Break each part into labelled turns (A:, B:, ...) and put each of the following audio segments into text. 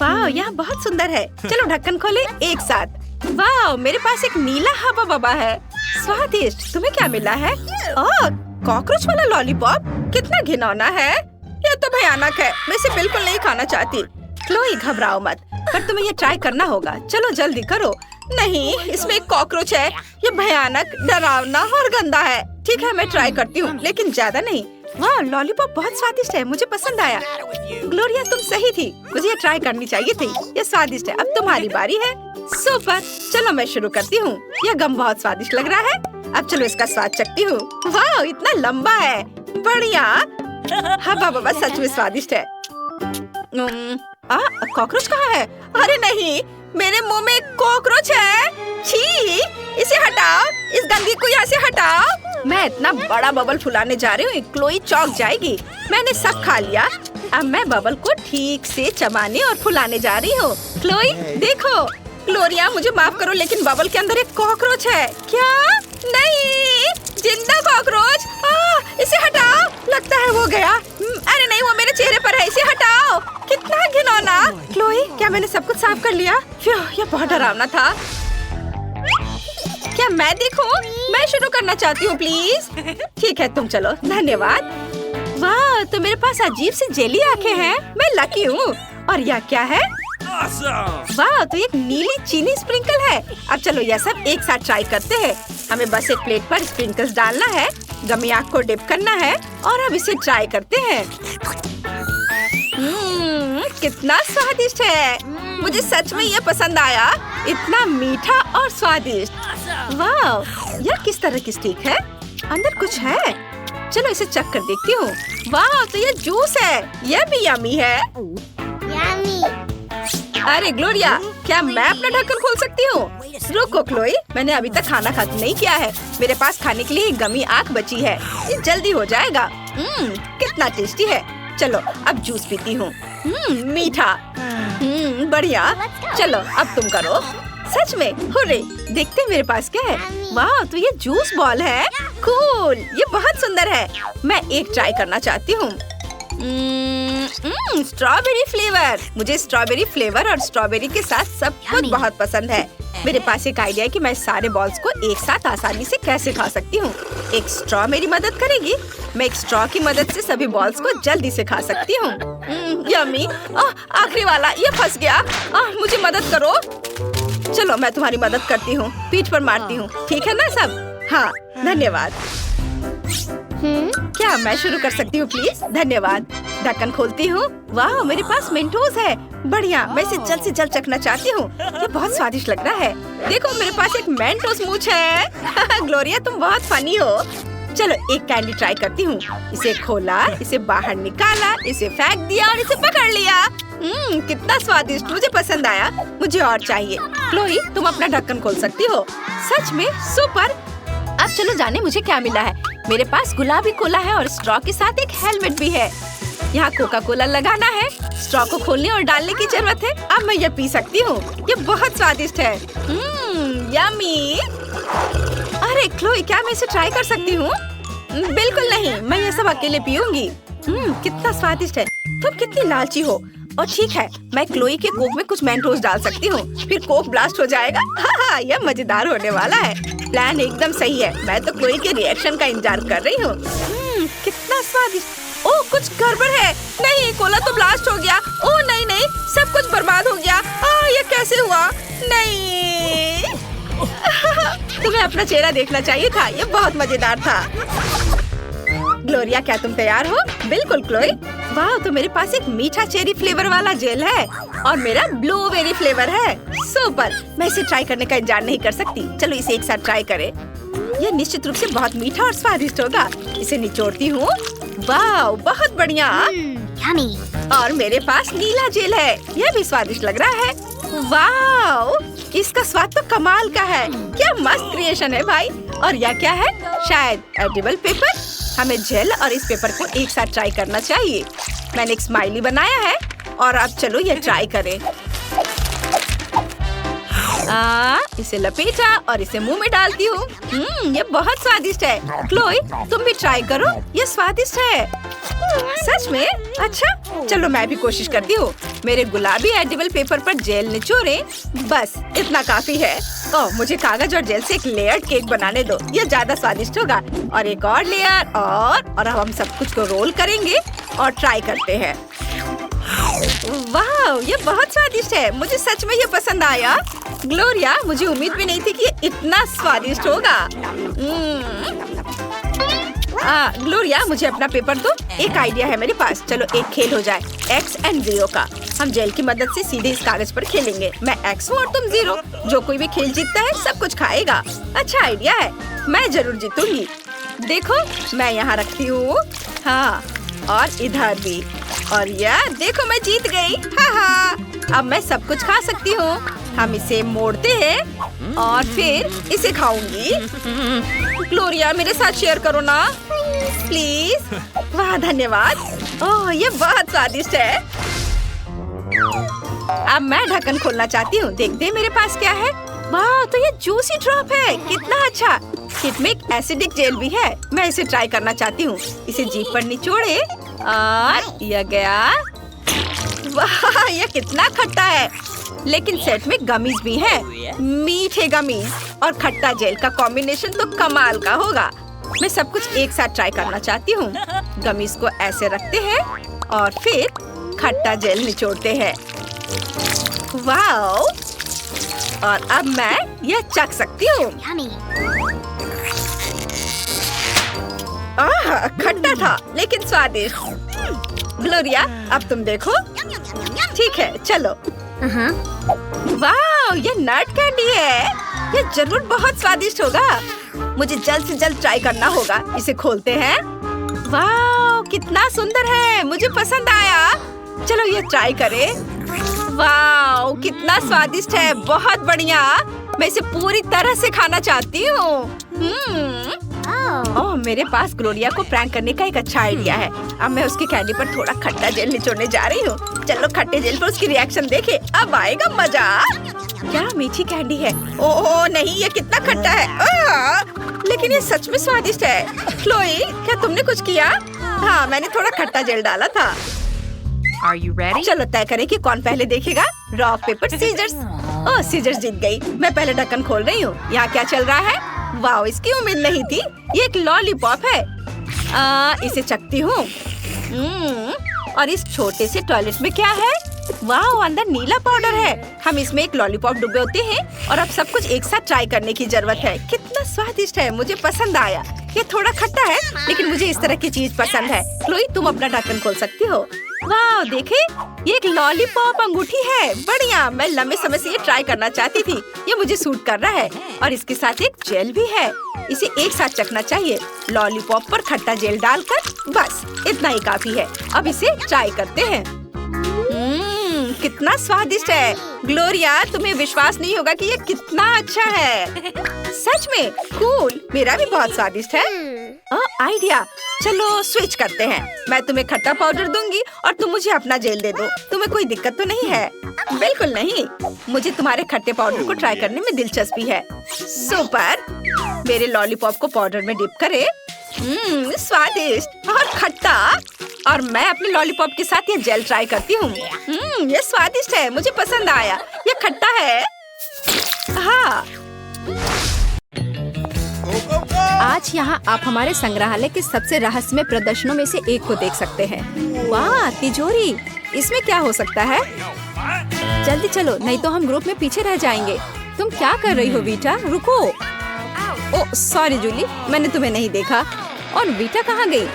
A: वाह, यह बहुत सुंदर है। चलो ढक्कन खोले एक साथ। वाह, मेरे पास एक नीला हवा बबा है। स्वादिष्ट। तुम्हें क्या मिला है? ओह, कॉकरोच वाला लॉलीपॉप। कितना घिनौना है। यह तो भयानक है। मैं इसे बिल्कुल नहीं खाना चाहती। क्लोई, घबराओ मत, पर तुम्हें ये ट्राई करना होगा। चलो जल्दी करो। नहीं, इसमें एक कॉकरोच है। ये भयानक, डरावना और गंदा है। ठीक है, मैं ट्राई करती हूँ, लेकिन ज्यादा नहीं। वाह, लॉलीपॉप बहुत स्वादिष्ट है। मुझे पसंद आया। ग्लोरिया, तुम सही थी। मुझे ये ट्राई करनी चाहिए थी। ये स्वादिष्ट है। अब तुम्हारी बारी है। सुपर। चलो मैं शुरू करती हूँ। यह गम बहुत स्वादिष्ट लग रहा है। अब चलो इसका स्वाद चखती हूँ। वाह, इतना लंबा है। बढ़िया। हवा बबा सच में स्वादिष्ट है। कॉकरोच कहाँ है? अरे नहीं, मेरे मुंह में कॉकरोच है। छी, इसे हटाओ। इस गंदगी को यहाँ से हटाओ। मैं इतना बड़ा बबल फुलाने जा रही हूँ, क्लोई चौंक जाएगी। मैंने सब खा लिया। अब मैं बबल को ठीक से चबाने और फुलाने जा रही हूँ। क्लोई देखो। ग्लोरिया, मुझे माफ करो, लेकिन बबल के अंदर एक कॉकरोच है। क्या? नहीं, जिंदा कॉकरोच। इसे हटाओ। लगता है वो गया। अरे नहीं, वो मेरे चेहरे पर है। इसे हटाओ। कितना घिनौना। क्लोई, क्या मैंने सब कुछ साफ कर लिया? यह बहुत डरावना था। क्या मैं देखूं? मैं शुरू करना चाहती हूँ, प्लीज। ठीक है, तुम चलो। धन्यवाद। वाह, तो मेरे पास अजीब सी जेली आंखें हैं। मैं लकी हूँ। और यह क्या है? वाह, तो एक नीली चीनी स्प्रिंकल है। अब चलो यह सब एक साथ ट्राई करते हैं। हमें बस एक प्लेट पर स्प्रिंकल्स डालना है, गमी आंख को डिप करना है और अब इसे ट्राई करते हैं। कितना स्वादिष्ट है। मुझे सच में ये पसंद आया। इतना मीठा और स्वादिष्ट। वाह, यह किस तरह की स्टिक है? अंदर कुछ है। चलो इसे चख कर देखती हूँ। वाह, तो ये जूस है। यह भी यमी है। अरे ग्लोरिया, क्या मैं अपना ढक्कन खोल सकती हूँ? रुको क्लोई, मैंने अभी तक खाना खत्म नहीं किया है। मेरे पास खाने के लिए गमी आंख बची है। ये जल्दी हो जाएगा। कितना टेस्टी है। चलो अब जूस पीती हूँ। मीठा। बढ़िया। चलो अब तुम करो। सच में? हुर्रे, देखते मेरे पास क्या है। वाह, तो ये जूस बॉल है। कूल, ये बहुत सुंदर है। मैं एक ट्राई करना चाहती हूँ। Strawberry flavour. मुझे स्ट्रॉबेरी फ्लेवर और स्ट्रॉबेरी के साथ सब कुछ बहुत पसंद है। मेरे पास एक आइडिया है कि मैं सारे बॉल्स को एक साथ आसानी से कैसे खा सकती हूँ। एक स्ट्रॉ मेरी मदद करेगी। मैं एक स्ट्रॉ की मदद से सभी बॉल्स को जल्दी से खा सकती हूँ। यम्मी। आखिरी वाला, ये फंस गया। मुझे मदद करो। चलो मैं तुम्हारी मदद करती हूँ। पीठ पर मारती हूँ। ठीक है ना सब? हाँ, धन्यवाद। क्या मैं शुरू कर सकती हूँ प्लीज? धन्यवाद। ढक्कन खोलती हूँ। वाह, मेरे पास मेंटोस है। बढ़िया, मैं इसे जल्द से जल्द चखना चाहती हूँ। ये बहुत स्वादिष्ट लग रहा है। देखो, मेरे पास एक मेंटोस मूंछ है। ग्लोरिया, तुम बहुत फनी हो। चलो एक कैंडी ट्राई करती हूँ। इसे खोला, इसे बाहर निकाला, इसे फेंक दिया और इसे पकड़ लिया। कितना स्वादिष्ट। मुझे पसंद आया। मुझे और चाहिए। क्लोई, तुम अपना ढक्कन खोल सकती हो। सच में? सुपर। अब चलो जाने मुझे क्या मिला है। मेरे पास गुलाबी कोला है और स्ट्रॉ के साथ एक हेलमेट भी है। यहाँ कोका कोला लगाना है। स्ट्रॉ को खोलने और डालने की जरूरत है। अब मैं ये पी सकती हूँ। ये बहुत स्वादिष्ट है। यम्मी। अरे क्लोई, क्या मैं इसे ट्राई कर सकती हूँ? बिल्कुल नहीं, मैं ये सब अकेले पीऊंगी। कितना स्वादिष्ट है। तुम कितनी लालची हो। और ठीक है, मैं क्लोई के कोक में कुछ मेंटोस डाल सकती हूँ। फिर कोक ब्लास्ट हो जाएगा। हाँ, यह मजेदार होने वाला है। प्लान एकदम सही है। मैं तो क्लोई के रिएक्शन का इंतजार कर रही हूँ। कितना स्वादिष्ट। ओह, कुछ गड़बड़ है। नहीं, कोला तो ब्लास्ट हो गया। ओह नहीं नहीं, सब कुछ बर्बाद हो गया। ये कैसे हुआ? नहीं। तुम्हें अपना चेहरा देखना चाहिए था। ये बहुत मजेदार था। ग्लोरिया, क्या तुम तैयार हो? बिल्कुल क्लोई। वाह, तो मेरे पास एक मीठा चेरी फ्लेवर वाला जेल है और मेरा ब्लूबेरी फ्लेवर है। सुपर। मैं इसे ट्राई करने का इंतजार नहीं कर सकती। चलो इसे एक साथ ट्राई करें। यह निश्चित रूप से बहुत मीठा और स्वादिष्ट होगा। इसे निचोड़ती हूँ। वाह, बहुत बढ़िया। और मेरे पास नीला जेल है। यह भी स्वादिष्ट लग रहा है। वाह, इसका स्वाद तो कमाल का है। क्या मस्त क्रिएशन है भाई। और यह क्या है? शायद एडिबल पेपर। हमें जेल और इस पेपर को एक साथ ट्राई करना चाहिए। मैंने एक स्माइली बनाया है और अब चलो ये ट्राई करें। इसे लपेटा और इसे मुंह में डालती हूँ। ये बहुत स्वादिष्ट है। क्लोई, तुम भी ट्राई करो। ये स्वादिष्ट है। सच में? अच्छा, चलो मैं भी कोशिश करती हूँ। मेरे गुलाबी एडिबल पेपर पर जेल निचोड़े। बस इतना काफी है। ओह, मुझे कागज और जेल से एक लेयर्ड केक बनाने दो, ये ज्यादा स्वादिष्ट होगा। और एक और लेयर और अब हम सब कुछ को रोल करेंगे और ट्राई करते हैं। वाह, ये बहुत स्वादिष्ट है। मुझे सच में ये पसंद आया। ग्लोरिया, मुझे उम्मीद भी नहीं थी कि ये इतना स्वादिष्ट होगा। ग्लोरिया, मुझे अपना पेपर दो। एक आइडिया है मेरे पास। चलो एक खेल हो जाए X and 0 का। हम जेल की मदद से सीधे इस कागज पर खेलेंगे। मैं X हूँ और तुम 0। जो कोई भी खेल जीतता है सब कुछ खाएगा। अच्छा आइडिया है, मैं जरूर जीतूंगी। देखो मैं यहाँ रखती हूँ। हाँ, और इधर भी। और यार देखो मैं जीत गई। हाँ, अब मैं सब कुछ खा सकती हूँ। हम इसे मोड़ते हैं और फिर इसे खाऊंगी। ग्लोरिया, मेरे साथ शेयर करो ना प्लीज। वाह धन्यवाद। ओह, ये बहुत स्वादिष्ट है। अब मैं ढक्कन खोलना चाहती हूँ। देखते हैं मेरे पास क्या है। वाह, तो ये जूसी ड्रॉप है। कितना अच्छा। किट में एक एसिडिक जेल भी है। मैं इसे ट्राई करना चाहती हूँ। इसे जीभ पर निचोड़े और यह गया। वाह, यह कितना खट्टा है। लेकिन सेट में गमीज भी हैं। मीठे गमीज और खट्टा जेल का कॉम्बिनेशन तो कमाल का होगा। मैं सब कुछ एक साथ ट्राई करना चाहती हूँ। गमीज को ऐसे रखते हैं और फिर खट्टा जेल निचोड़ते हैं। वाओ, और अब मैं यह चख सकती हूँ। खट्टा था लेकिन स्वादिष्ट। ग्लोरिया, अब तुम देखो। ठीक है, चलो। वाह, ये नट कैंडी है। ये जरूर बहुत स्वादिष्ट होगा। मुझे जल्द से जल्द ट्राई करना होगा। इसे खोलते हैं। वाह, कितना सुंदर है। मुझे पसंद आया। चलो ये ट्राई करें। वाह, कितना स्वादिष्ट है। बहुत बढ़िया। मैं इसे पूरी तरह से खाना चाहती हूँ। ओह, मेरे पास ग्लोरिया को प्रैंक करने का एक अच्छा आइडिया है। अब मैं उसके कैंडी पर थोड़ा खट्टा जेल निचोड़ने जा रही हूँ। चलो खट्टे जेल पर उसकी रिएक्शन देखे। अब आएगा मजा। क्या मीठी कैंडी है। ओह नहीं, ये कितना खट्टा है। लेकिन ये सच में स्वादिष्ट है। क्लोई, क्या तुमने कुछ किया? हाँ, मैंने थोड़ा खट्टा जेल डाला था।
B: Are you ready?
A: चलो तय करें कि कौन पहले देखेगा। Rock paper scissors. Oh, scissors जीत गई। मैं पहले ढक्कन खोल रही हूँ। यहाँ क्या चल रहा है? वाह, इसकी उम्मीद नहीं थी। ये एक लॉलीपॉप है। इसे चखती हूँ। और इस छोटे से टॉयलेट में क्या है? वाह, अंदर नीला पाउडर है। हम इसमें एक लॉलीपॉप डुबोते हैं और अब सब कुछ एक साथ ट्राई करने की जरूरत है। कितना स्वादिष्ट है। मुझे पसंद आया। ये थोड़ा खट्टा है लेकिन मुझे इस तरह की चीज पसंद है। क्लोई, तुम अपना ढक्कन खोल सकती हो। वाह, देखे, ये एक लॉलीपॉप अंगूठी है। बढ़िया। मैं लंबे समय से ये ट्राई करना चाहती थी। ये मुझे सूट कर रहा है। और इसके साथ एक जेल भी है। इसे एक साथ चखना चाहिए। लॉलीपॉप पर खट्टा जेल डालकर। बस इतना ही काफी है। अब इसे ट्राई करते हैं। कितना स्वादिष्ट है। ग्लोरिया, तुम्हें विश्वास नहीं होगा कि ये कितना अच्छा है। सच में कूल। मेरा भी बहुत स्वादिष्ट है। आइडिया। चलो स्विच करते हैं। मैं तुम्हें खट्टा पाउडर दूंगी और तुम मुझे अपना जेल दे दो। तुम्हें कोई दिक्कत तो नहीं है? बिल्कुल नहीं। मुझे तुम्हारे खट्टे पाउडर को ट्राई करने में दिलचस्पी है। सुपर। मेरे लॉलीपॉप को पाउडर में डिप करे। स्वादिष्ट और खट्टा। और मैं अपने लॉलीपॉप के साथ ये जेल ट्राई करती हूँ। ये स्वादिष्ट है। मुझे पसंद आया। ये खट्टा है। हाँ, आज यहाँ आप हमारे संग्रहालय के सबसे रहस्यमय प्रदर्शनों में से एक को देख सकते हैं। वाह, तिजोरी। इसमें क्या हो सकता है? जल्दी चलो, नहीं तो हम ग्रुप में पीछे रह जाएंगे। तुम क्या कर रही हो वीटा? रुको। ओह सॉरी जूली, मैंने तुम्हें नहीं देखा। और वीटा कहाँ गई?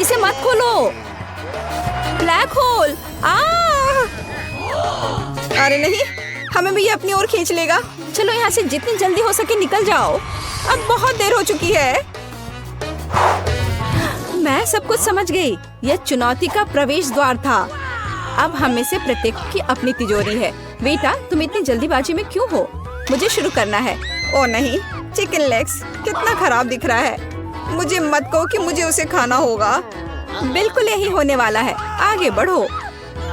A: इसे मत खोलो। Black hole. अरे नहीं, हमें भी ये अपनी ओर खींच लेगा। चलो यहाँ से जितनी जल्दी हो सके निकल जाओ। अब बहुत देर हो चुकी है। मैं सब कुछ समझ गई। यह चुनौती का प्रवेश द्वार था। अब हम में से प्रत्येक की अपनी तिजोरी है। बेटा, तुम इतनी जल्दीबाजी में क्यों हो? मुझे शुरू करना है। ओ नहीं, चिकन लेग्स कितना खराब दिख रहा है। मुझे मत कहो कि मुझे उसे खाना होगा। बिल्कुल यही होने वाला है। आगे बढ़ो।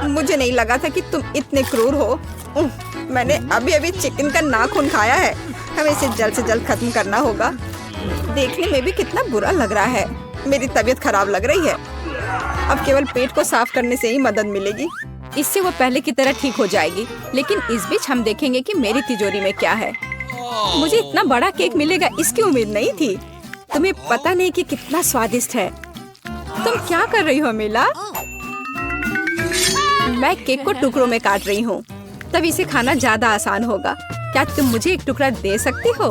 A: मुझे नहीं लगा था कि तुम इतने क्रूर हो। मैंने अभी चिकन का नाखून खाया है। हमें इसे जल्द से जल्द खत्म करना होगा। देखने में भी कितना बुरा लग रहा है। मेरी तबीयत खराब लग रही है। अब केवल पेट को साफ करने से ही मदद मिलेगी। इससे वो पहले की तरह ठीक हो जाएगी। लेकिन इस बीच हम देखेंगे कि मेरी तिजोरी में क्या है। मुझे इतना बड़ा केक मिलेगा इसकी उम्मीद नहीं थी। तुम्हें पता नहीं कि कितना स्वादिष्ट है। तुम क्या कर रही हो मीला? मैं केक को टुकड़ों में काट रही हूँ, तब इसे खाना ज्यादा आसान होगा। क्या तुम मुझे एक टुकड़ा दे सकती हो?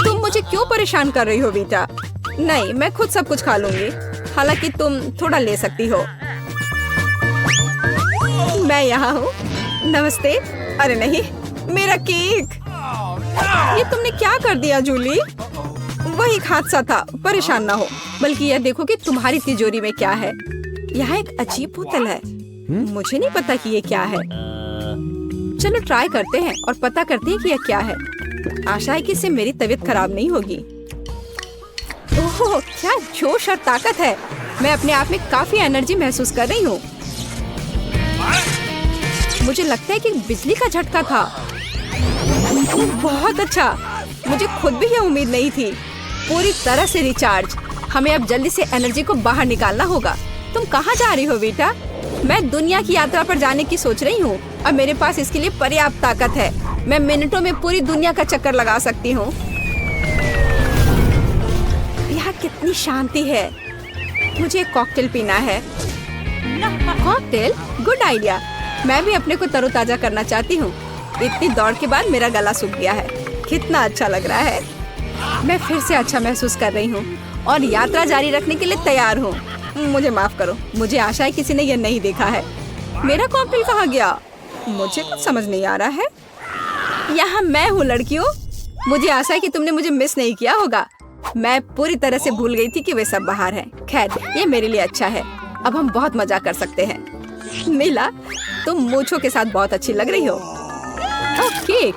A: तुम मुझे क्यों परेशान कर रही हो बेटा? नहीं, मैं खुद सब कुछ खा लूंगी। हालांकि तुम थोड़ा ले सकती हो। मैं यहाँ हूँ। नमस्ते। अरे नहीं, मेरा केक! ये तुमने क्या कर दिया जूली? वही एक हादसा था, परेशान ना हो। बल्कि यह देखो कि तुम्हारी तिजोरी में क्या है। यहाँ एक अजीब बोतल है। मुझे नहीं पता कि ये क्या है। चलो ट्राई करते हैं और पता करते हैं कि यह क्या है। आशा है कि इससे मेरी तबीयत खराब नहीं होगी। ओह, क्या जोश और ताकत है। मैं अपने आप में काफी एनर्जी महसूस कर रही हूँ। मुझे लगता है कि बिजली का झटका था। बहुत अच्छा। मुझे खुद भी यह उम्मीद नहीं थी। पूरी तरह से रिचार्ज। हमें अब जल्दी से एनर्जी को बाहर निकालना होगा। तुम कहाँ जा रही हो बेटा? मैं दुनिया की यात्रा पर जाने की सोच रही हूँ। अब मेरे पास इसके लिए पर्याप्त ताकत है। मैं मिनटों में पूरी दुनिया का चक्कर लगा सकती हूँ। यहाँ कितनी शांति है। मुझे एक कॉकटेल पीना है। कॉकटेल? Good idea. मैं भी अपने को तरोताजा करना चाहती हूँ। इतनी दौड़ के बाद मेरा गला सूख गया है। कितना अच्छा लग रहा है। मैं फिर से अच्छा महसूस कर रही हूँ और यात्रा जारी रखने के लिए तैयार हूँ। मुझे माफ करो। मुझे आशा है किसी ने यह नहीं देखा है। मेरा कॉकटेल कहाँ गया? मुझे कुछ समझ नहीं आ रहा है। यहाँ मैं हूँ लड़कियों। मुझे आशा है कि तुमने मुझे मिस नहीं किया होगा। मैं पूरी तरह से भूल गई थी कि वे सब बाहर हैं। खैर, ये मेरे लिए अच्छा है। अब हम बहुत मजा कर सकते हैं। मीला, तुम मूंछों के साथ बहुत अच्छी लग रही हो। ओके,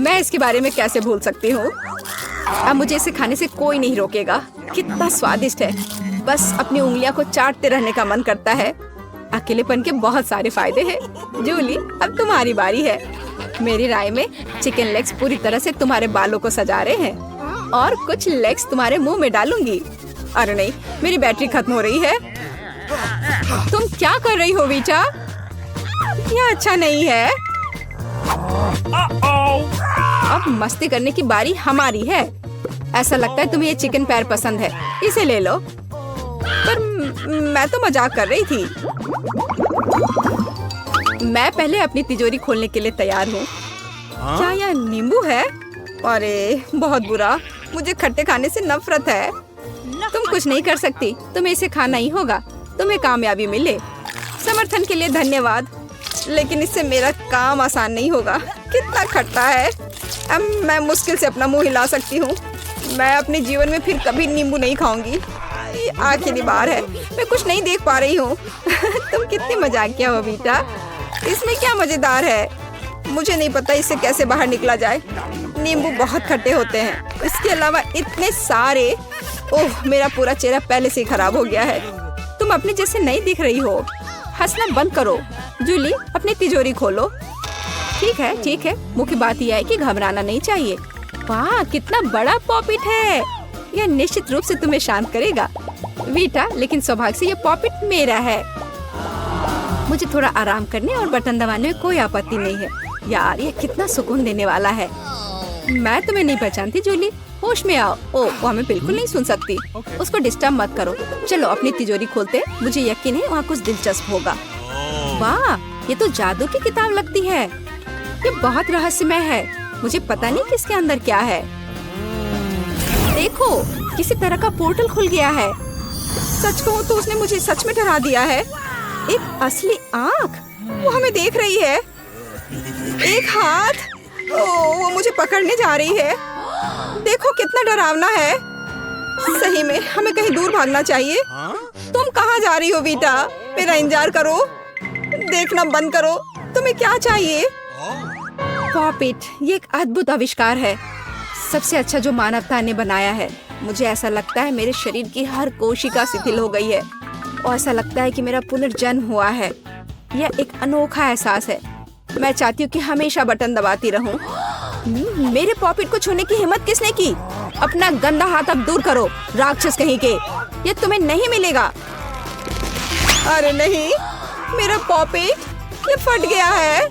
A: मैं इसके बारे में कैसे भूल सकती हूँ। अब मुझे इसे खाने से कोई नहीं रोकेगा। कितना स्वादिष्ट है। बस अपनी उंगलियां को चाटते रहने का मन करता है। अकेलेपन के बहुत सारे फायदे हैं। जूली, अब तुम्हारी बारी है। मेरी राय में चिकन लेग्स पूरी तरह से तुम्हारे बालों को सजा रहे हैं और कुछ लेग्स तुम्हारे मुंह में डालूंगी। अरे नहीं, मेरी बैटरी खत्म हो रही है। तुम क्या कर रही हो बेटा? यह अच्छा नहीं है। अब मस्ती करने की बारी हमारी है। ऐसा लगता है तुम्हें ये चिकन पैर पसंद है। इसे ले लो। पर मैं तो मजाक कर रही थी। मैं पहले अपनी तिजोरी खोलने के लिए तैयार हूँ। क्या यह नींबू है? अरे बहुत बुरा। मुझे खट्टे खाने से नफरत है। तुम कुछ नहीं कर सकती। तुम्हें इसे खाना ही होगा। तुम्हें कामयाबी मिले। समर्थन के लिए धन्यवाद। लेकिन इससे मेरा काम आसान नहीं होगा। कितना खट्टा है। अब मैं मुश्किल से अपना मुंह हिला सकती हूँ। मैं अपने जीवन में फिर कभी नींबू नहीं खाऊंगी। ये आखिरी बार है। मैं कुछ नहीं देख पा रही हूँ। तुम कितनी मजाकिया हो बेटा। इसमें क्या मजेदार है? मुझे नहीं पता इससे कैसे बाहर निकला जाए। नींबू बहुत खट्टे होते हैं। इसके अलावा इतने सारे। ओह, मेरा पूरा चेहरा पहले से ही खराब हो गया है। तुम अपने जैसे नहीं दिख रही हो। हंसना बंद करो। जूली, अपनी तिजोरी खोलो। ठीक है, ठीक है। मुख्य बात यह है कि घबराना नहीं चाहिए। वाह, कितना बड़ा पॉपिट है। यह निश्चित रूप से तुम्हें शांत करेगा वीटा। लेकिन सौभाग्य से यह पॉपिट मेरा है। मुझे थोड़ा आराम करने और बटन दबाने में कोई आपत्ति नहीं है। यार, ये कितना सुकून देने वाला है। मैं तुम्हें नहीं पहचानती जूली। होश में आओ। ओह, वो हमें बिल्कुल नहीं सुन सकती। उसको डिस्टर्ब मत करो। चलो अपनी तिजोरी खोलते। मुझे यकीन है वहाँ कुछ दिलचस्प होगा। वाह, ये तो जादू की किताब लगती है। ये बहुत रहस्यमय है। मुझे पता नहीं कि इसके अंदर क्या है। देखो, किसी तरह का पोर्टल खुल गया है। सच कहूँ तो उसने मुझे सच में डरा दिया है। एक असली आँख, वो हमें देख रही है। एक हाथ, ओह, वो मुझे पकड़ने जा रही है। देखो कितना डरावना है। सही में हमें कहीं दूर भागना चाहिए। तुम कहाँ जा रही हो बेटा? मेरा इंतजार करो। देखना बंद करो। तुम्हें क्या चाहिए? पॉपिट, ये एक अद्भुत आविष्कार है। सबसे अच्छा जो मानवता ने बनाया है। मुझे ऐसा लगता है मेरे शरीर की हर कोशिका शिथिल हो गई है और ऐसा लगता है कि मेरा पुनर्जन्म हुआ है। यह एक अनोखा एहसास है। मैं चाहती हूँ कि हमेशा बटन दबाती रहूं। मेरे पॉपिट को छूने की हिम्मत किसने की? अपना गंदा हाथ अब दूर करो, राक्षस कहीं के। ये तुम्हें नहीं मिलेगा। अरे नहीं, मेरा पॉपेट ये फट गया है।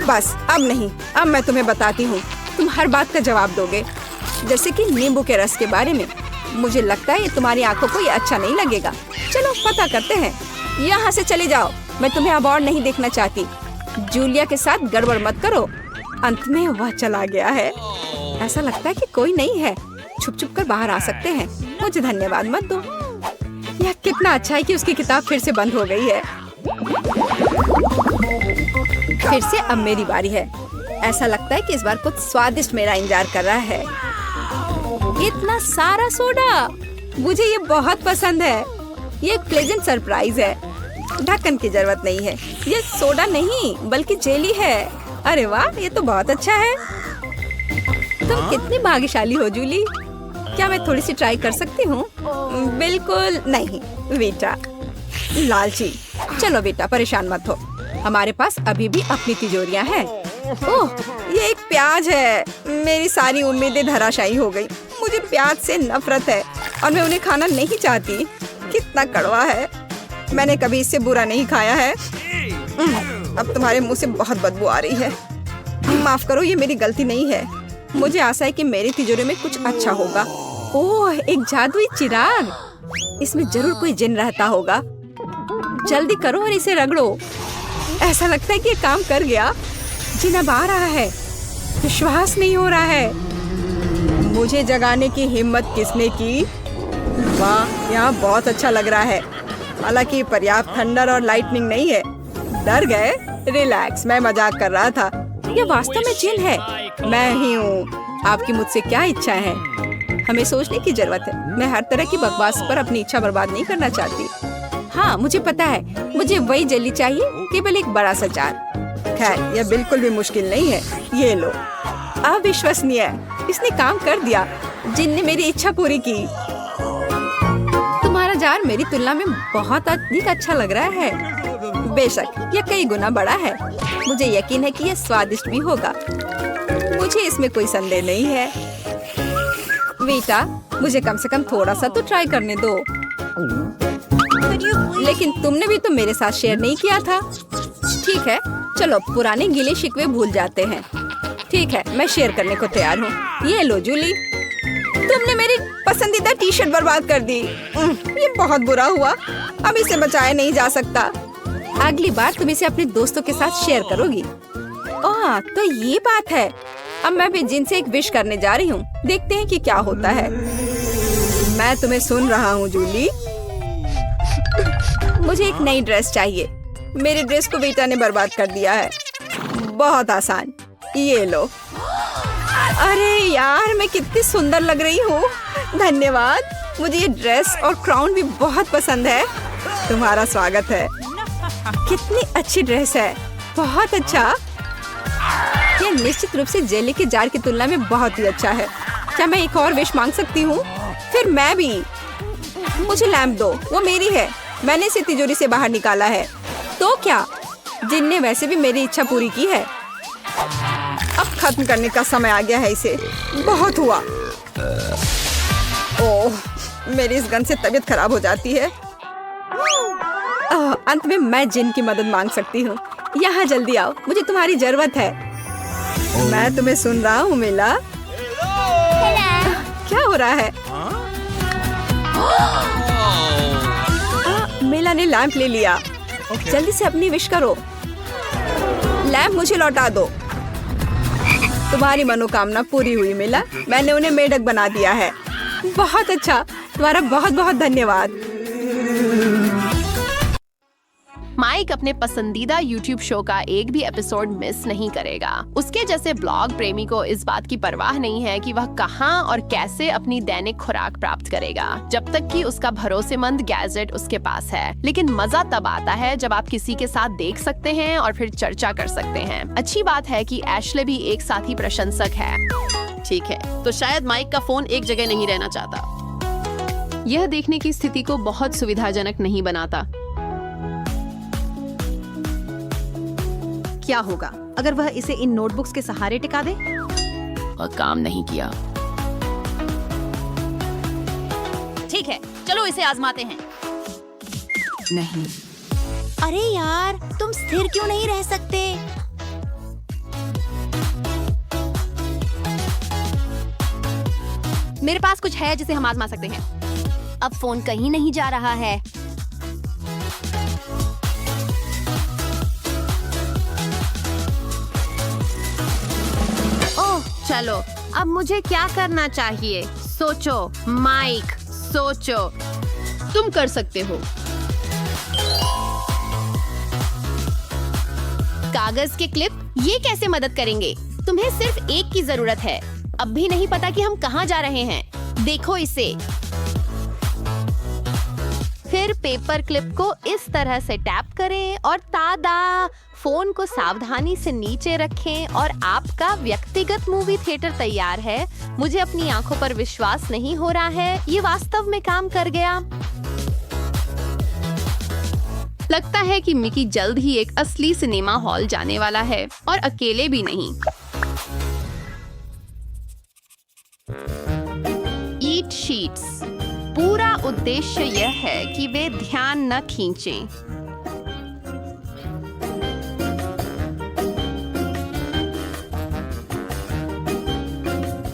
A: बस अब नहीं, अब मैं तुम्हें बताती हूँ, तुम हर बात का जवाब दोगे, जैसे कि नींबू के रस के बारे में। मुझे लगता है ये तुम्हारी आंखों को ये अच्छा नहीं लगेगा। चलो पता करते हैं। यहाँ से चले जाओ, मैं तुम्हें अब और नहीं देखना चाहती। जूलिया के साथ गड़बड़ मत करो। अंत में वह चला गया है। ऐसा लगता है कि कोई नहीं है। छुप छुप कर बाहर आ सकते हैं। मुझे धन्यवाद मत दो। यह कितना अच्छा है कि उसकी किताब फिर से बंद हो गई है। फिर से अब मेरी बारी है। ऐसा लगता है कि इस बार कुछ स्वादिष्ट मेरा इंतजार कर रहा है। इतना सारा सोडा, मुझे ये बहुत पसंद है। ये एक प्लेजेंट सरप्राइज है। ढक्कन की जरूरत नहीं है। ये सोडा नहीं बल्कि जेली है। अरे वाह, ये तो बहुत अच्छा है। तुम कितनी भाग्यशाली हो जूली। क्या मैं थोड़ी सी ट्राई कर सकती हूँ? बिल्कुल नहीं बेटा, लालची। चलो बेटा, परेशान मत हो, हमारे पास अभी भी अपनी तिजोरियाँ हैं। ओह, ये एक प्याज है। मेरी सारी उम्मीदें धराशायी हो गई। मुझे प्याज से नफरत है और मैं उन्हें खाना नहीं चाहती। कितना कड़वा है। मैंने कभी इससे बुरा नहीं खाया है। अब तुम्हारे मुंह से बहुत बदबू आ रही है। माफ करो, ये मेरी गलती नहीं है। मुझे आशा है कि मेरी तिजोरी में कुछ अच्छा होगा। ओह, एक जादुई चिराग। इसमें जरूर कोई जिन रहता होगा। जल्दी करो और इसे रगड़ो। ऐसा लगता है कि ये काम कर गया। जिन अब आ रहा है। विश्वास नहीं हो रहा है। मुझे जगाने की हिम्मत किसने की? वाह, यहाँ बहुत अच्छा लग रहा है। हालांकि पर्याप्त थंडर और लाइटनिंग नहीं है। डर गए? रिलैक्स, मैं मजाक कर रहा था। ये वास्तव में जिन है। मैं ही हूँ। आपकी मुझसे क्या इच्छा है? हमें सोचने की जरूरत है। मैं हर तरह की बकवास पर अपनी इच्छा बर्बाद नहीं करना चाहती। हाँ, मुझे पता है। मुझे वही जेली चाहिए, केवल एक बड़ा सा जार। खैर, यह बिल्कुल भी मुश्किल नहीं है। ये लो। अविश्वसनीय, इसने काम कर दिया। जिन ने मेरी इच्छा पूरी की। तुम्हारा जार मेरी तुलना में बहुत अधिक अच्छा लग रहा है। बेशक, यह कई गुना बड़ा है। मुझे यकीन है कि यह स्वादिष्ट भी होगा। मुझे इसमें कोई संदेह नहीं है। बेटा, मुझे कम से कम थोड़ा सा तो ट्राई करने दो। लेकिन तुमने भी तो मेरे साथ शेयर नहीं किया था। ठीक है, चलो पुराने गिले शिकवे भूल जाते हैं। ठीक है, मैं शेयर करने को तैयार हूँ। ये लो जूली, तुमने मेरी पसंदीदा टी शर्ट बर्बाद कर दी। ये बहुत बुरा हुआ। अब इसे बचाया नहीं जा सकता। अगली बार तुम इसे अपने दोस्तों के साथ शेयर करोगी। ओह, तो ये बात है। अब मैं भी जिन से एक विश करने जा रही हूँ। देखते हैं कि क्या होता है। मैं तुम्हें सुन रहा हूँ जूली। मुझे एक नई ड्रेस चाहिए। मेरे ड्रेस को बेटा ने बर्बाद कर दिया है। बहुत आसान, ये लो। अरे यार, मैं कितनी सुंदर लग रही हूँ। धन्यवाद। मुझे ये ड्रेस और क्राउन भी बहुत पसंद है। तुम्हारा स्वागत है। कितनी अच्छी ड्रेस है। बहुत अच्छा। यह निश्चित रूप से जेली के जार की तुलना में बहुत ही अच्छा है। क्या मैं एक और विश मांग सकती हूँ? फिर मैं भी। मुझे लैम्प दो, वो मेरी है। मैंने इसे तिजोरी से बाहर निकाला है। तो क्या? जिन ने वैसे भी मेरी इच्छा पूरी की है। अब खत्म करने का समय आ गया है इसे। बहुत हुआ। ओह, मेरी इस गन से तबीयत खराब हो जाती है। अंत में मैं जिन की मदद मांग सकती हूँ। यहाँ जल्दी आओ, मुझे तुम्हारी जरूरत है। मैं तुम्हें सुन रहा हूँ मिला। क्या हो रहा है? मिला ने लैंप ले लिया। जल्दी से अपनी विश करो। लैंप मुझे लौटा दो। तुम्हारी मनोकामना पूरी हुई मिला। मैंने उन्हें मेढक बना दिया है। बहुत अच्छा, तुम्हारा बहुत बहुत धन्यवाद।
C: माइक अपने पसंदीदा YouTube शो का एक भी एपिसोड मिस नहीं करेगा। उसके जैसे ब्लॉग प्रेमी को इस बात की परवाह नहीं है कि वह कहां और कैसे अपनी दैनिक खुराक प्राप्त करेगा, जब तक कि उसका भरोसेमंद गैजेट उसके पास है। लेकिन मजा तब आता है जब आप किसी के साथ देख सकते हैं और फिर चर्चा कर सकते हैं। अच्छी बात है कि एशले भी एक साथी प्रशंसक है।
D: ठीक है, तो शायद माइक का फोन एक जगह नहीं रहना चाहता।
C: यह देखने की स्थिति को बहुत सुविधाजनक नहीं बनाता।
D: क्या होगा अगर वह इसे इन नोटबुक्स के सहारे टिका दे?
E: और काम नहीं किया।
D: ठीक है, चलो इसे आजमाते हैं।
B: नहीं।
E: अरे यार, तुम स्थिर क्यों नहीं रह सकते?
C: मेरे पास कुछ है जिसे हम आजमा सकते हैं।
E: अब फोन कहीं नहीं जा रहा है।
C: ओह, चलो अब मुझे क्या करना चाहिए? सोचो माइक, सोचो।
D: तुम कर सकते हो।
C: कागज के क्लिप ये कैसे मदद करेंगे? तुम्हें सिर्फ एक की जरूरत है। अब भी नहीं पता कि हम कहाँ जा रहे हैं। देखो इसे। फिर पेपर क्लिप को इस तरह से टैप करें और तादा! फोन को सावधानी से नीचे रखें और आपका व्यक्तिगत मूवी थिएटर तैयार है। मुझे अपनी आंखों पर विश्वास नहीं हो रहा है। ये वास्तव में काम कर गया। लगता है कि मिकी जल्द ही एक असली सिनेमा हॉल जाने वाला है और अकेले भी नहीं। ईट शीट्स। पूरा उद्देश्य यह है कि वे ध्यान न खींचें।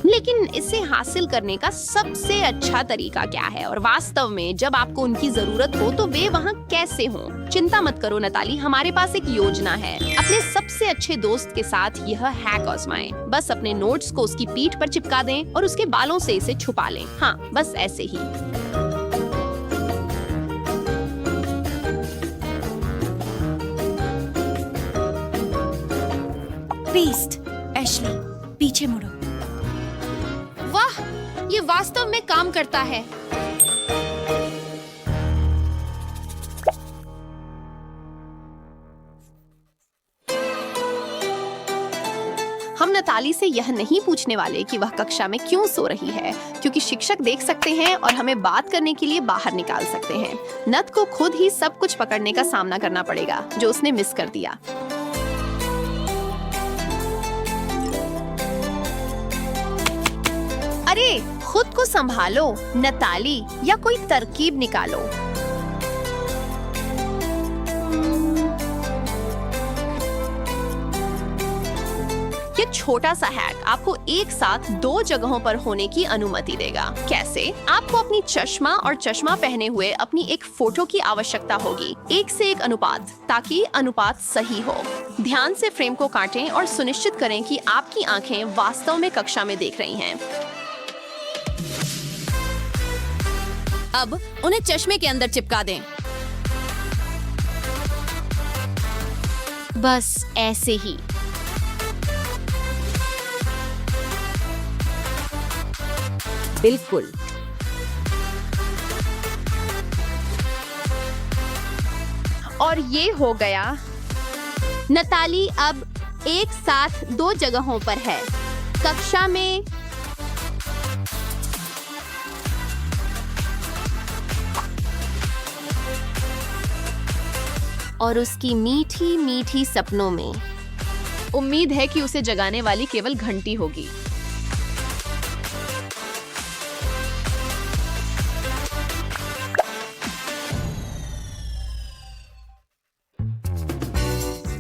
C: लेकिन इसे हासिल करने का सबसे अच्छा तरीका क्या है और वास्तव में जब आपको उनकी जरूरत हो तो वे वहाँ कैसे हों? चिंता मत करो नताली, हमारे पास एक योजना है। अपने सबसे अच्छे दोस्त के साथ यह हैक आजमाएं। बस अपने नोट्स को उसकी पीठ पर चिपका दें और उसके बालों से इसे छुपा लें। हाँ, बस ऐसे ही।
E: बीस्ट, एशली, पीछे मुड़ो।
C: वाह, ये वास्तव में काम करता है। हम नताली से यह नहीं पूछने वाले कि वह कक्षा में क्यों सो रही है, क्योंकि शिक्षक देख सकते हैं और हमें बात करने के लिए बाहर निकाल सकते हैं। नत को खुद ही सब कुछ पकड़ने का सामना करना पड़ेगा जो उसने मिस कर दिया। अरे, खुद को संभालो नताली, या कोई तरकीब निकालो। ये छोटा सा हैक आपको एक साथ 2 जगहों पर होने की अनुमति देगा। कैसे? आपको अपनी चश्मा और चश्मा पहने हुए अपनी एक फोटो की आवश्यकता होगी, 1:1 अनुपात, ताकि अनुपात सही हो। ध्यान से फ्रेम को काटें और सुनिश्चित करें कि आपकी आंखें वास्तव में कक्षा में देख रही हैं।
D: अब उन्हें चश्मे के अंदर चिपका दें।
C: बस ऐसे ही।
E: बिल्कुल।
C: और ये हो गया। नताली अब एक साथ 2 जगहों पर है, कक्षा में। और उसकी मीठी मीठी सपनों में।
D: उम्मीद है कि उसे जगाने वाली केवल घंटी होगी।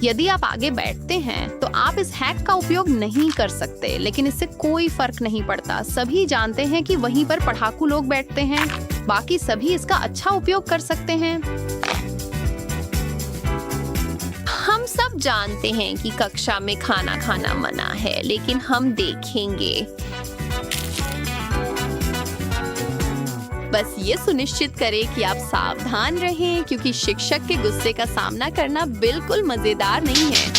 C: यदि आप आगे बैठते हैं तो आप इस हैक का उपयोग नहीं कर सकते, लेकिन इससे कोई फर्क नहीं पड़ता। सभी जानते हैं कि वहीं पर पढ़ाकू लोग बैठते हैं। बाकी सभी इसका अच्छा उपयोग कर सकते हैं। हम सब जानते हैं कि कक्षा में खाना खाना मना है, लेकिन हम देखेंगे। बस ये सुनिश्चित करें कि आप सावधान रहें, क्योंकि शिक्षक के गुस्से का सामना करना बिल्कुल मजेदार नहीं है।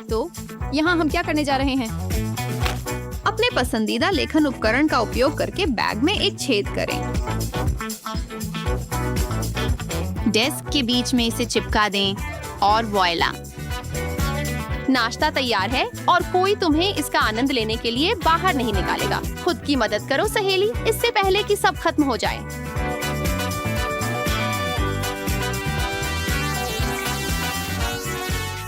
D: तो यहाँ हम क्या करने जा रहे हैं?
C: अपने पसंदीदा लेखन उपकरण का उपयोग करके बैग में एक छेद करें। डेस्क के बीच में इसे चिपका दें और वॉयला, नाश्ता तैयार है और कोई तुम्हें इसका आनंद लेने के लिए बाहर नहीं निकालेगा। खुद की मदद करो सहेली, इससे पहले कि सब खत्म हो जाए।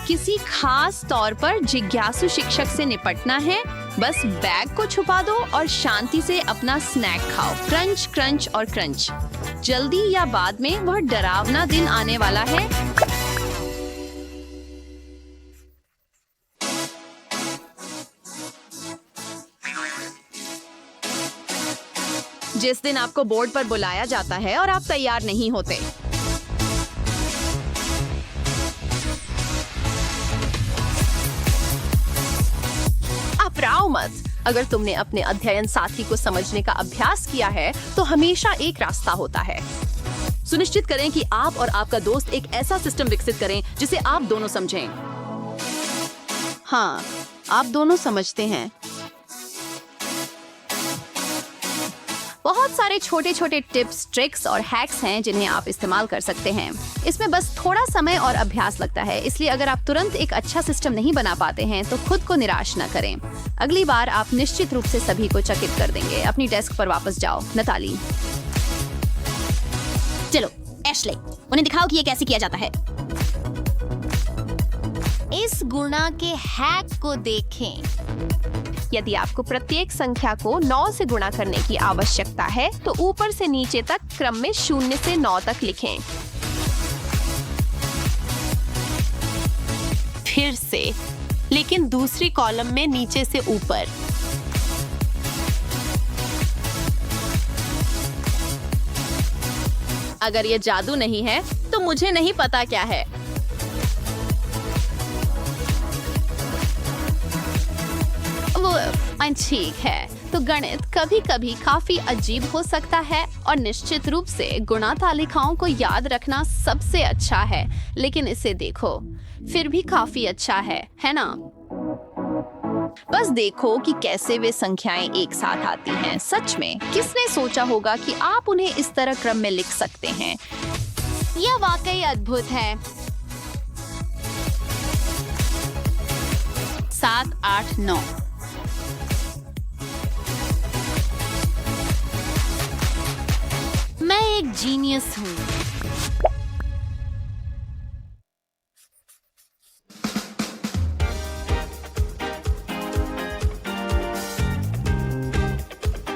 C: किसी खास तौर पर जिज्ञासु शिक्षक से निपटना है बस बैग को छुपा दो और शांति से अपना स्नैक खाओ। क्रंच क्रंच और क्रंच। जल्दी या बाद में वह डरावना दिन आने वाला है। जिस दिन आपको बोर्ड पर बुलाया जाता है और आप तैयार नहीं होते। घबराओ मत। अगर तुमने अपने अध्ययन साथी को समझने का अभ्यास किया है तो हमेशा एक रास्ता होता है।
D: सुनिश्चित करें कि आप और आपका दोस्त एक ऐसा सिस्टम विकसित करें जिसे आप दोनों समझें। हाँ, आप दोनों समझते हैं।
C: बहुत सारे छोटे छोटे टिप्स, ट्रिक्स और हैक्स हैं जिन्हें आप इस्तेमाल कर सकते हैं। इसमें बस थोड़ा समय और अभ्यास लगता है, इसलिए अगर आप तुरंत एक अच्छा सिस्टम नहीं बना पाते हैं तो खुद को निराश न करें। अगली बार आप निश्चित रूप से सभी को चकित कर देंगे। अपनी डेस्क पर वापस जाओ। नताली,
E: चलो एशले, उन्हें दिखाओ कि ये कैसे किया जाता है। इस गुणा के हैक को देखें।
C: यदि आपको प्रत्येक संख्या को 9 से गुणा करने की आवश्यकता है तो ऊपर से नीचे तक क्रम में 0 से 9 तक लिखें।
F: फिर से, लेकिन दूसरी कॉलम में नीचे से ऊपर।
D: अगर ये जादू नहीं है तो मुझे नहीं पता क्या है।
C: वो ठीक है। तो गणित कभी कभी काफी अजीब हो सकता है और निश्चित रूप से गुणा तालिकाओं को याद रखना सबसे अच्छा है, लेकिन इसे देखो, फिर भी काफी अच्छा है ना? बस देखो कि कैसे वे संख्याएं एक साथ आती हैं। सच में किसने सोचा होगा कि आप उन्हें इस तरह क्रम में लिख सकते हैं?
E: यह वाकई अद्भुत है।
D: 7, 8, 9।
E: मैं एक जीनियस हूँ।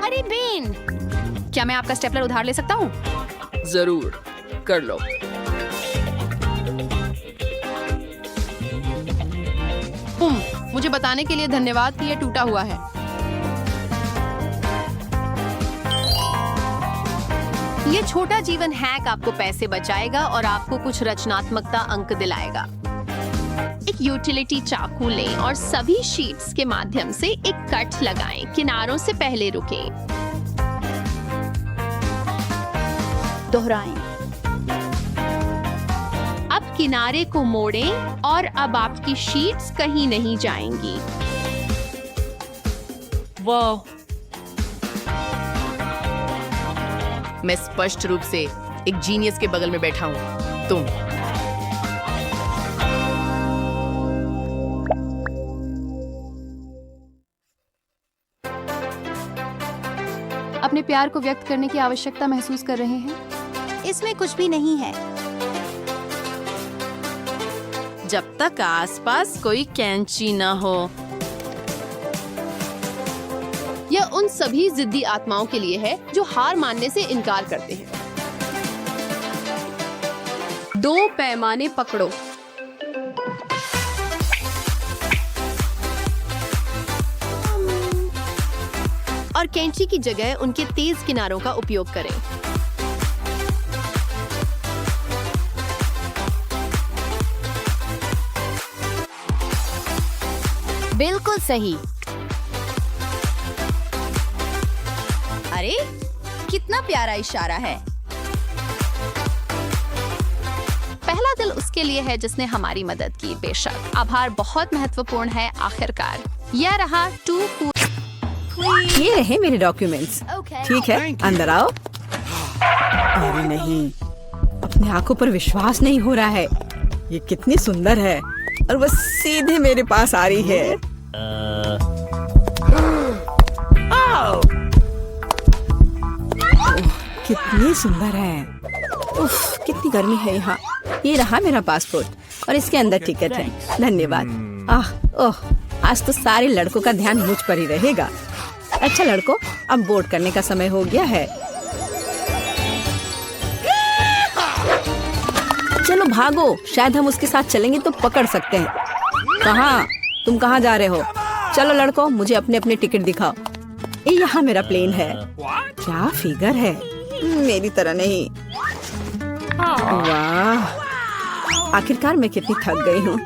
C: अरे बेन, क्या मैं आपका स्टेपलर उधार ले सकता हूँ?
G: जरूर, कर लो।
C: मुझे बताने के लिए धन्यवाद कि यह टूटा हुआ है। ये छोटा जीवन हैक आपको पैसे बचाएगा और आपको कुछ रचनात्मकता अंक दिलाएगा। एक यूटिलिटी चाकू लें और सभी शीट्स के माध्यम से एक कट लगाएं। किनारों से पहले रुकें। दोहराएं। अब किनारे को मोड़ें और अब आपकी शीट्स कहीं नहीं जाएंगी।
F: वाह,
G: मैं स्पष्ट रूप से एक जीनियस के बगल में बैठा हूँ। तुम
C: अपने प्यार को व्यक्त करने की आवश्यकता महसूस कर रहे हैं?
E: इसमें कुछ भी नहीं है।
D: जब तक आसपास कोई कैंची न हो।
C: यह उन सभी जिद्दी आत्माओं के लिए है जो हार मानने से इनकार करते हैं।
D: 2 पैमाने पकड़ो।
C: और कैंची की जगह उनके तेज किनारों का उपयोग करें।
E: बिल्कुल सही। अरे कितना प्यारा इशारा है।
C: पहला दिल उसके लिए है जिसने हमारी मदद की। बेशक आभार बहुत महत्वपूर्ण है। आखिरकार यह रहा 2
A: ये रहे मेरे डॉक्यूमेंट्स। ठीक है, अंदर आओ। अरे नहीं, अपनी आंखों पर विश्वास नहीं हो रहा है। ये कितनी सुंदर है और बस सीधे मेरे पास आ रही है। आओ। कितनी सुंदर है। उफ, कितनी गर्मी है यहाँ। ये रहा मेरा पासपोर्ट और इसके अंदर टिकट है। धन्यवाद। ओह, आज तो सारे लड़कों का ध्यान मुझ पर ही रहेगा। अच्छा लड़कों, अब बोर्ड करने का समय हो गया है। चलो भागो, शायद हम उसके साथ चलेंगे तो पकड़ सकते हैं। कहाँ? तुम कहाँ जा रहे हो? चलो लड़कों, मुझे अपने अपने टिकट दिखाओ। ये यहाँ मेरा प्लेन है। क्या फिगर है, मेरी तरह नहीं। वाह, आखिरकार मैं कितनी थक गई हूँ।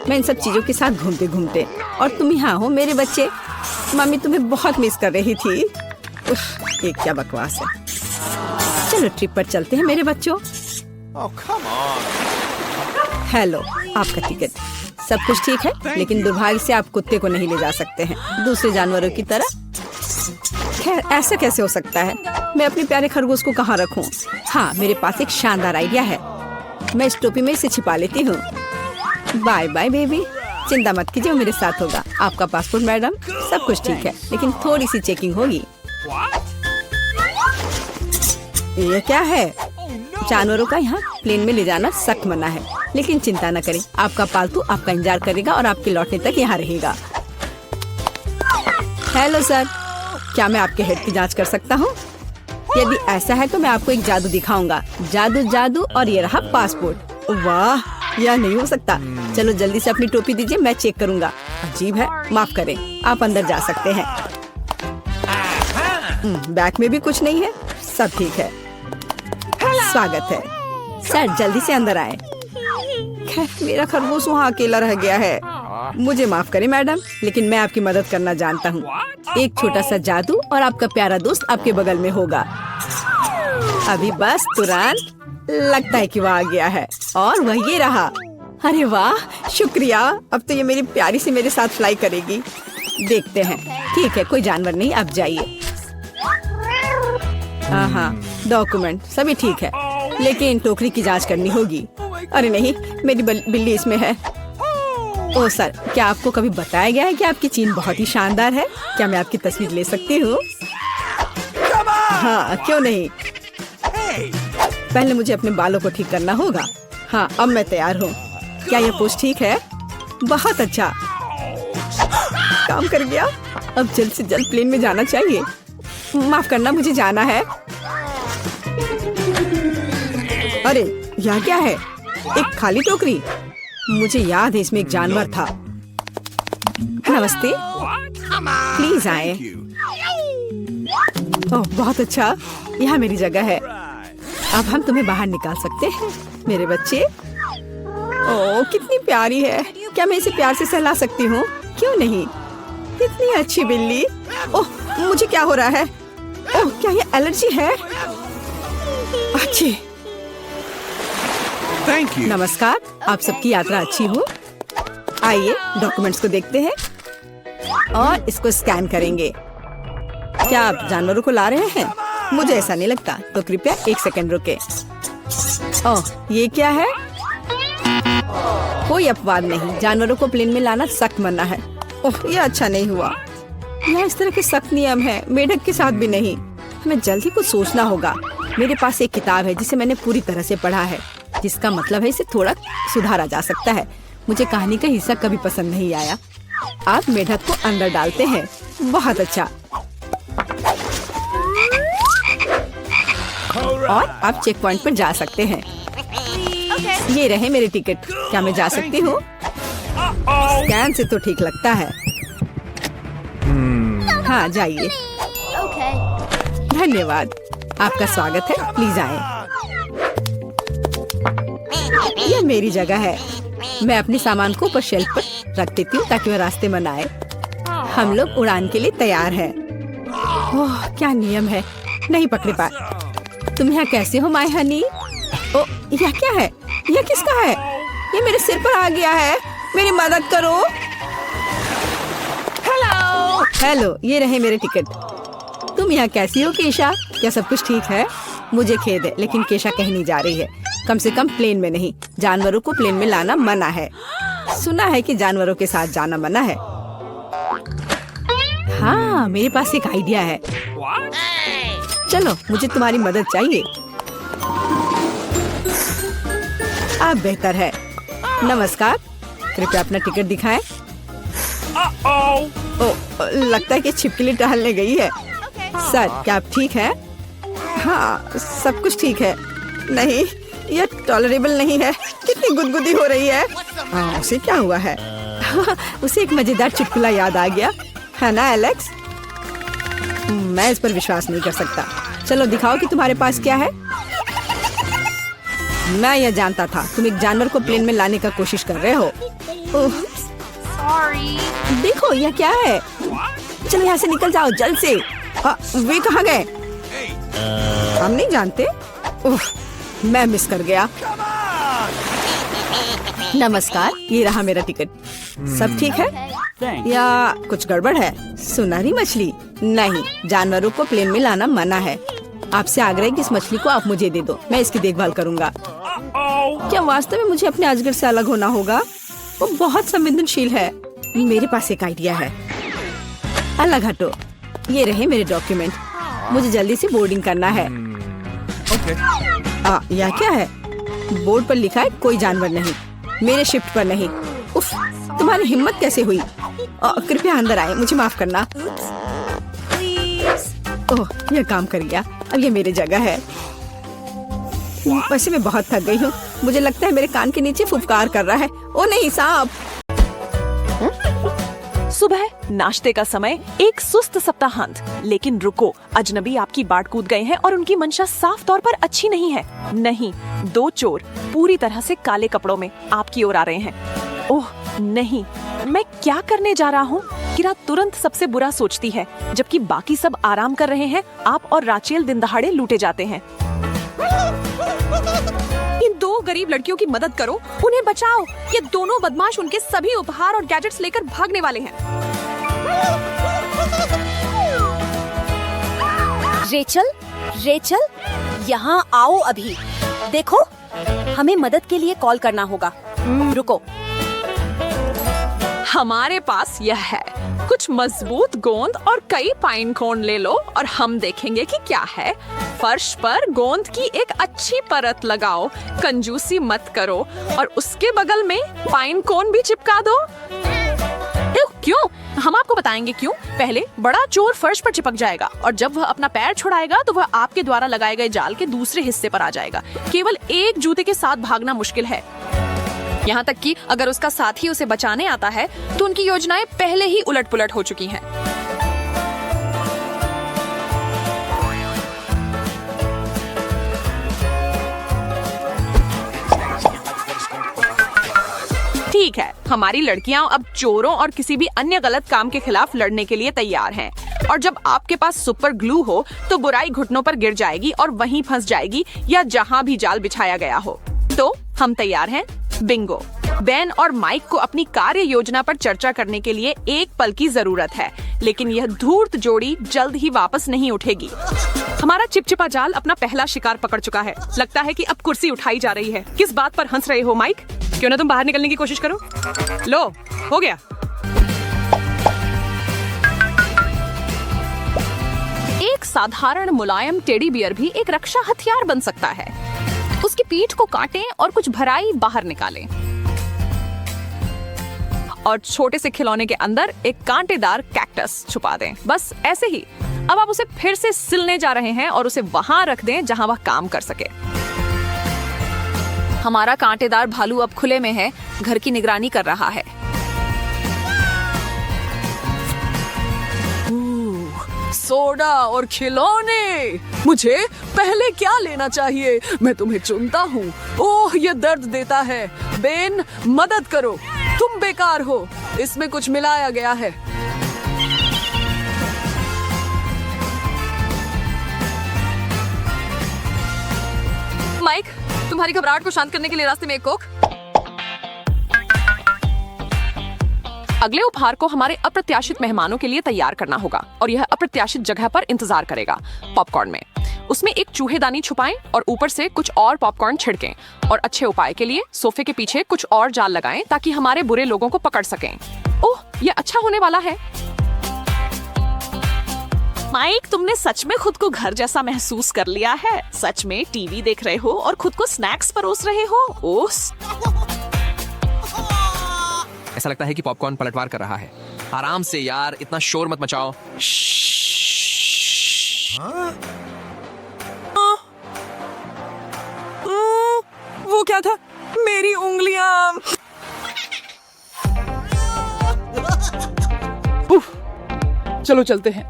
A: मैं इन सब चीजों के साथ घूमते घूमते, और तुम यहाँ हो मेरे बच्चे। मम्मी तुम्हें बहुत मिस कर रही थी। उफ, ये क्या बकवास है। चलो ट्रिप पर चलते हैं मेरे बच्चों। हेलो, आपका टिकट। सब कुछ ठीक है, लेकिन दुर्भाग्य से आप कुत्ते को नहीं ले जा सकते हैं, दूसरे जानवरों की तरह। खैर, ऐसा कैसे हो सकता है? मैं अपने प्यारे खरगोश को कहाँ रखूं? हाँ, मेरे पास एक शानदार आइडिया है। मैं इस टोपी में इसे छिपा लेती हूँ। बाय बाय बेबी, चिंता मत कीजिए, वो मेरे साथ होगा। आपका पासपोर्ट मैडम, सब कुछ ठीक है, लेकिन थोड़ी सी चेकिंग होगी। ये क्या है? जानवरों का यहाँ प्लेन में ले जाना सख्त मना है, लेकिन चिंता न करें, आपका पालतू आपका इंतजार करेगा और आपके लौटने तक यहाँ रहेगा। हेलो सर, क्या मैं आपके हेड की जांच कर सकता हूँ? यदि ऐसा है तो मैं आपको एक जादू दिखाऊंगा। जादू जादू, और ये रहा पासपोर्ट। वाह, यह नहीं हो सकता। चलो जल्दी से अपनी टोपी दीजिए, मैं चेक करूंगा। अजीब है, माफ करें, आप अंदर जा सकते हैं। बैग में भी कुछ नहीं है, सब ठीक है। स्वागत है सर, जल्दी से अंदर आए। खैर, मेरा खरगोश वहाँ अकेला रह गया है। मुझे माफ करें मैडम, लेकिन मैं आपकी मदद करना जानता हूँ। एक छोटा सा जादू और आपका प्यारा दोस्त आपके बगल में होगा। अभी बस तुरंत लगता है कि वह आ गया है, और वह ये रहा। अरे वाह, शुक्रिया। अब तो ये मेरी प्यारी सी मेरे साथ फ्लाई करेगी। देखते हैं। ठीक है, कोई जानवर नहीं, अब जाइए। हाँ, डॉक्यूमेंट सभी ठीक है, लेकिन टोकरी की जांच करनी होगी। अरे नहीं, मेरी बिल्ली इसमें है। ओह सर, क्या आपको कभी बताया गया है कि आपकी चीन बहुत ही शानदार है? क्या मैं आपकी तस्वीर ले सकती हूँ? हाँ, क्यों नहीं। पहले मुझे अपने बालों को ठीक करना होगा। हाँ, अब मैं तैयार हूँ। क्या ये पोस्ट ठीक है? बहुत अच्छा, काम कर गया। अब जल्द से जल्द प्लेन में जाना चाहिए। माफ करना, मुझे जाना है। अरे यह क्या है? एक खाली टोकरी। मुझे याद है इसमें एक जानवर था। नमस्ते, प्लीज आए। ओह बहुत अच्छा, यहाँ मेरी जगह है। अब हम तुम्हें बाहर निकाल सकते हैं मेरे बच्चे। ओह कितनी प्यारी है। क्या मैं इसे प्यार से सहला सकती हूँ? क्यों नहीं, इतनी अच्छी बिल्ली। ओह मुझे क्या हो रहा है? ओह क्या ये एलर्जी है? अच्छी। नमस्कार, आप सबकी यात्रा अच्छी हो। आइए डॉक्यूमेंट्स को देखते हैं और इसको स्कैन करेंगे। क्या आप जानवरों को ला रहे हैं? मुझे ऐसा नहीं लगता, तो कृपया 1 सेकंड रुके। ओह ये क्या है? कोई अपवाद नहीं, जानवरों को प्लेन में लाना सख्त मना है। ओह ये अच्छा नहीं हुआ। यहाँ इस तरह के सख्त नियम है, मेढक के साथ भी नहीं। हमें जल्द ही कुछ सोचना होगा। मेरे पास एक किताब है जिसे मैंने पूरी तरह से पढ़ा है, जिसका मतलब है इसे थोड़ा सुधारा जा सकता है। मुझे कहानी का हिस्सा कभी पसंद नहीं आया। आप मेढक को अंदर डालते हैं, बहुत अच्छा। और आप चेक पॉइंट पर जा सकते हैं। ये रहे मेरे टिकट। क्या मैं जा सकती हूँ? स्कैन से तो ठीक लगता है। हाँ जाइए। धन्यवाद, आपका स्वागत है, प्लीज आए। यह मेरी जगह है। मैं अपने सामान को ऊपर शेल्फ पर रख देती हूँ ताकि वह रास्ते में न आए। हम लोग उड़ान के लिए तैयार हैं। ओह क्या नियम है, नहीं पकड़े पाए। तुम यहाँ कैसे हो माय हनी? ओ यह क्या है? यह किसका है? ये मेरे सिर पर आ गया है, मेरी मदद करो। हेलो हेलो, ये रहे मेरे टिकट। तुम यहाँ कैसी हो केशा? क्या सब कुछ ठीक है? मुझे खेद है, लेकिन केशा कहीं नहीं जा रही है, कम से कम प्लेन में नहीं। जानवरों को प्लेन में लाना मना है। सुना है कि जानवरों के साथ जाना मना है। हाँ मेरे पास एक आइडिया है। चलो मुझे तुम्हारी मदद चाहिए। अब बेहतर है। नमस्कार, कृपया अपना टिकट दिखाएं। ओ, लगता है कि छिपकली टहलने गई है। सर, क्या आप ठीक है? हाँ, सब कुछ ठीक है। नहीं, यह टॉलरेबल नहीं है। कितनी गुदगुदी हो रही है। उसे क्या हुआ है? उसे एक मजेदार चुटकुला याद आ गया है ना एलेक्स? मैं इस पर विश्वास नहीं कर सकता। चलो दिखाओ कि तुम्हारे पास क्या है। मैं यह जानता था, तुम एक जानवर को प्लेन में लाने का कोशिश कर रहे हो। देखो यह क्या है। चलो यहाँ से निकल जाओ जल्द से। वे कहाँ गए? हम नहीं जानते। मैं मिस कर गया। नमस्कार, ये रहा मेरा टिकट। सब ठीक है या कुछ गड़बड़ है? सुनहरी मछली? नहीं, जानवरों को प्लेन में लाना मना है। आपसे आग्रह है कि इस मछली को आप मुझे दे दो, मैं इसकी देखभाल करूंगा। क्या वास्तव में मुझे अपने अजगर से अलग होना होगा? वो बहुत संवेदनशील है। मेरे पास एक आइडिया है। अलग हटो। ये रहे मेरे डॉक्यूमेंट। मुझे जल्दी से बोर्डिंग करना है। यह क्या है? बोर्ड पर लिखा है कोई जानवर नहीं, मेरे शिफ्ट पर नहीं। उफ, तुम्हारी हिम्मत कैसे हुई? कृपया अंदर आए, मुझे माफ करना। ओह, यह काम कर गया। अब ये मेरी जगह है। वैसे मैं बहुत थक गई हूँ। मुझे लगता है मेरे कान के नीचे फुफकार कर रहा है। ओ नहीं, सांप।
H: सुबह नाश्ते का समय, एक सुस्त सप्ताहांत। लेकिन रुको, अजनबी आपकी बाट कूद गए हैं और उनकी मंशा साफ तौर पर अच्छी नहीं है। नहीं, दो चोर पूरी तरह से काले कपड़ों में आपकी ओर आ रहे हैं। ओह नहीं, मैं क्या करने जा रहा हूँ? किरा तुरंत सबसे बुरा सोचती है। जबकि बाकी सब आराम कर रहे हैं, आप और राचेल दिन दहाड़े लूटे जाते हैं। इन दो गरीब लड़कियों की मदद करो, उन्हें बचाओ। ये दोनों बदमाश उनके सभी उपहार और गैजेट्स लेकर भागने वाले हैं।
E: रेचल, रेचल, यहाँ आओ अभी। देखो, हमें मदद के लिए कॉल करना होगा। रुको।
H: हमारे पास यह है। कुछ मजबूत गोंद और कई पाइन कोन ले लो और हम देखेंगे कि क्या है। फर्श पर गोंद की एक अच्छी परत लगाओ, कंजूसी मत करो, और उसके बगल में पाइन कोन भी चिपका दो। क्यों? हम आपको बताएंगे क्यों। पहले बड़ा चोर फर्श पर चिपक जाएगा और जब वह अपना पैर छुड़ाएगा तो वह आपके द्वारा लगाए गए जाल के दूसरे हिस्से पर आ जाएगा। केवल एक जूते के साथ भागना मुश्किल है। यहाँ तक कि अगर उसका साथी उसे बचाने आता है तो उनकी योजनाएं पहले ही उलट-पुलट हो चुकी हैं। ठीक है, हमारी लड़कियां अब चोरों और किसी भी अन्य गलत काम के खिलाफ लड़ने के लिए तैयार हैं। और जब आपके पास सुपर ग्लू हो तो बुराई घुटनों पर गिर जाएगी और वहीं फंस जाएगी, या जहां भी जाल बिछाया गया हो। तो हम तैयार हैं। बिंगो। बेन और माइक को अपनी कार्य योजना पर चर्चा करने के लिए एक पल की जरूरत है, लेकिन यह धूर्त जोड़ी जल्द ही वापस नहीं उठेगी। हमारा चिपचिपा जाल अपना पहला शिकार पकड़ चुका है। लगता है कि अब कुर्सी उठाई जा रही है। किस बात पर हंस रहे हो माइक? क्यों ना तुम बाहर निकलने की कोशिश करो। लो, हो गया। एक साधारण मुलायम टेडी बियर भी एक रक्षा हथियार बन सकता है। उसकी पीठ को काटें और कुछ भराई बाहर निकालें और छोटे से खिलौने के अंदर एक कांटेदार कैक्टस छुपा दें। बस ऐसे ही। अब आप उसे फिर से सिलने जा रहे हैं और उसे वहां रख दें जहां वह काम कर सके। हमारा कांटेदार भालू अब खुले में है, घर की निगरानी कर रहा है। सोडा और खिलौने। मुझे पहले क्या लेना चाहिए? मैं तुम्हें चुनता हूँ। ओह, ये दर्द देता है। बेन, मदद करो। तुम बेकार हो। इसमें कुछ मिलाया गया है। माइक, तुम्हारी घबराहट को शांत करने के लिए रास्ते में एक कोक। अगले उपहार को हमारे अप्रत्याशित मेहमानों के लिए तैयार करना होगा और यह अप्रत्याशित जगह पर इंतजार करेगा। पॉपकॉर्न में उसमें एक चूहेदानी छुपाएं और ऊपर से कुछ और पॉपकॉर्न छिड़कें। और अच्छे उपाय के लिए सोफे के पीछे कुछ और जाल लगाएं ताकि हमारे बुरे लोगों को पकड़ सकें। ओह, यह अच्छा होने वाला है। माइक, तुमने सच में खुद को घर जैसा महसूस कर लिया है। सच में टीवी देख रहे हो और खुद को स्नैक्स परोस रहे हो। ओह,
I: ऐसा लगता है कि पॉपकॉर्न पलटवार कर रहा है। आराम से यार, इतना शोर मत मचाओ।
H: वो क्या था? मेरी उंगलियां। उफ, चलो चलते हैं।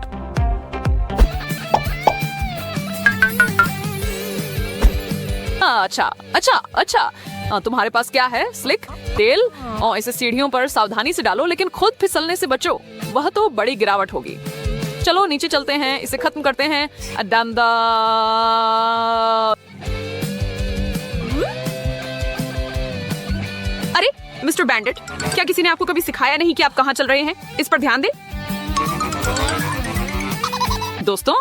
H: अच्छा अच्छा अच्छा, तुम्हारे पास क्या है? स्लिक तेल, और इसे सीढ़ियों पर सावधानी से डालो, लेकिन खुद फिसलने से बचो, वह तो बड़ी गिरावट होगी। चलो नीचे चलते हैं, इसे खत्म करते हैं। अडंदा। अरे मिस्टर बैंडिट, क्या किसी ने आपको कभी सिखाया नहीं कि आप कहाँ चल रहे हैं? इस पर ध्यान दें। दोस्तों,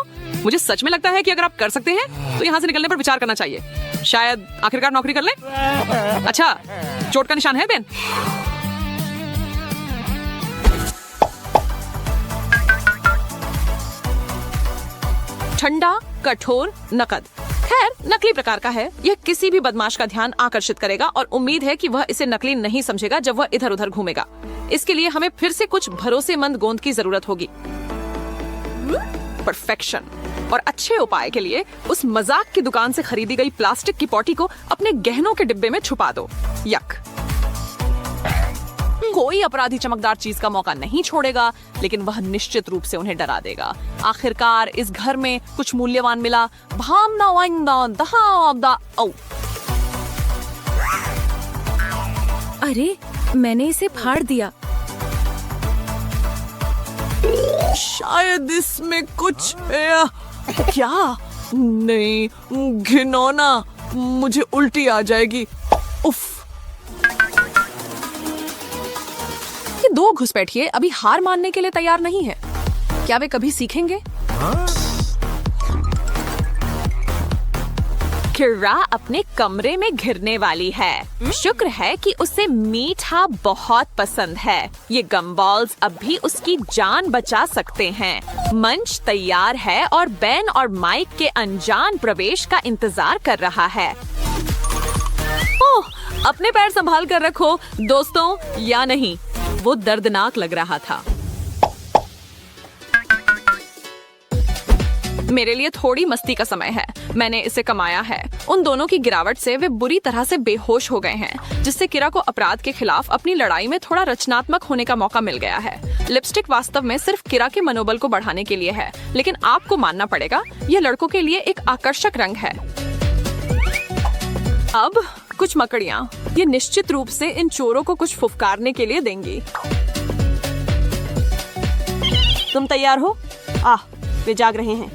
H: मुझे सच में लगता है कि अगर आप कर सकते हैं तो यहाँ से निकलने पर विचार करना चाहिए। शायद आखिरकार नौकरी कर लें। अच्छा, चोट का निशान है बेन? ठंडा, कठोर, नकद। खैर, नकली प्रकार का है। यह किसी भी बदमाश का ध्यान आकर्षित करेगा और उम्मीद है कि वह इसे नकली नहीं समझेगा जब वह इधर उधर घूमेगा। इसके लिए हमें फिर से कुछ भरोसेमंद गोंद की जरूरत होगी। परफेक्शन। और अच्छे उपाय के लिए उस मजाक की दुकान से खरीदी गई प्लास्टिक की पॉटी को अपने गहनों के डिब्बे में छुपा दो। यक। कोई अपराधी चमकदार चीज का मौका नहीं छोड़ेगा, लेकिन वह निश्चित रूप से उन्हें डरा देगा। आखिरकार इस घर में कुछ मूल्यवान मिला।
E: अरे, मैंने इसे फाड़ दिया।
H: शायद इसमें कुछ क्या? नहीं, घिनौना, मुझे उल्टी आ जाएगी। उफ। ये दो घुसपैठिए अभी हार मानने के लिए तैयार नहीं है। क्या वे कभी सीखेंगे? किरा अपने कमरे में घिरने वाली है। शुक्र है कि उसे मीठा बहुत पसंद है। ये गमबॉल्स अब भी उसकी जान बचा सकते हैं। मंच तैयार है और बेन और माइक के अनजान प्रवेश का इंतजार कर रहा है। ओह, अपने पैर संभाल कर रखो दोस्तों, या नहीं। वो दर्दनाक लग रहा था। मेरे लिए थोड़ी मस्ती का समय है। मैंने इसे कमाया है। उन दोनों की गिरावट से वे बुरी तरह से बेहोश हो गए हैं, जिससे किरा को अपराध के खिलाफ अपनी लड़ाई में थोड़ा रचनात्मक होने का मौका मिल गया है। लिपस्टिक वास्तव में सिर्फ किरा के मनोबल को बढ़ाने के लिए है, लेकिन आपको मानना पड़ेगा, यह लड़कों के लिए एक आकर्षक रंग है। अब कुछ मकड़ियाँ, ये निश्चित रूप से इन चोरों को कुछ फुफकारने के लिए देंगी।
F: तुम तैयार हो? वे जाग रहे हैं।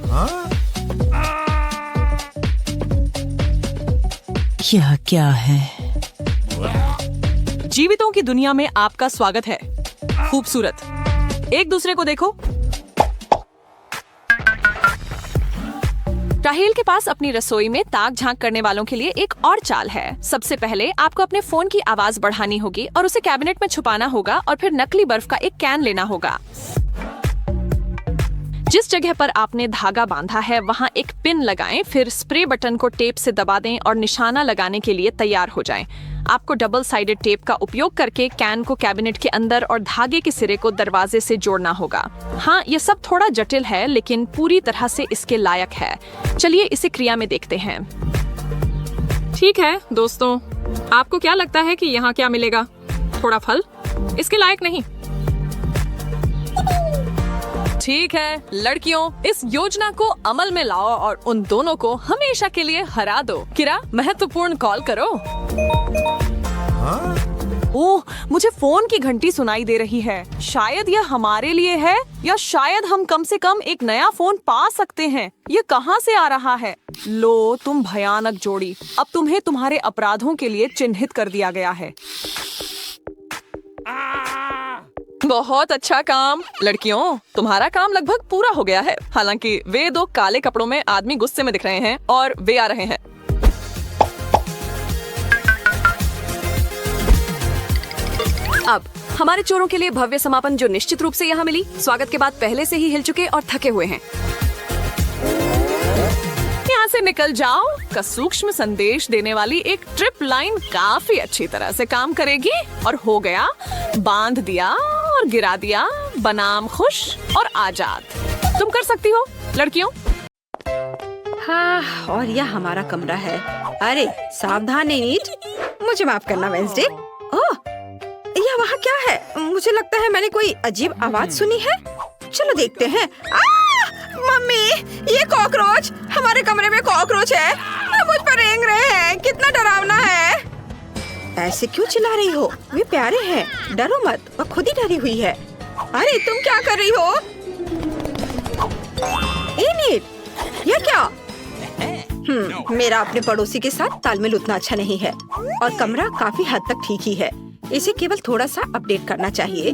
B: यह क्या है?
H: जीवितों की दुनिया में आपका स्वागत है। खूबसूरत, एक दूसरे को देखो। राहेल के पास अपनी रसोई में ताक झांक करने वालों के लिए एक और चाल है। सबसे पहले आपको अपने फोन की आवाज बढ़ानी होगी और उसे कैबिनेट में छुपाना होगा, और फिर नकली बर्फ का एक कैन लेना होगा। जिस जगह पर आपने धागा बांधा है वहां एक पिन लगाएं, फिर स्प्रे बटन को टेप से दबा दें और निशाना लगाने के लिए तैयार हो जाएं। आपको डबल साइडेड टेप का उपयोग करके कैन को कैबिनेट के अंदर और धागे के सिरे को दरवाजे से जोड़ना होगा। हाँ, यह सब थोड़ा जटिल है, लेकिन पूरी तरह से इसके लायक है। चलिए इसे क्रिया में देखते हैं। ठीक है दोस्तों, आपको क्या लगता है कि यहाँ क्या मिलेगा? थोड़ा फल? इसके लायक नहीं। ठीक है लड़कियों, इस योजना को अमल में लाओ और उन दोनों को हमेशा के लिए हरा दो। किरा, महत्वपूर्ण कॉल करो। ओह, मुझे फोन की घंटी सुनाई दे रही है। शायद यह हमारे लिए है, या शायद हम कम से कम एक नया फोन पा सकते हैं। ये कहाँ से आ रहा है? लो, तुम भयानक जोड़ी। अब तुम्हें तुम्हारे अपराधों के लिए चिन्हित कर दिया गया है। बहुत अच्छा काम लड़कियों, तुम्हारा काम लगभग पूरा हो गया है। हालांकि वे दो काले कपड़ों में आदमी गुस्से में दिख रहे हैं और वे आ रहे हैं।
D: अब हमारे चोरों के लिए भव्य समापन, जो निश्चित रूप से यहाँ मिली। स्वागत के बाद पहले से ही हिल चुके और थके हुए हैं। यहाँ से निकल जाओ का सूक्ष्म संदेश देने वाली एक ट्रिप लाइन काफी अच्छी तरह से काम करेगी। और हो गया, बांध दिया और गिरा दिया,
H: बनाम खुश और आजाद। तुम कर सकती हो लड़कियों।
A: हाँ, और यह हमारा कमरा है। अरे सावधान नीट, मुझे माफ करना वेंसडे। ओह, यह वहाँ क्या है? मुझे लगता है मैंने कोई अजीब आवाज सुनी है। चलो देखते हैं। मम्मी, ये कॉकरोच, हमारे कमरे में कॉकरोच है, मुझ पर रेंग रहे हैं। कितना डरावना है। ऐसे क्यों चिल्ला रही हो? वे प्यारे हैं, डरो मत। वह खुद ही डरी हुई है। अरे तुम क्या कर रही हो? नीट, यह क्या? मेरा अपने पड़ोसी के साथ तालमेल उतना अच्छा नहीं है और कमरा काफी हद तक ठीक ही है। इसे केवल थोड़ा सा अपडेट करना चाहिए।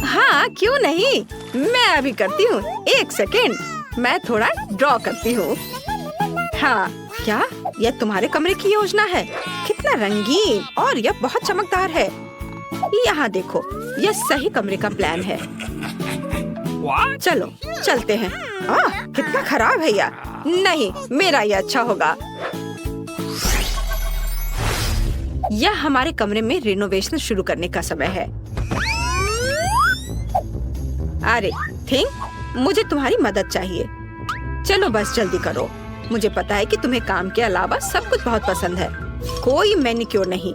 A: हाँ, क्यों नहीं, मैं अभी करती हूँ। एक सेकेंड, मैं थोड़ा ड्रॉ करती हूँ। हाँ, क्या यह तुम्हारे कमरे की योजना है? कितना रंगीन, और यह बहुत चमकदार है। यहाँ देखो, यह सही कमरे का प्लान है। चलो चलते हैं। कितना खराब है यार। नहीं, मेरा ये अच्छा होगा। यह हमारे कमरे में रिनोवेशन शुरू करने का समय है। अरे थिंक, मुझे तुम्हारी मदद चाहिए। चलो बस जल्दी करो। मुझे पता है कि तुम्हें काम के अलावा सब कुछ बहुत पसंद है। कोई मैनिक्योर नहीं।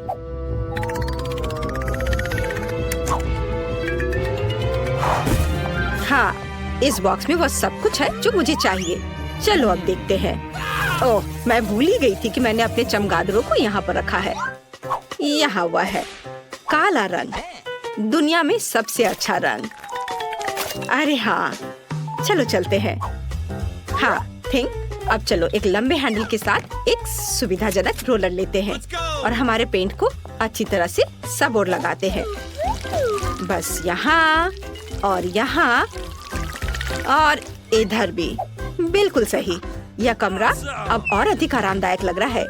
A: हाँ, इस बॉक्स में वह सब कुछ है जो मुझे चाहिए। चलो अब देखते हैं। ओह, मैं भूल ही गई थी कि मैंने अपने चमगादड़ों को यहाँ पर रखा है। यहाँ हुआ है काला रंग, दुनिया में सबसे अच्छा रंग। अरे हाँ, चलो चलते हैं। हाँ थिंक, अब चलो एक लंबे हैंडल के साथ एक सुविधाजनक रोलर लेते हैं और हमारे पेंट को अच्छी तरह से सब ओर लगाते हैं। बस यहाँ और यहाँ और इधर भी। बिल्कुल सही। यह कमरा अब और अधिक आरामदायक लग रहा है,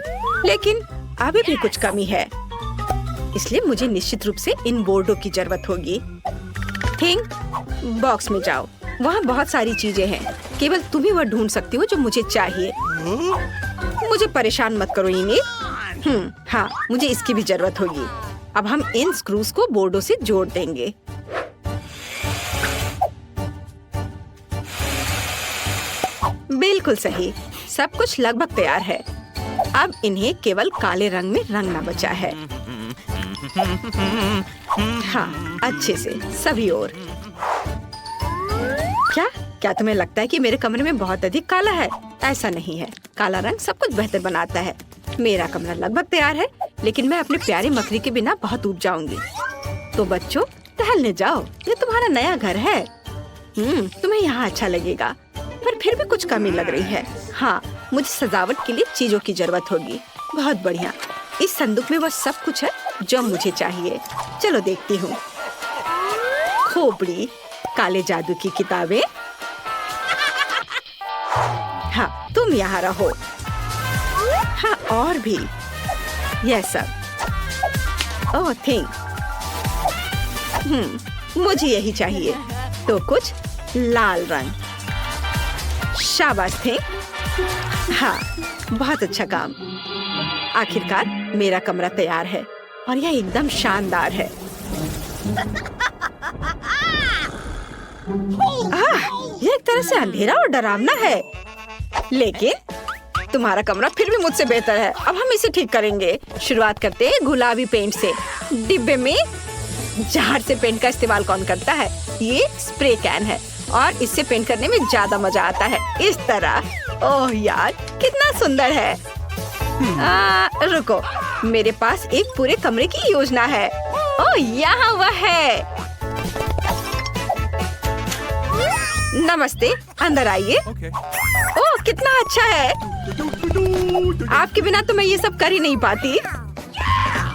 A: लेकिन अभी भी कुछ कमी है। इसलिए मुझे निश्चित रूप से इन बोर्डों की जरूरत होगी। थिंक, बॉक्स में जाओ, वहाँ बहुत सारी चीजें हैं। केवल तुम ही वह ढूंढ सकती हो जो मुझे चाहिए। मुझे परेशान मत करो इन्हें। हाँ, मुझे इसकी भी जरूरत होगी। अब हम इन स्क्रूज को बोर्डों से जोड़ देंगे। बिल्कुल सही, सब कुछ लगभग तैयार है। अब इन्हें केवल काले रंग में रंगना बचा है। हाँ, अच्छे से सभी ओर। क्या तुम्हें लगता है कि मेरे कमरे में बहुत अधिक काला है? ऐसा नहीं है, काला रंग सब कुछ बेहतर बनाता है। मेरा कमरा लगभग तैयार है, लेकिन मैं अपने प्यारे मकड़ी के बिना बहुत ऊब जाऊंगी। तो बच्चों, टहलने जाओ, ये तुम्हारा नया घर है। तुम्हें यहाँ अच्छा लगेगा, पर फिर भी कुछ कमी लग रही है। हाँ, मुझे सजावट के लिए चीजों की जरूरत होगी। बहुत बढ़िया, इस संदूक में वह सब कुछ है जो मुझे चाहिए। चलो देखती हूँ। खोपड़ी, काले जादू की किताबें। हाँ, तुम यहाँ रहो। हाँ, और भी यह सब। ओह थिंक, मुझे यही चाहिए। तो कुछ लाल रंग। शाबाश थिंक। हाँ, बहुत अच्छा काम। आखिरकार मेरा कमरा तैयार है और यह एकदम शानदार है। यह एक तरह से अंधेरा और डरावना है, लेकिन तुम्हारा कमरा फिर भी मुझसे बेहतर है। अब हम इसे ठीक करेंगे। शुरुआत करते हैं गुलाबी पेंट से। डिब्बे में जार से पेंट का इस्तेमाल कौन करता है? ये स्प्रे कैन है और इससे पेंट करने में ज्यादा मजा आता है। इस तरह। ओह यार, कितना सुंदर है। रुको, मेरे पास एक पूरे कमरे की योजना है। ओह, यहाँ वह है। नमस्ते, अंदर आइए। ओह, कितना अच्छा है। आपके बिना तो मैं ये सब कर ही नहीं पाती।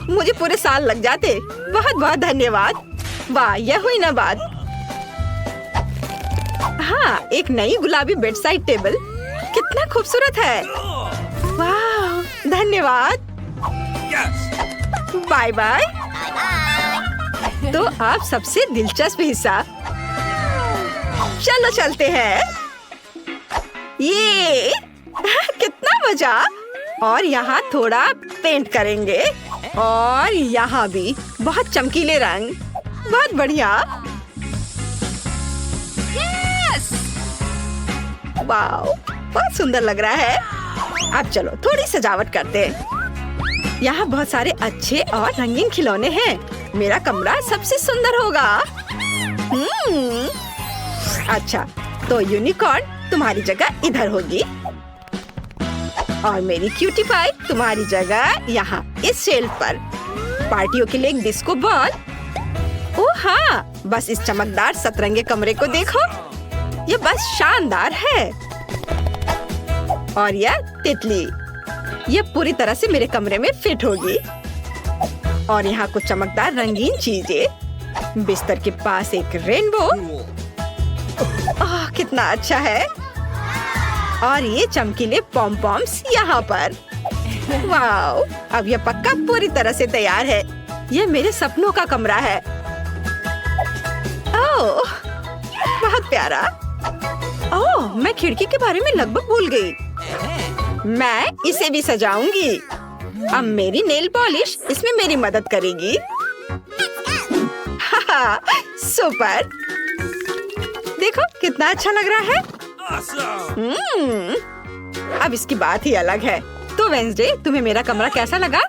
A: मुझे पूरे साल लग जाते। बहुत बहुत धन्यवाद। वाह, यह हुई ना बात। हाँ, एक नई गुलाबी बेड साइड टेबल। कितना खूबसूरत है। वाह, धन्यवाद। Bye bye. तो आप सबसे दिलचस्प हिस्सा। चलो चलते हैं। ये कितना मजा। और यहाँ थोड़ा पेंट करेंगे और यहाँ भी बहुत चमकीले रंग। बहुत बढ़िया। वाओ, बहुत सुंदर लग रहा है। अब चलो थोड़ी सजावट करते हैं। यहाँ बहुत सारे अच्छे और रंगीन खिलौने हैं। मेरा कमरा सबसे सुंदर होगा। अच्छा, तो यूनिकॉर्न तुम्हारी जगह इधर होगी और मेरी क्यूटी पाई तुम्हारी जगह यहाँ इस शेल्फ पर। पार्टियों के लिए एक डिस्को बॉल। ओह हाँ, बस इस चमकदार सतरंगे कमरे को देखो, ये बस शानदार है। और यह तितली, ये पूरी तरह से मेरे कमरे में फिट होगी। और यहाँ कुछ चमकदार रंगीन चीजें। बिस्तर के पास एक रेनबो। कितना अच्छा है। और ये चमकीले पॉम पॉम्स यहाँ पर। वाओ, अब यह पक्का पूरी तरह से तैयार है। ये मेरे सपनों का कमरा है। ओह, बहुत प्यारा। ओह, मैं खिड़की के बारे में लगभग भूल गई। मैं इसे भी सजाऊंगी। अब मेरी नेल पॉलिश इसमें मेरी मदद करेगी। हाहा, सुपर। देखो कितना अच्छा लग रहा है। अब इसकी बात ही अलग है। तो वेंसडे, तुम्हें मेरा कमरा कैसा लगा?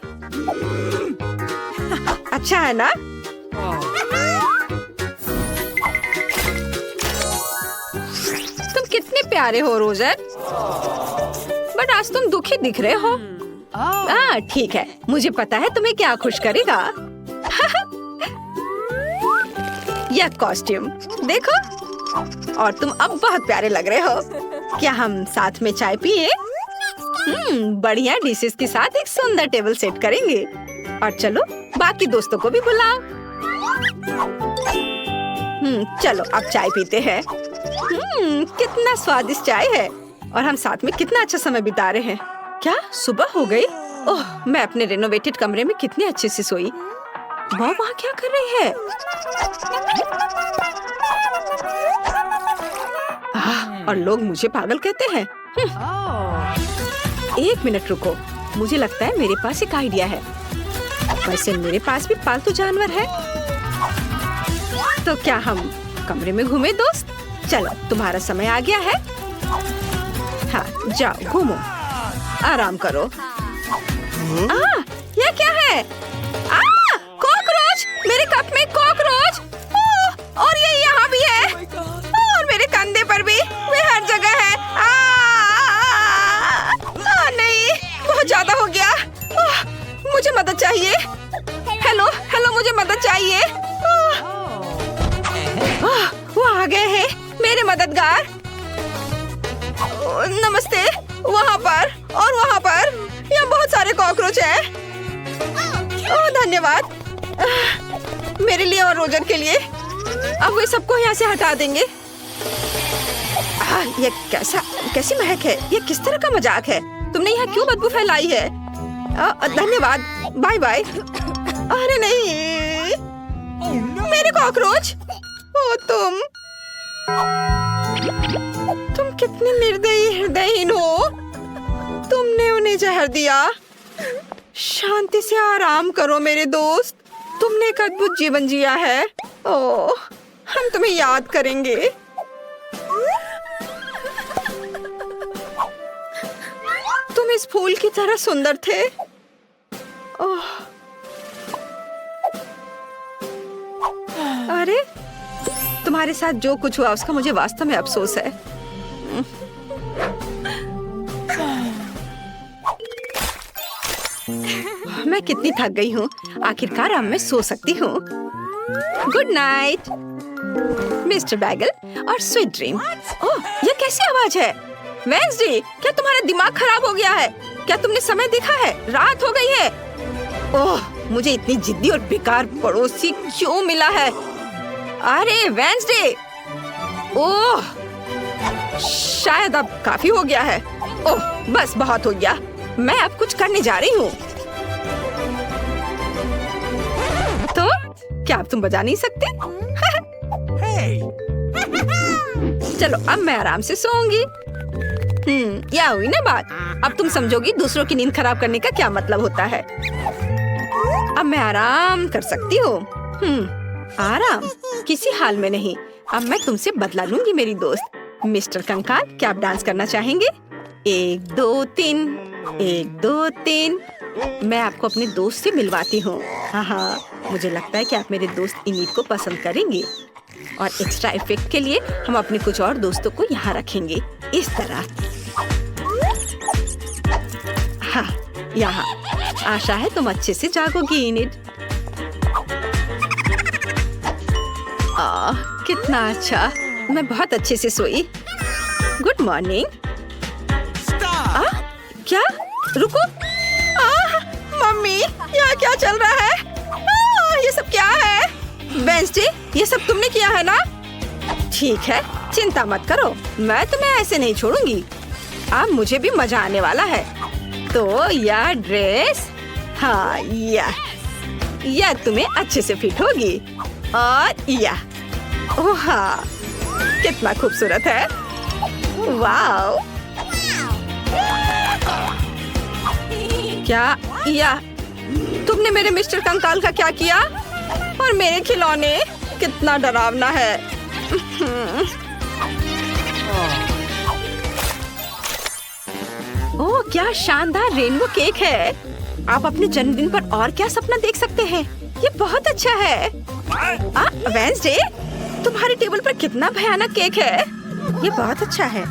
A: अच्छा है ना? तुम कितने प्यारे हो रोजर, बट आज तुम दुखी दिख रहे हो। ठीक है, मुझे पता है तुम्हें क्या खुश करेगा। यह कॉस्ट्यूम देखो, और तुम अब बहुत प्यारे लग रहे हो। क्या हम साथ में चाय पिए? बढ़िया डिशेस के साथ एक सुंदर टेबल सेट करेंगे। और चलो बाकी दोस्तों को भी बुलाओ। चलो अब चाय पीते हैं। कितना स्वादिष्ट चाय है, और हम साथ में कितना अच्छा समय बिता रहे हैं। क्या सुबह हो गई? ओह, मैं अपने रेनोवेटेड कमरे में कितने अच्छे से सोई। वो वहाँ क्या कर रही है? और लोग मुझे पागल कहते हैं। एक मिनट रुको, मुझे लगता है मेरे पास एक आइडिया है। वैसे मेरे पास भी पालतू जानवर है। तो क्या हम कमरे में घूमे दोस्त? चलो, तुम्हारा समय आ गया है। हाँ, जाओ घूमो, आराम करो। यह क्या है? कॉकरोच! मेरे कप में कॉकरोच! और ये यहाँ भी है, और मेरे कंधे पर भी, वे हर जगह है। नहीं, बहुत ज्यादा हो गया। मुझे मदद चाहिए। हेलो, मुझे मदद चाहिए। वो आ गए हैं मेरे मददगार। नमस्ते। वहाँ पर और वहाँ पर, यहाँ बहुत सारे कॉकरोच हैं। धन्यवाद मेरे लिए और रोजर के लिए। अब वे सबको यहाँ से हटा देंगे। ये कैसी महक है? ये किस तरह का मजाक है? तुमने यहाँ क्यों बदबू फैलाई है? धन्यवाद, बाय बाय। अरे नहीं, मेरे कॉकरोच! ओ तुम कितने निर्दयी हृदयहीन हो। तुमने उन्हें जहर दिया। शांति से आराम करो मेरे दोस्त, तुमने एक अद्भुत जीवन जिया है। ओह, हम तुम्हें याद करेंगे। तुम इस फूल की तरह सुंदर थे। ओह, अरे तुम्हारे साथ जो कुछ हुआ उसका मुझे वास्तव में अफसोस है। मैं कितनी थक गई हूँ। आखिरकार अब मैं सो सकती हूँ। गुड नाइट मिस्टर बैगल और स्वीट ड्रीम। ओह, ये कैसी आवाज है? वेंसडे, क्या तुम्हारा दिमाग खराब हो गया है? क्या तुमने समय देखा है? रात हो गई है। ओह, मुझे इतनी जिद्दी और बेकार पड़ोसी क्यों मिला है? अरे वेंसडे! ओह, शायद अब काफी हो गया है। ओह, बस बहुत हो गया। मैं अब कुछ करने जा रही हूँ। तो क्या अब तुम बजा नहीं सकते? चलो अब मैं आराम से सोऊंगी। या हुई ना बात। अब तुम समझोगी दूसरों की नींद खराब करने का क्या मतलब होता है। अब मैं आराम कर सकती हूँ। आराम किसी हाल में नहीं। अब मैं तुमसे बदला लूंगी मेरी दोस्त। मिस्टर कंकाल, क्या आप डांस करना चाहेंगे? 1 2 3, 1 2 3। मैं आपको अपने दोस्त से मिलवाती हूँ। हाँ, मुझे लगता है कि आप मेरे दोस्त इनिट को पसंद करेंगे। और एक्स्ट्रा इफेक्ट के लिए हम अपने कुछ और दोस्तों को यहाँ रखेंगे, इस तरह। हाँ, यहाँ। आशा है तुम अच्छे से जागोगी इनिट। कितना अच्छा, मैं बहुत अच्छे से सोई। Good morning. क्या? रुको। मम्मी, यहाँ क्या चल रहा है? ये सब क्या है? वेंसडे, ये सब तुमने किया है ना? ठीक है, चिंता मत करो, मैं तुम्हें ऐसे नहीं छोड़ूंगी। अब मुझे भी मजा आने वाला है। तो यह ड्रेस, हाँ, यह तुम्हें अच्छे से फिट होगी। और यह, ओह हाँ, कितना खूबसूरत है। वाओ! क्या? यह तुमने मेरे मिस्टर कंकाल का क्या किया? और मेरे खिलौने, कितना डरावना है। ओह, क्या शानदार रेनबो केक है। आप अपने जन्मदिन पर और क्या सपना देख सकते हैं? ये बहुत अच्छा है। वेंसडे, तुम्हारे टेबल पर कितना भयानक केक है। ये बहुत अच्छा है।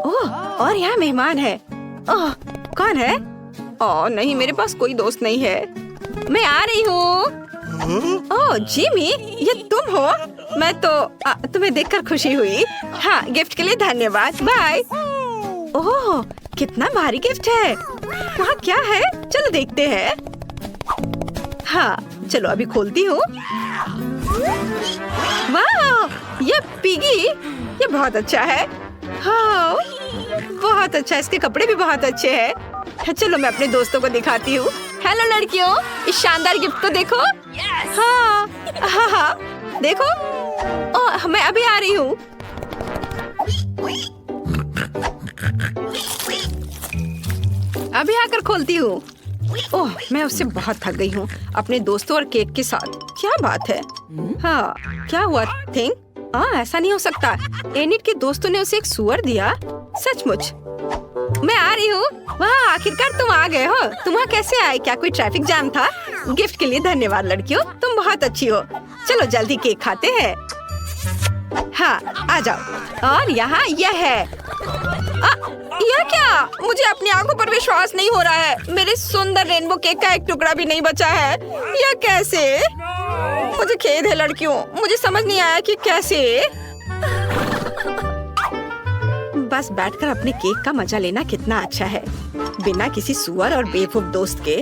A: ओह, और यहाँ मेहमान है। ओह, कौन है? ओह नहीं, मेरे पास कोई दोस्त नहीं है। मैं आ रही हूँ। ओह जिमी, ये तुम हो? मैं तो तुम्हें देखकर खुशी हुई। हाँ, गिफ्ट के लिए धन्यवाद। बाय। ओह, कितना भारी गिफ्ट है। वहाँ क्या है? चलो देखते हैं। हाँ, चलो अभी खोलती हूँ। वाह, ये पिगी, ये बहुत अच्छा है। हाँ, बहुत अच्छा, इसके कपड़े भी बहुत अच्छे हैं। चलो मैं अपने दोस्तों को दिखाती हूँ। हेलो लड़कियों, इस शानदार गिफ्ट को देखो। हाँ, हाँ हाँ, देखो। ओह, मैं अभी आ रही हूँ। अभी आकर खोलती हूँ। ओह, मैं उससे बहुत थक गई हूँ अपने दोस्तों और केक के साथ। क्या बात है? हाँ, क्या हुआ थिंग? ऐसा नहीं हो सकता। एनिट के दोस्तों ने उसे एक सुअर दिया? सचमुच? मैं आ रही हूँ। वाह, आखिरकार तुम आ गए हो। तुम वहाँ कैसे आए? क्या कोई ट्रैफिक जाम था? गिफ्ट के लिए धन्यवाद लड़कियों, तुम बहुत अच्छी हो। चलो जल्दी केक खाते हैं। हाँ, आ जाओ। और यहाँ यह है। यह क्या? मुझे अपनी आंखों पर विश्वास नहीं हो रहा है। मेरे सुंदर रेनबो केक का एक टुकड़ा भी नहीं बचा है। यह कैसे? मुझे खेद है लड़कियों, मुझे समझ नहीं आया कि कैसे। बस बैठकर अपने केक का मजा लेना कितना अच्छा है, बिना किसी सुअर और बेवकूफ दोस्त के।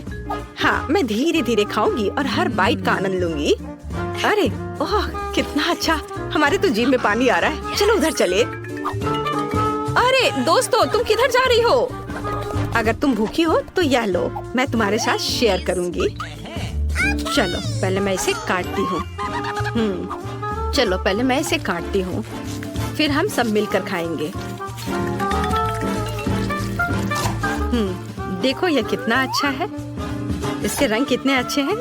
A: हाँ, मैं धीरे धीरे खाऊंगी और हर बाइट का आनंद लूंगी। अरे ओह, कितना अच्छा। हमारे तो जीभ में पानी आ रहा है। चलो उधर चले। अरे दोस्तों, तुम किधर जा रही हो? अगर तुम भूखी हो तो यह लो, मैं तुम्हारे साथ शेयर करूंगी। चलो पहले मैं इसे काटती हूँ। चलो पहले मैं इसे काटती हूँ, फिर हम सब मिलकर खाएंगे। देखो यह कितना अच्छा है। इसके रंग कितने अच्छे हैं।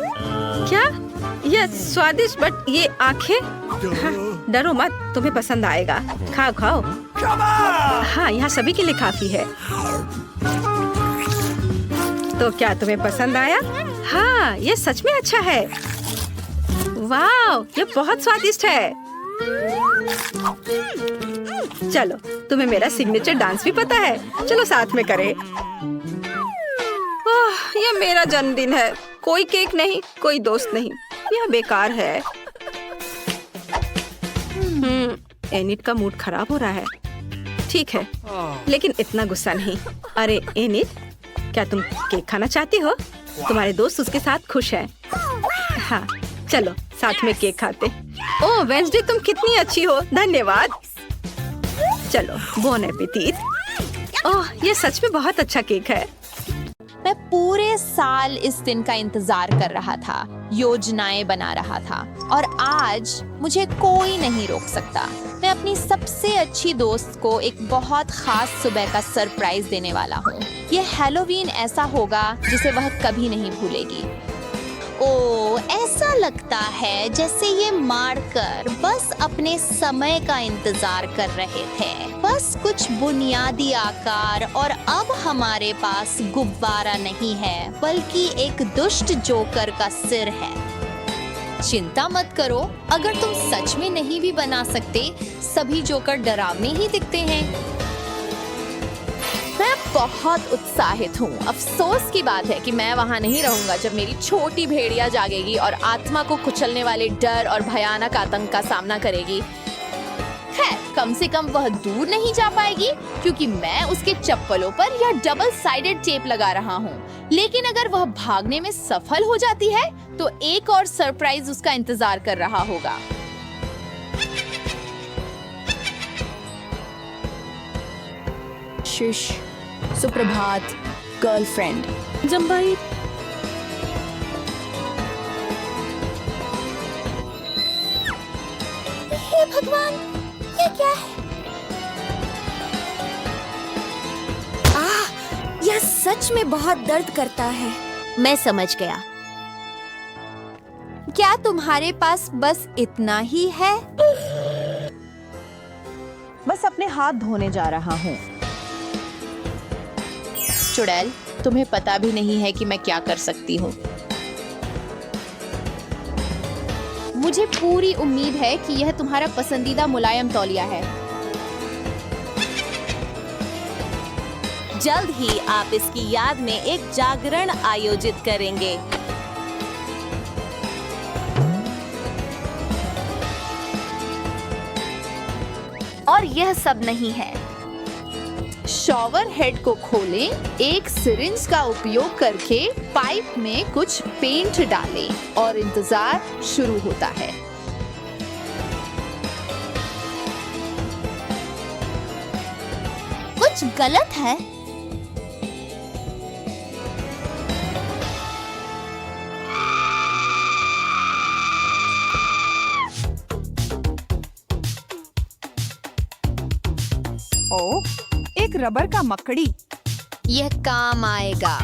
A: क्या? यह स्वादिष्ट, बट ये आंखें। हाँ, डरो मत, तुम्हें पसंद आएगा। खाओ खाओ। हाँ, यहाँ सभी के लिए काफी है। तो क्या तुम्हें पसंद आया? हाँ, ये सच में अच्छा है। वाह, ये बहुत स्वादिष्ट है। चलो, तुम्हें मेरा सिग्नेचर डांस भी पता है। चलो साथ में करें। ओह, ये मेरा जन्मदिन है। कोई केक नहीं, कोई दोस्त नहीं। यह बेकार है। एनिट का मूड खराब हो रहा है। ठीक है, लेकिन इतना गुस्सा नहीं। अरे एनिट, क्या तुम केक खाना चाहती हो? तुम्हारे दोस्त उसके साथ खुश हैं। हाँ, चलो साथ में केक खाते। ओह वेंसडे, तुम कितनी अच्छी हो। धन्यवाद। चलो, बोन एपेटीट। ओह, ये सच में बहुत अच्छा केक है।
J: मैं पूरे साल इस दिन का इंतजार कर रहा था, योजनाएं बना रहा था, और आज मुझे कोई नहीं रोक सकता। मैं अपनी सबसे अच्छी दोस्त को एक बहुत खास सुबह का सरप्राइज देने वाला हूँ। ये हैलोवीन ऐसा होगा जिसे वह कभी नहीं भूलेगी। ओह, ऐसा लगता है जैसे ये मारकर बस अपने समय का इंतजार कर रहे थे। बस कुछ बुनियादी आकार, और अब हमारे पास गुब्बारा नहीं है बल्कि एक दुष्ट जोकर का सिर है। चिंता मत करो, अगर तुम सच में नहीं भी बना सकते, सभी जोकर डरावने ही दिखते हैं।
C: मैं बहुत उत्साहित हूँ। अफसोस की बात है कि मैं वहाँ नहीं रहूंगा जब मेरी छोटी भेड़िया जागेगी और आत्मा को कुचलने वाले डर और भयानक आतंक का सामना करेगी। खैर, कम से कम वह दूर नहीं जा पाएगी क्योंकि मैं उसके चप्पलों पर यह डबल साइडेड टेप लगा रहा हूँ। लेकिन अगर वह भागने में सफल हो जाती है तो एक और सरप्राइज उसका इंतजार कर रहा होगा।
E: शिश, सुप्रभात, गर्लफ्रेंड। जम्बाई,
J: हे भगवान, ये क्या है?
E: यह सच में बहुत दर्द करता है।
J: मैं समझ गया। क्या तुम्हारे पास बस इतना ही है?
F: बस अपने हाथ धोने जा रहा हूँ।
C: चुड़ैल, तुम्हें पता भी नहीं है कि मैं क्या कर सकती हूँ। मुझे पूरी उम्मीद है कि यह तुम्हारा पसंदीदा मुलायम तौलिया है।
E: जल्द ही आप इसकी याद में एक जागरण आयोजित करेंगे।
J: और यह सब नहीं है।
C: शॉवर हेड को खोलें, एक सिरिंज का उपयोग करके पाइप में कुछ पेंट डालें और इंतजार शुरू होता है।
J: कुछ गलत है।
H: ओह, एक रबर का मकड़ी।
C: यह काम आएगा।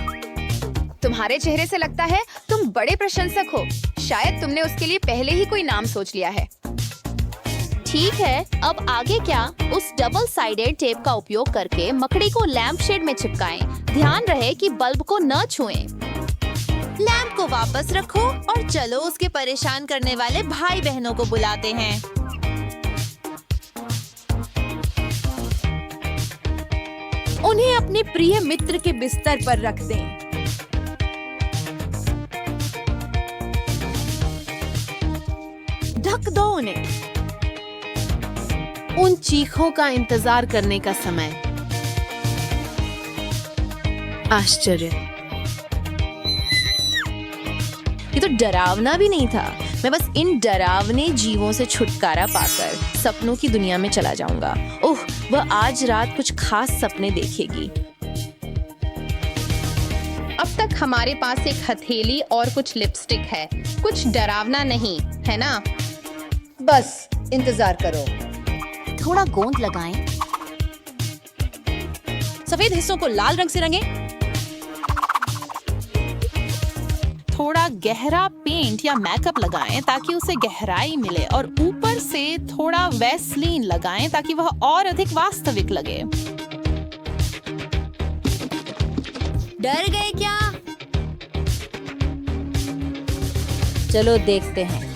C: तुम्हारे चेहरे से लगता है तुम बड़े प्रशंसक हो। शायद तुमने उसके लिए पहले ही कोई नाम सोच लिया है।
J: ठीक है, अब आगे क्या? उस डबल साइडेड टेप का उपयोग करके मकड़ी को लैंप शेड में चिपकाएं। ध्यान रहे कि बल्ब को न छुएं। लैंप को वापस रखो और चलो उसके परेशान करने वाले भाई बहनों को बुलाते हैं।
E: उन्हें अपने प्रिय मित्र के बिस्तर पर रख दें। ढक दो उन्हें।
C: उन चीखों का इंतजार करने का समय। आश्चर्य, ये तो डरावना भी नहीं था। मैं बस इन डरावने जीवों से छुटकारा पाकर सपनों की दुनिया में चला जाऊंगा। ओह, वह आज रात कुछ खास सपने देखेगी। अब तक हमारे पास एक हथेली और कुछ लिपस्टिक है। कुछ डरावना नहीं है ना? बस इंतजार करो।
E: थोड़ा गोंद लगाएं। सफेद हिस्सों को लाल रंग से रंगें।
F: थोड़ा गहरा पेंट या मेकअप लगाएं ताकि उसे गहराई मिले, और ऊपर से थोड़ा वैसलीन लगाएं ताकि वह और अधिक वास्तविक लगे।
E: डर गए क्या? चलो देखते हैं।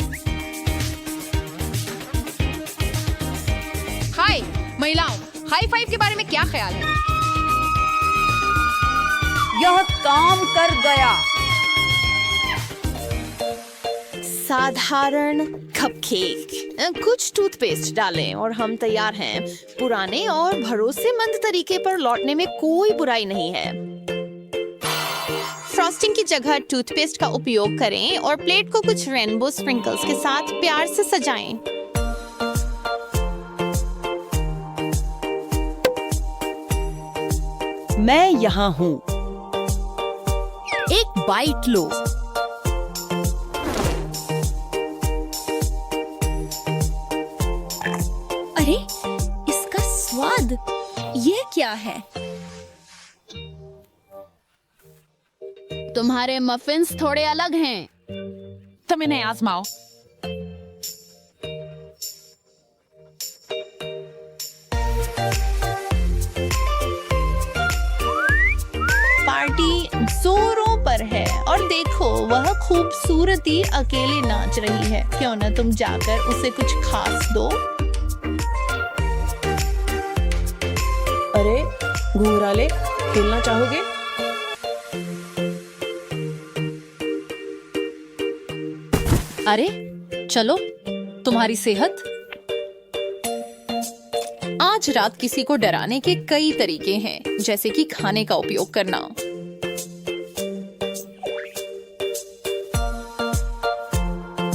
C: हाय महिलाओं, हाई फाइव के बारे में क्या ख्याल है?
E: यह काम कर गया।
C: साधारण कपकेक। कुछ टूथपेस्ट डालें और हम तैयार हैं। पुराने और भरोसेमंद तरीके पर लौटने में कोई बुराई नहीं है। फ्रॉस्टिंग की जगह टूथपेस्ट का उपयोग करें और प्लेट को कुछ रेनबो स्प्रिंकल्स के साथ प्यार से सजाएं।
B: मैं यहाँ हूँ।
E: एक बाइट लो। अरे, इसका स्वाद, ये क्या है?
C: तुम्हारे मफिन्स थोड़े अलग हैं।
F: तुम इन्हें आजमाओ। पार्टी जोरों पर है और देखो वह खूबसूरती अकेले नाच रही है। क्यों ना तुम जाकर उसे कुछ खास दो।
H: अरे घुंघराले, खेलना चाहोगे?
E: अरे चलो, तुम्हारी सेहत।
J: आज रात किसी को डराने के कई तरीके हैं, जैसे कि खाने का उपयोग करना।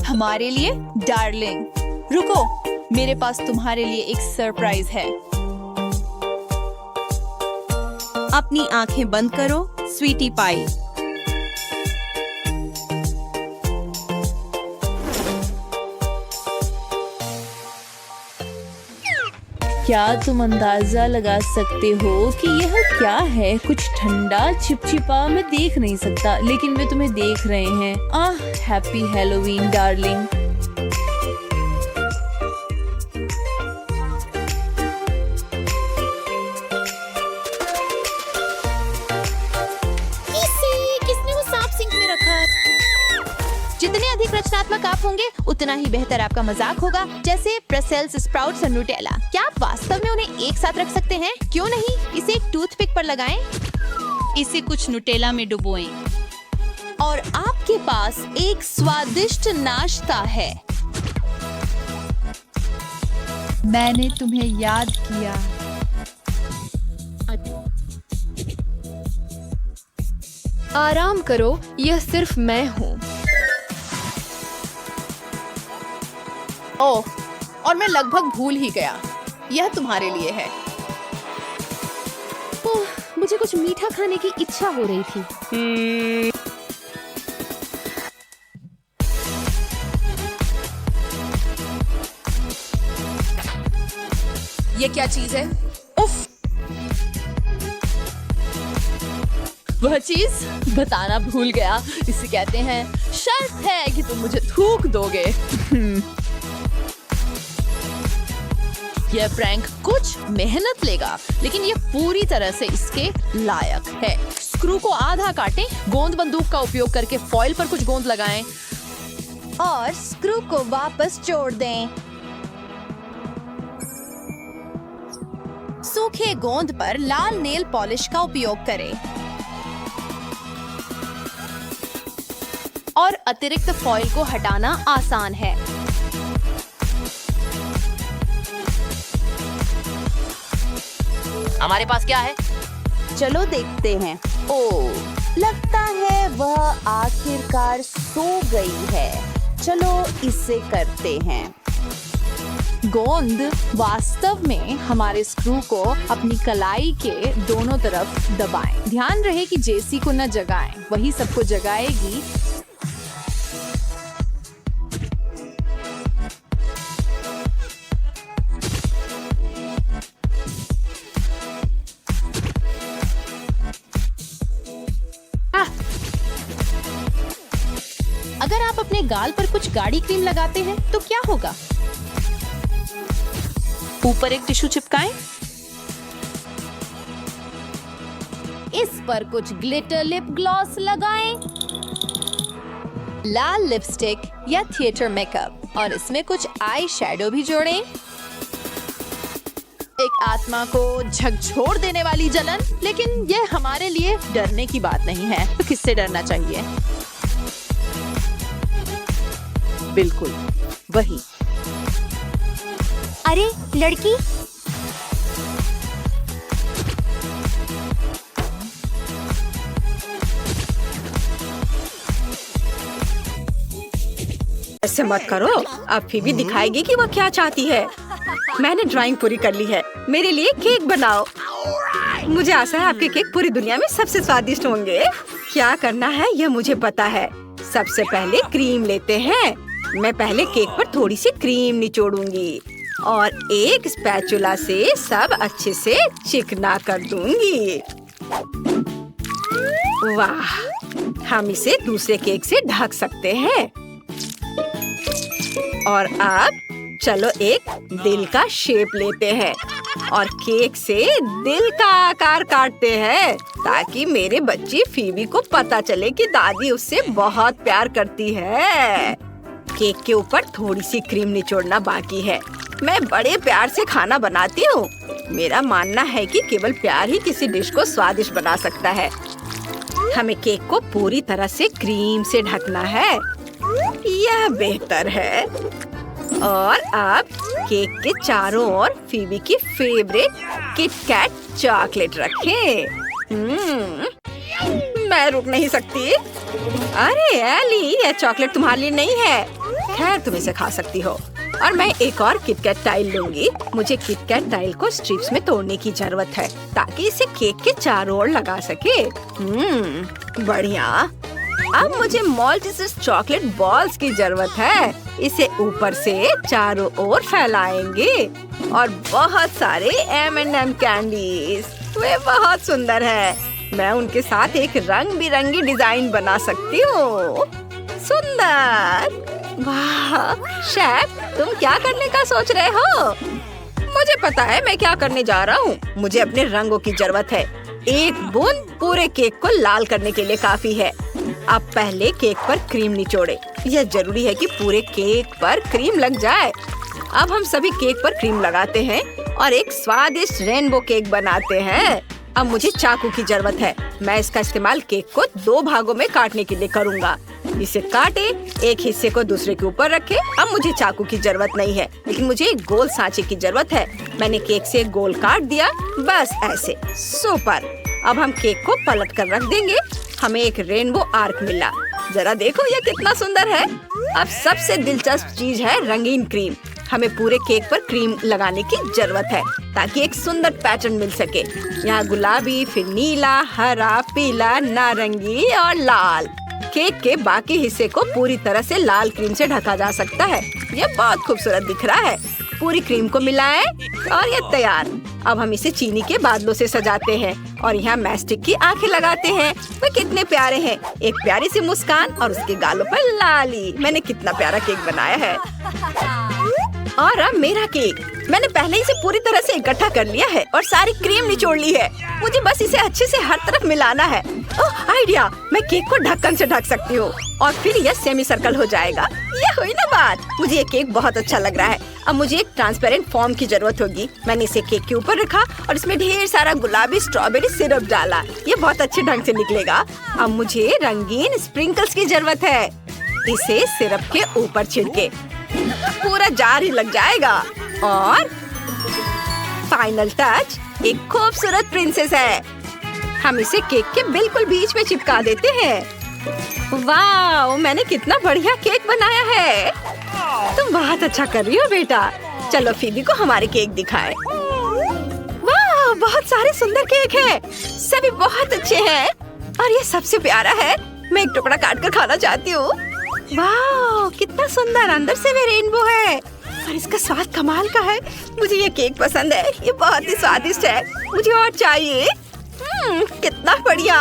J: हमारे लिए डार्लिंग, रुको, मेरे पास तुम्हारे लिए एक सरप्राइज है।
A: अपनी आंखें बंद करो, स्वीटी पाई।
F: क्या तुम अंदाजा लगा सकते हो कि यह क्या है? कुछ ठंडा चिपचिपा मैं देख नहीं सकता, लेकिन वे तुम्हें देख रहे हैं। Happy Halloween darling.
J: किसने वो सांप सिंक में रखा है? जितने अधिक रचनात्मक आप होंगे उतना ही बेहतर आपका मजाक होगा, जैसे ब्रसेल्स स्प्राउट्स और न्यूटेला। क्या आप वास्तव में उन्हें एक साथ रख सकते हैं? क्यों नहीं, इसे एक टूथपिक पर लगाएं, इसे कुछ न्यूटेला में डुबोएं और आपके पास एक स्वादिष्ट नाश्ता है।
F: मैंने तुम्हें याद किया।
D: आराम करो, यह सिर्फ मैं हूँ।
C: ओह, और मैं लगभग भूल ही गया, यह तुम्हारे लिए है।
D: मुझे कुछ मीठा खाने की इच्छा हो रही थी।
G: ये क्या चीज है?
C: उफ, वह चीज बताना भूल गया। इसे कहते हैं शर्त है कि तुम मुझे थूक दोगे। यह प्रैंक कुछ मेहनत लेगा, लेकिन यह पूरी तरह से इसके लायक है। स्क्रू को आधा काटें, गोंद बंदूक का उपयोग करके फॉइल पर कुछ गोंद लगाएं
J: और स्क्रू को वापस जोड़ दें। सूखे गोंद पर लाल नेल पॉलिश का उपयोग करें
C: और अतिरिक्त फॉइल को हटाना आसान है।
G: हमारे पास क्या है?
J: चलो देखते हैं। ओह, लगता है वह आखिरकार सो गई है। चलो इसे करते हैं।
C: गोंद वास्तव में हमारे स्क्रू को अपनी कलाई के दोनों तरफ दबाएं। ध्यान रहे कि जेसी को न जगाएं, वही सबको जगाएगी। अगर आप अपने गाल पर कुछ गाढ़ी क्रीम लगाते हैं तो क्या होगा?
H: ऊपर एक टिश्यू चिपकाएं।
J: इस पर कुछ ग्लिटर लिप ग्लॉस लगाएं, लाल लिपस्टिक या थिएटर मेकअप, और इसमें कुछ आई शैडो भी जोड़ें।
C: एक आत्मा को झकझोर देने वाली जलन, लेकिन यह हमारे लिए डरने की बात नहीं है। तो किससे डरना चाहिए? बिल्कुल वही।
E: अरे लड़की,
A: ऐसे मत करो, अब फिर दिखाएगी कि वह क्या चाहती है। मैंने ड्राइंग पूरी कर ली है, मेरे लिए केक बनाओ। मुझे आशा है आपके केक पूरी दुनिया में सबसे स्वादिष्ट होंगे। क्या करना है यह मुझे पता है। सबसे पहले क्रीम लेते हैं। मैं पहले केक पर थोड़ी सी क्रीम निचोड़ूंगी और एक स्पैचुला से सब अच्छे से चिकना कर दूंगी। वाह, हम इसे दूसरे केक से ढक सकते हैं। और अब चलो एक दिल का शेप लेते हैं और केक से दिल का आकार काटते हैं ताकि मेरे बच्ची फीबी को पता चले कि दादी उससे बहुत प्यार करती है। केक के ऊपर थोड़ी सी क्रीम निचोड़ना बाकी है। मैं बड़े प्यार से खाना बनाती हूँ। मेरा मानना है कि केवल प्यार ही किसी डिश को स्वादिष्ट बना सकता है। हमें केक को पूरी तरह से क्रीम से ढकना है। यह बेहतर है। और अब केक के चारों ओर फीबी की फेवरेट किट कैट चॉकलेट रखें। मैं रुक नहीं सकती। अरे एली, यह चॉकलेट तुम्हारे लिए नहीं है। खैर, तुम इसे खा सकती हो। और मैं एक और किटकैट टाइल लूंगी। मुझे किटकैट टाइल को स्ट्रिप्स में तोड़ने की जरूरत है ताकि इसे केक के चारों ओर लगा सके। बढ़िया। अब मुझे मॉल्टिसस चॉकलेट बॉल्स की जरूरत है। इसे ऊपर से चारों ओर फैलाएंगे और बहुत सारे M&M कैंडीज। वे बहुत सुंदर है। मैं उनके साथ एक रंग बिरंगी डिजाइन बना सकती हूँ। सुंदर। वाह शेफ, तुम क्या करने का सोच रहे हो? मुझे पता है मैं क्या करने जा रहा हूँ। मुझे अपने रंगों की जरूरत है। एक बूंद पूरे केक को लाल करने के लिए काफी है। अब पहले केक पर क्रीम निचोड़े। यह जरूरी है कि पूरे केक पर क्रीम लग जाए। अब हम सभी केक पर क्रीम लगाते हैं और एक स्वादिष्ट रेनबो केक बनाते हैं। अब मुझे चाकू की जरूरत है। मैं इसका इस्तेमाल केक को 2 भागों में काटने के लिए करूँगा। इसे काटे, एक हिस्से को दूसरे के ऊपर रखे। अब मुझे चाकू की जरूरत नहीं है, लेकिन मुझे एक गोल सांचे की जरूरत है। मैंने केक से एक गोल काट दिया, बस ऐसे। सुपर। अब हम केक को पलट कर रख देंगे। हमें एक रेनबो आर्क मिला। जरा देखो यह कितना सुंदर है। अब सबसे दिलचस्प चीज है रंगीन क्रीम। हमें पूरे केक पर क्रीम लगाने की जरूरत है ताकि एक सुंदर पैटर्न मिल सके। यहाँ गुलाबी, फिर नीला, हरा, पीला, नारंगी और लाल। केक के बाकी हिस्से को पूरी तरह से लाल क्रीम से ढका जा सकता है। यह बहुत खूबसूरत दिख रहा है। पूरी क्रीम को मिलाएं और ये तैयार। अब हम इसे चीनी के बादलों से सजाते हैं और यहाँ मैस्टिक की आंखें लगाते हैं। वे कितने प्यारे हैं। एक प्यारी सी मुस्कान और उसके गालों पर लाली। मैंने कितना प्यारा केक बनाया है। और अब मेरा केक। मैंने पहले ही इसे पूरी तरह से इकट्ठा कर लिया है और सारी क्रीम निचोड़ ली है। मुझे बस इसे अच्छे से हर तरफ मिलाना है। ओह आइडिया, मैं केक को ढक्कन से ढक सकती हूँ और फिर यह सेमी सर्कल हो जाएगा। ये हुई ना बात। मुझे ये केक बहुत अच्छा लग रहा है। अब मुझे एक ट्रांसपेरेंट फॉर्म की जरूरत होगी। मैंने इसे केक के ऊपर रखा और इसमें ढेर सारा गुलाबी स्ट्रॉबेरी सिरप डाला। ये बहुत अच्छे ढंग से निकलेगा। अब मुझे रंगीन स्प्रिंकल्स की जरूरत है। इसे सिरप के ऊपर छिड़के, पूरा जार ही लग जाएगा। और फाइनल टच, एक खूबसूरत प्रिंसेस है। हम इसे केक के बिल्कुल बीच में चिपका देते हैं। वाह, मैंने कितना बढ़िया केक बनाया है। तुम बहुत अच्छा कर रही हो बेटा। चलो फीबी को हमारे केक दिखाएं। वाह, बहुत सारे सुंदर केक हैं। सभी बहुत अच्छे हैं और ये सबसे प्यारा है। मैं एक टुकड़ा काट कर खाना चाहती हूँ। वाह, कितना सुंदर। अंदर से भी रेनबो है और इसका स्वाद कमाल का है। मुझे ये केक पसंद है। ये बहुत ही स्वादिष्ट है। मुझे और चाहिए। कितना बढ़िया।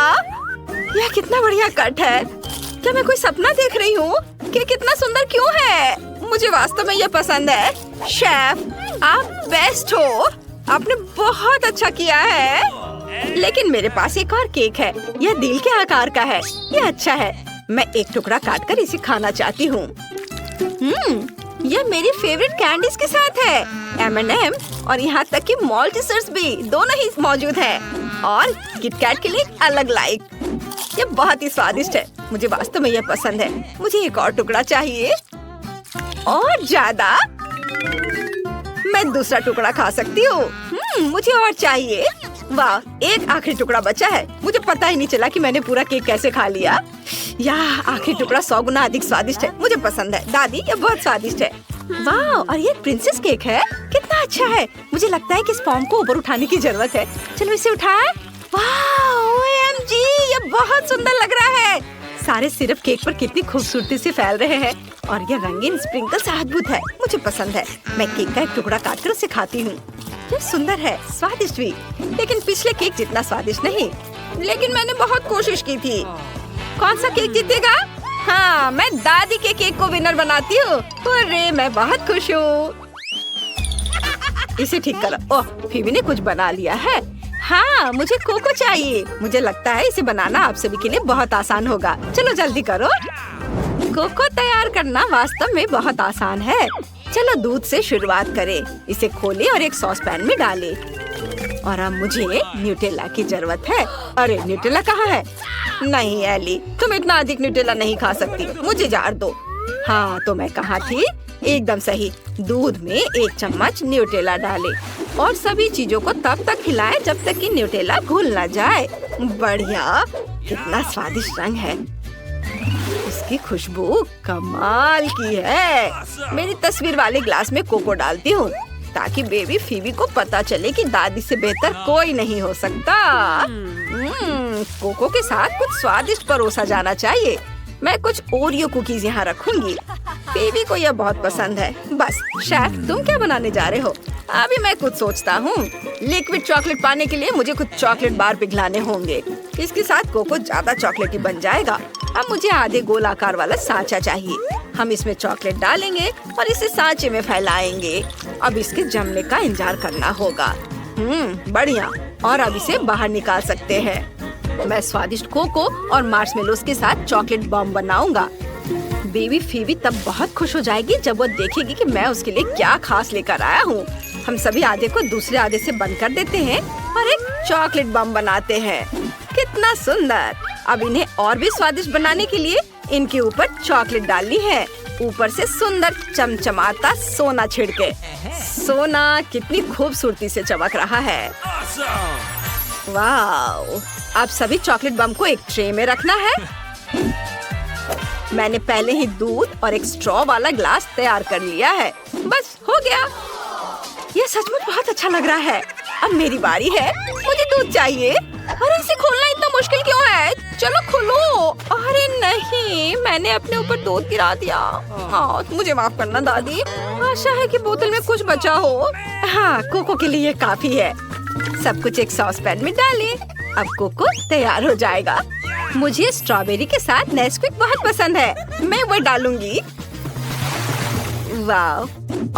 A: यह कितना बढ़िया कट है। क्या मैं कोई सपना देख रही हूँ? कि कितना सुंदर क्यों है? मुझे वास्तव में यह पसंद है। शेफ, आप बेस्ट हो। आपने बहुत अच्छा किया है। लेकिन मेरे पास एक और केक है। यह दिल के आकार का है। यह अच्छा है। मैं एक टुकड़ा काटकर इसे खाना चाहती हूँ। यह मेरी फेवरेट कैंडीज के साथ है। M&M और यहाँ तक कि मॉल्टिसर्स भी, दोनों ही मौजूद हैं। और किटकैट के लिए अलग लाइक। यह बहुत ही स्वादिष्ट है। मुझे वास्तव में यह पसंद है। मुझे एक और टुकड़ा चाहिए और ज्यादा। मैं दूसरा टुकड़ा खा सकती हूँ। मुझे और चाहिए। वाह, एक आखिरी टुकड़ा बचा है। मुझे पता ही नहीं चला कि मैंने पूरा केक कैसे खा लिया। यह आखिरी टुकड़ा 100 गुना अधिक स्वादिष्ट है। मुझे पसंद है। दादी, ये बहुत स्वादिष्ट है। वाह, और ये प्रिंसेस केक है। कितना अच्छा है। मुझे लगता है कि इस फॉर्म को ऊपर उठाने की जरूरत है। चलो इसे उठाएं। वाह, OMG, ये बहुत सुंदर लग रहा है। सारे सिरप केक पर कितनी खूबसूरती से फैल रहे हैं और ये रंगीन स्प्रिंकल्स अद्भुत है। मुझे पसंद है। मैं केक का एक टुकड़ा काटकर उसे खाती हूँ। ये सुंदर है, स्वादिष्ट भी, लेकिन पिछले केक जितना स्वादिष्ट नहीं। लेकिन मैंने बहुत कोशिश की थी। कौन सा केक जीतेगा? हाँ, मैं दादी के केक को विनर बनाती हूँ। अरे मैं बहुत खुश हूँ। इसे ठीक करो। ओह, फीबी ने कुछ बना लिया है। हाँ, मुझे कोको चाहिए। मुझे लगता है इसे बनाना आप सभी के लिए बहुत आसान होगा। चलो जल्दी करो। कोको तैयार करना वास्तव में बहुत आसान है। चलो दूध से शुरुआत करें। इसे खोलें और एक सॉस पैन में डालें। और अब मुझे न्यूटेला की जरूरत है। अरे न्यूटेला कहाँ है? नहीं एली, तुम इतना अधिक न्यूटेला नहीं खा सकती। मुझे जार दो। हाँ, तो मैं कहाँ थी? एकदम सही। दूध में 1 चम्मच न्यूटेला डालें और सभी चीजों को तब तक हिलाएं जब तक कि न्यूटेला घुल न जाए। बढ़िया, कितना स्वादिष्ट रंग है। इसकी खुशबू कमाल की है। मेरी तस्वीर वाले ग्लास में कोको डालती हूँ ताकि बेबी फीबी को पता चले कि दादी से बेहतर कोई नहीं हो सकता। कोको के साथ कुछ स्वादिष्ट परोसा जाना चाहिए। मैं कुछ ओरियो कुकीज यहाँ रखूंगी। बेबी को यह बहुत पसंद है। बस शेफ, तुम क्या बनाने जा रहे हो? अभी मैं कुछ सोचता हूँ। लिक्विड चॉकलेट पाने के लिए मुझे कुछ चॉकलेट बार पिघलाने होंगे। इसके साथ कोको ज्यादा चॉकलेटी बन जाएगा। अब मुझे आधे गोल आकार वाला सांचा चाहिए। हम इसमें चॉकलेट डालेंगे और इसे सांचे में फैलाएंगे। अब इसके जमने का इंतजार करना होगा। बढ़िया। और अब इसे बाहर निकाल सकते हैं। मैं स्वादिष्ट कोको और मार्शमेलोस के साथ चॉकलेट बॉम्ब बनाऊंगा। बेबी फीबी तब बहुत खुश हो जाएगी जब वो देखेगी कि मैं उसके लिए क्या खास लेकर आया हूँ। हम सभी आधे को दूसरे आधे से बंद कर देते हैं और एक चॉकलेट बम बनाते हैं। कितना सुंदर। अब इन्हें और भी स्वादिष्ट बनाने के लिए इनके ऊपर चॉकलेट डालनी है। ऊपर से सुंदर चमचमाता सोना छिड़के। सोना कितनी खूबसूरती से चमक रहा है। वाह! अब सभी चॉकलेट बम को एक ट्रे में रखना है। मैंने पहले ही दूध और एक स्ट्रॉ वाला ग्लास तैयार कर लिया है। बस हो गया। यह सचमुच बहुत अच्छा लग रहा है। अब मेरी बारी है। मुझे दूध चाहिए। अरे इसे खोलना इतना मुश्किल क्यों है? चलो खोलो। अरे नहीं, मैंने अपने ऊपर दूध गिरा दिया। हाँ, मुझे माफ करना दादी। आशा है कि बोतल में कुछ बचा हो। हाँ, कोको के लिए काफी है। सब कुछ एक सॉस पैन में डालें। अब कोको तैयार हो जाएगा। मुझे स्ट्रॉबेरी के साथ नेस्क्विक बहुत पसंद है। मैं वो डालूंगी। वाह!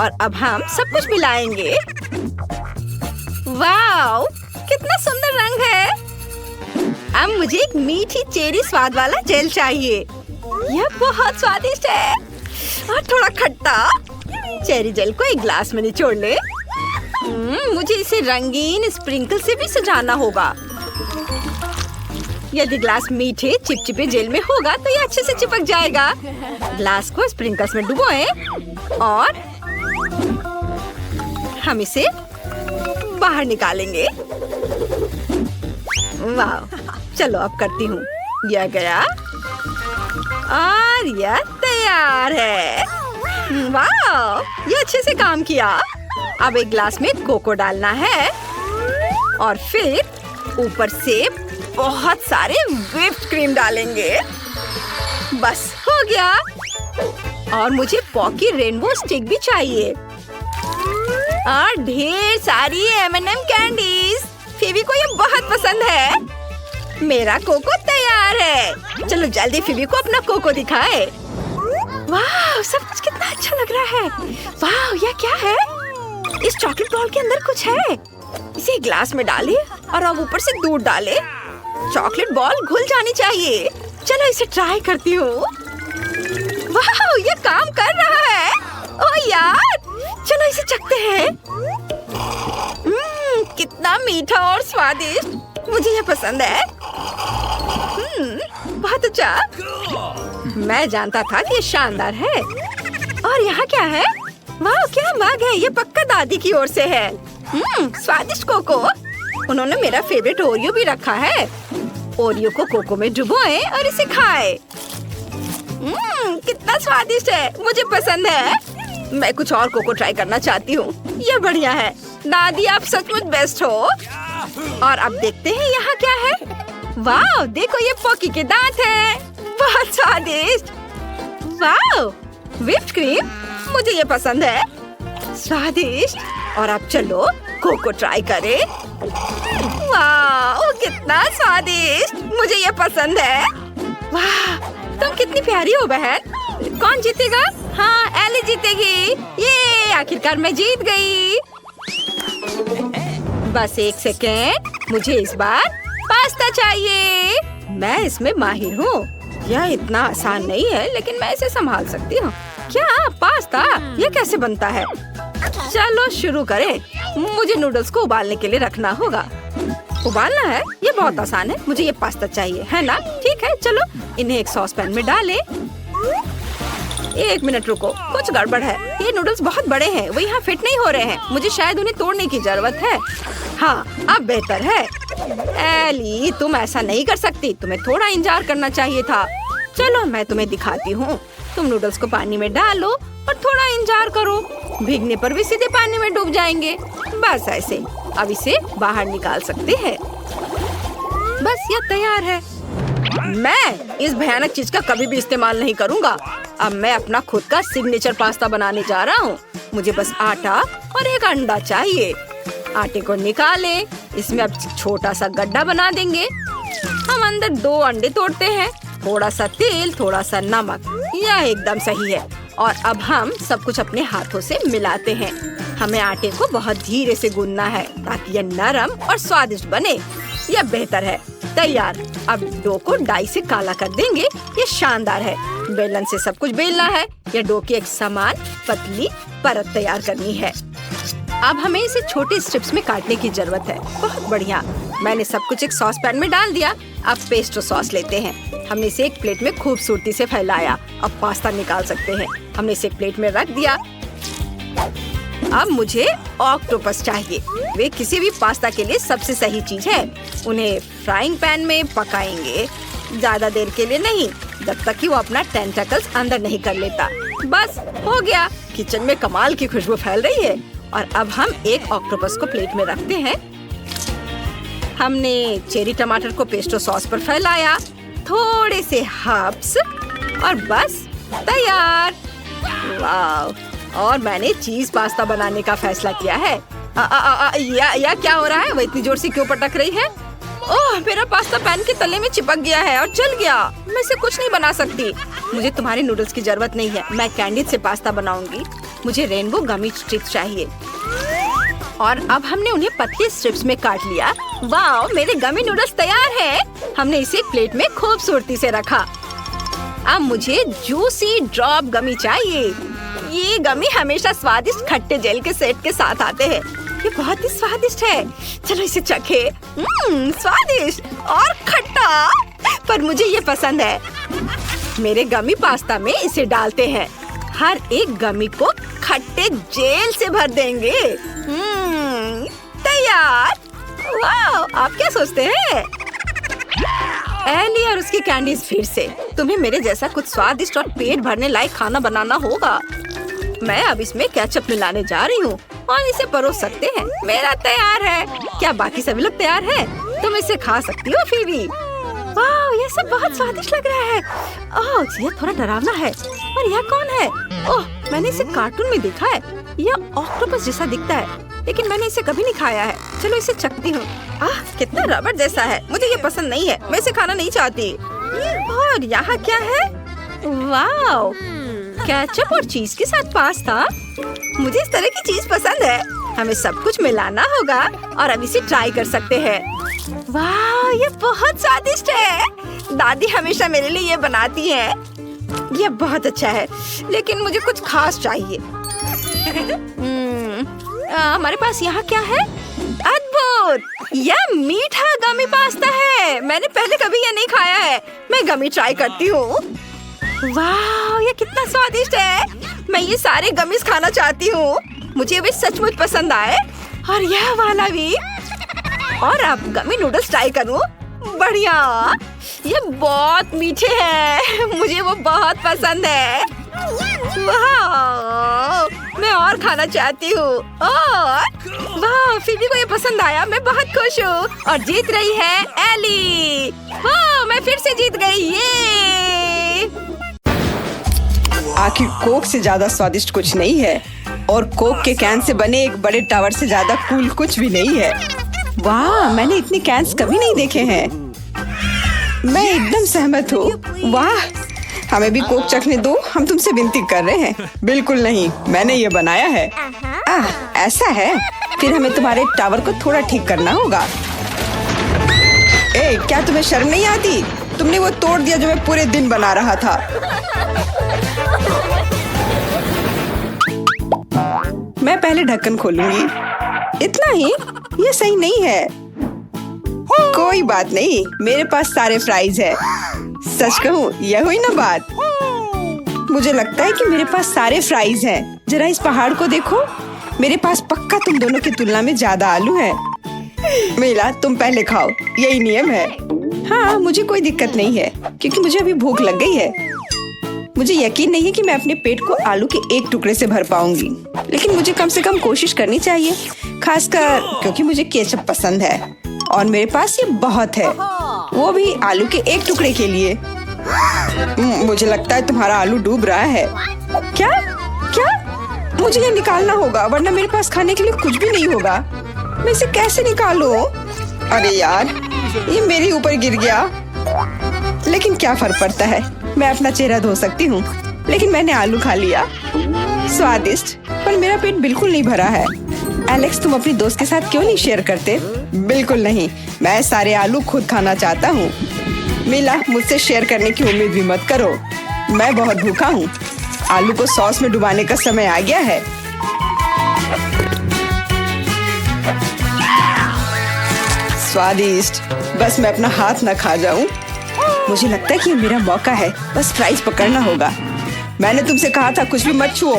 A: और अब हम सब कुछ मिलाएंगे। वाह! कितना सुंदर रंग है। अब मुझे एक मीठी चेरी स्वाद वाला जेल चाहिए। यह बहुत स्वादिष्ट है और थोड़ा खट्टा। चेरी जेल को एक ग्लास में निचोड़ ले। मुझे इसे रंगीन स्प्रिंकल से भी सजाना होगा। यदि ग्लास मीठे चिपचिपे जेल में होगा तो ये अच्छे से चिपक जाएगा। ग्लास को स्प्रिंकल्स में डुबोएं और हम इसे बाहर निकालेंगे। वाह! चलो अब करती हूँ। यह गया और यह तैयार है। वाह! ये अच्छे से काम किया। अब एक ग्लास में कोको डालना है और फिर ऊपर से बहुत सारे व्हिप्ड क्रीम डालेंगे। बस हो गया। और मुझे पॉकी रेनबो स्टिक भी चाहिए और ढेर सारी M&M कैंडीज। फीबी को ये बहुत पसंद है। मेरा कोको तैयार है। चलो जल्दी फीबी को अपना कोको दिखाए। वाह! सब कुछ कितना अच्छा लग रहा है। वाह! यह क्या है? इस चॉकलेट बॉल के अंदर कुछ है। इसे ग्लास में डाले और अब ऊपर से दूध डाले। चॉकलेट बॉल घुल जानी चाहिए। चलो इसे ट्राई करती हूँ। वाह! ये काम कर रहा है। ओह यार! चलो इसे चखते हैं। कितना मीठा और स्वादिष्ट। मुझे ये पसंद है। बहुत अच्छा। मैं जानता था कि ये शानदार है। और यहाँ क्या है? वाह! क्या मग है। ये पक्का दादी की ओर से है। स्वादिष्ट कोको। उन्होंने मेरा फेवरेट ओरियो भी रखा है। ओरियो को कोको में डुबोएं और इसे खाएं। कितना स्वादिष्ट है। मुझे पसंद है। मैं कुछ और कोको ट्राई करना चाहती हूँ। यह बढ़िया है। दादी आप सचमुच बेस्ट हो। और अब देखते हैं यहाँ क्या है। वाह! देखो ये पॉकी के दांत हैं। बहुत स्वादिष्ट। वाह! Whipped cream. मुझे ये पसंद है। स्वादिष्ट। और अब चलो कोको ट्राई करें। वाह! कितना स्वादिष्ट। मुझे ये पसंद है। वाह! तुम कितनी प्यारी हो बहन। कौन जीतेगा? हाँ, एली जीतेगी। ये आखिरकार मैं जीत गई। बस एक सेकेंड, मुझे इस बार पास्ता चाहिए। मैं इसमें माहिर हूँ। यह इतना आसान नहीं है, लेकिन मैं इसे संभाल सकती हूँ। क्या पास्ता? यह कैसे बनता है? चलो शुरू करें। मुझे नूडल्स को उबालने के लिए रखना होगा। उबालना है? ये बहुत आसान है। मुझे ये पास्ता चाहिए, है ना? ठीक है, चलो इन्हें एक सॉस पैन में डालें। 1 मिनट रुको, कुछ गड़बड़ है। ये नूडल्स बहुत बड़े हैं, वो यहाँ फिट नहीं हो रहे हैं। मुझे शायद उन्हें तोड़ने की जरूरत है। हाँ, अब बेहतर है। एली, तुम ऐसा नहीं कर सकती। तुम्हें थोड़ा इंतजार करना चाहिए था। चलो मैं तुम्हें दिखाती हूँ। तुम नूडल्स को पानी में डालो और थोड़ा इंतजार करो। भीगने पर भी सीधे पानी में डूब जाएंगे। बस ऐसे। अब इसे बाहर निकाल सकते हैं। बस यह तैयार है। मैं इस भयानक चीज का कभी भी इस्तेमाल नहीं करूँगा। अब मैं अपना खुद का सिग्नेचर पास्ता बनाने जा रहा हूँ। मुझे बस आटा और एक अंडा चाहिए। आटे को निकालें। इसमें अब छोटा सा गड्ढा बना देंगे। हम अंदर 2 अंडे तोड़ते हैं। थोड़ा सा तेल, थोड़ा सा नमक। यह एकदम सही है। और अब हम सब कुछ अपने हाथों से मिलाते हैं। हमें आटे को बहुत धीरे से गूंदना है ताकि यह नरम और स्वादिष्ट बने। यह बेहतर है। तैयार। अब डो को डाई से काला कर देंगे। ये शानदार है। बेलन से सब कुछ बेलना है। यह डो की एक समान पतली परत तैयार करनी है। अब हमें इसे छोटे स्ट्रिप्स में काटने की जरूरत है। बहुत बढ़िया। मैंने सब कुछ एक सॉस पैन में डाल दिया। अब पेस्टो सॉस लेते हैं। हमने इसे एक प्लेट में खूबसूरती से फैलाया। अब पास्ता निकाल सकते हैं। हमने इसे एक प्लेट में रख दिया। अब मुझे ऑक्टोपस चाहिए। वे किसी भी पास्ता के लिए सबसे सही चीज है। उन्हें फ्राइंग पैन में पकाएंगे, ज्यादा देर के लिए नहीं, जब तक कि वो अपना टेंटाकल्स अंदर नहीं कर लेता। बस हो गया। किचन में कमाल की खुशबू फैल रही है। और अब हम एक ऑक्टोपस को प्लेट में रखते हैं। हमने चेरी टमाटर को पेस्टो सॉस पर फैलाया, थोड़े से हर्ब्स और बस तैयार। वाह! और मैंने चीज पास्ता बनाने का फैसला किया है। या क्या हो रहा है? वो इतनी जोर से क्यों पटक रही है? ओह, मेरा पास्ता पैन के तले में चिपक गया है और जल गया। मैं इसे कुछ नहीं बना सकती। मुझे तुम्हारे नूडल्स की जरूरत नहीं है। मैं कैंडी से पास्ता बनाऊंगी। मुझे रेनबो गमी स्ट्रिप्स चाहिए। और अब हमने उन्हें पतली स्ट्रिप्स में काट लिया। वाह, मेरे गमी नूडल्स तैयार हैं। हमने इसे प्लेट में खूबसूरती से रखा। अब मुझे जूसी ड्रॉप गमी चाहिए। ये गमी हमेशा स्वादिष्ट खट्टे जेल के सेट के साथ आते हैं। ये बहुत ही स्वादिष्ट है। चलो इसे चखे। स्वादिष्ट और खट्टा, पर मुझे ये पसंद है। मेरे गमी पास्ता में इसे डालते हैं। हर एक गमी को खट्टे जेल से भर देंगे। तैयार। वाह, आप क्या सोचते हैं? एली और उसकी कैंडीज फिर से। तुम्हें मेरे जैसा कुछ स्वादिष्ट और पेट भरने लायक खाना बनाना होगा। मैं अब इसमें केचप मिलाने जा रही हूँ और इसे परोस सकते हैं। मेरा तैयार है। क्या बाकी सभी लोग तैयार हैं? तुम इसे खा सकती हो फीबी। वाह, ये सब बहुत स्वादिष्ट लग रहा है। ओह, ये थोड़ा डरावना है। और यह कौन है? ओह, मैंने इसे कार्टून में देखा है। यह ऑक्टोपस जैसा दिखता है, लेकिन मैंने इसे कभी नहीं खाया है। चलो इसे चखती हूँ। कितना रबड़ जैसा है। मुझे ये पसंद नहीं है। मैं इसे खाना नहीं चाहती। और यहाँ क्या है? वाह, केचप और चीज के साथ पास्ता। मुझे इस तरह की चीज पसंद है। हमें सब कुछ मिलाना होगा और अब इसे ट्राई कर सकते हैं। वाह, ये बहुत स्वादिष्ट है। दादी हमेशा मेरे लिए ये बनाती है। ये बहुत अच्छा है, लेकिन मुझे कुछ खास चाहिए। हमारे पास यहाँ क्या है? अद्भुत! यह मीठा गमी पास्ता है। मैंने पहले कभी ये नहीं खाया है। मैं गमी ट्राई करती हूँ। वाह, ये कितना स्वादिष्ट है। मैं ये सारे गमीज खाना चाहती हूँ। मुझे वे सचमुच पसंद आए और यह वाला भी। और अब गमी नूडल्स ट्राई करूँ। बढ़िया, ये बहुत मीठे हैं। मुझे वो बहुत पसंद है। वाह, मैं और खाना चाहती हूँ। वाह, फीबी को ये पसंद आया। मैं बहुत खुश हूँ। और जीत रही है एली। वाह, मैं फिर से जीत गई। ये आखिर कोक से ज्यादा स्वादिष्ट कुछ नहीं है और कोक के कैन से बने एक बड़े टावर से ज्यादा कूल कुछ भी नहीं है। वाह, मैंने इतने कैन्स कभी नहीं देखे हैं। मैं एकदम सहमत हूँ। वाह, हमें भी कोक चखने दो, हम तुमसे विनती कर रहे हैं। बिल्कुल नहीं, मैंने ये बनाया है। ऐसा है, फिर हमें तुम्हारे टावर को थोड़ा ठीक करना होगा। ए, क्या तुम्हें शर्म नहीं आती? तुमने वो तोड़ दिया जो मैं पूरे दिन बना रहा था। मैं पहले ढक्कन खोलूंगी। इतना ही? ये सही नहीं है। कोई बात नहीं, मेरे पास सारे फ्राइज है। सच कहूँ, यह हुई ना बात। मुझे लगता है कि मेरे पास सारे फ्राइज हैं। जरा इस पहाड़ को देखो। मेरे पास पक्का तुम दोनों की तुलना में ज्यादा आलू है। मीला, तुम पहले खाओ, यही नियम है। हाँ, मुझे कोई दिक्कत नहीं है क्योंकि मुझे अभी भूख लग गई है। मुझे यकीन नहीं है कि मैं अपने पेट को आलू के एक टुकड़े से भर पाऊंगी, लेकिन मुझे कम से कम कोशिश करनी चाहिए, खासकर क्योंकि मुझे केचप पसंद है और मेरे पास ये बहुत है, वो भी आलू के एक टुकड़े के लिए। मुझे लगता है तुम्हारा आलू डूब रहा है। क्या? मुझे ये निकालना होगा, वरना मेरे पास खाने के लिए कुछ भी नहीं होगा। मैं इसे कैसे निकालूं? अरे यार, ये मेरे ऊपर गिर गया। लेकिन क्या फर्क पड़ता है, मैं अपना चेहरा धो सकती हूँ। लेकिन मैंने आलू खा लिया। स्वादिष्ट, पर मेरा पेट बिल्कुल नहीं भरा है। एलेक्स, तुम अपनी दोस्त के साथ क्यों नहीं शेयर करते? बिल्कुल नहीं, मैं सारे आलू खुद खाना चाहता हूँ। मीला, मुझसे शेयर करने की उम्मीद भी मत करो, मैं बहुत भूखा हूँ। आलू को सॉस में डुबाने का समय आ गया है। स्वादिष्ट, बस मैं अपना हाथ न खा जाऊं। मुझे लगता है कि ये मेरा मौका है, बस फ्राइज पकड़ना होगा। मैंने तुमसे कहा था कुछ भी मत छुओ।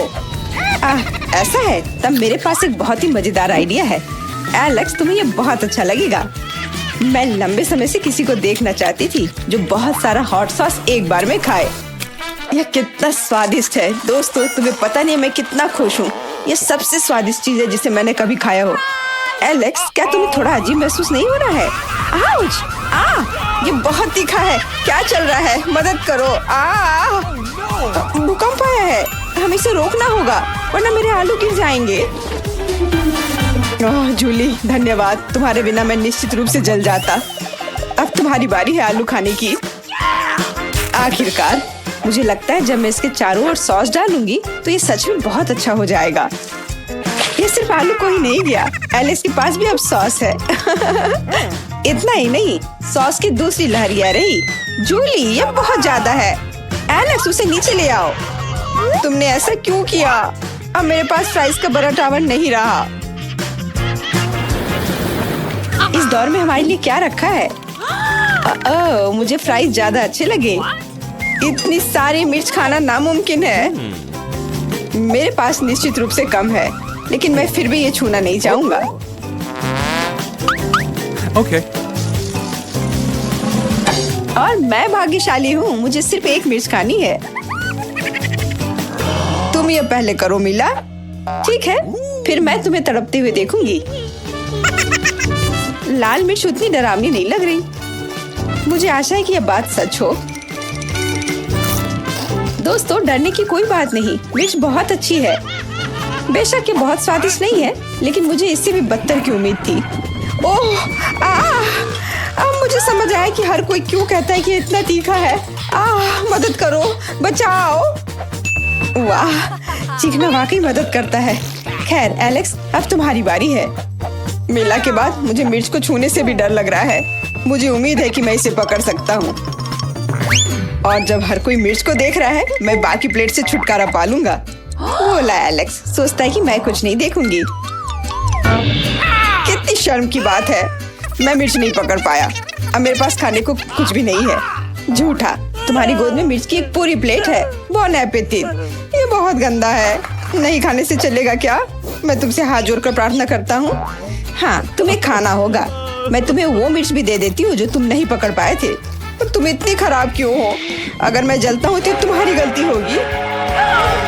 A: ऐसा है, तब मेरे पास एक बहुत ही मजेदार आइडिया है। एलेक्स, तुम्हें ये बहुत अच्छा लगेगा। मैं लंबे समय से किसी को देखना चाहती थी जो बहुत सारा हॉट सॉस एक बार में खाए। यह कितना स्वादिष्ट है दोस्तों, तुम्हें पता नहीं मैं कितना खुश हूँ। ये सबसे स्वादिष्ट चीज है जिसे मैंने कभी खाया हो। एलेक्स, क्या तुम्हें थोड़ा अजीब महसूस नहीं हो रहा है? आउच! ये बहुत तीखा है। क्या चल रहा है? मदद करो। भूकंप आया है, हमें इसे रोकना होगा वरना मेरे आलू गिर जाएंगे। जूली, धन्यवाद, तुम्हारे बिना मैं निश्चित रूप से जल जाता। अब तुम्हारी बारी है आलू खाने की। आखिरकार, मुझे लगता है जब मैं इसके चारों ओर सॉस डालूंगी तो ये सच में बहुत अच्छा हो जाएगा। ये सिर्फ आलू को ही नहीं गया, एलेक्स के पास भी अब सॉस है। इतना ही नहीं, सॉस की दूसरी लहर आ रही। जूली, ये बहुत ज्यादा है। एलेक्स, उसे नीचे ले आओ। तुमने ऐसा क्यों किया? अब मेरे पास फ्राइज का बड़ा टावर नहीं रहा। इस दौर में हमारे लिए क्या रखा है? मुझे फ्राइज ज्यादा अच्छे लगे। इतनी सारी मिर्च खाना नामुमकिन है। मेरे पास निश्चित रूप से कम है, लेकिन मैं फिर भी ये छूना नहीं चाहूंगा।
K: ओके।
A: और मैं भाग्यशाली हूँ, मुझे सिर्फ एक मिर्च खानी है। तुम ये पहले करो मीला। ठीक है, फिर मैं तुम्हें तड़पते हुए देखूंगी। लाल मिर्च उतनी डरावनी नहीं लग रही। मुझे आशा है कि यह बात सच हो। दोस्तों, डरने की कोई बात नहीं, मिर्च बहुत अच्छी है। बेशक ये बहुत स्वादिष्ट नहीं है, लेकिन मुझे इससे भी बदतर की उम्मीद थी। ओह, अब मुझे समझ आया कि हर कोई क्यों कहता है कि इतना तीखा है। मदद करो, बचाओ। वाह, चीखना वाकई मदद करता है। खैर एलेक्स, अब तुम्हारी बारी है। मीला के बाद मुझे मिर्च को छूने से भी डर लग रहा है। मुझे उम्मीद है कि मैं इसे पकड़ सकता हूँ। और जब हर कोई मिर्च को देख रहा है, मैं बाकी प्लेट से छुटकारा पा लूंगा। बोला एलेक्स, सोचता है कि मैं कुछ नहीं देखूंगी। कितनी शर्म की बात है, मैं मिर्च नहीं पकड़ पाया। अब मेरे पास खाने को कुछ भी नहीं है। झूठा, तुम्हारी गोद में मिर्च की एक पूरी प्लेट है। बॉन एपेटिट। ये बहुत गंदा है, नहीं खाने से चलेगा क्या? मैं तुमसे हाथ जोड़कर प्रार्थना करता हूँ। हाँ, तुम्हें खाना होगा। मैं तुम्हें वो मिर्च भी दे देती हूँ जो तुम नहीं पकड़ पाए थे। पर तुम इतनी खराब क्यों हो? अगर मैं जलता हूँ तो तुम्हारी गलती होगी।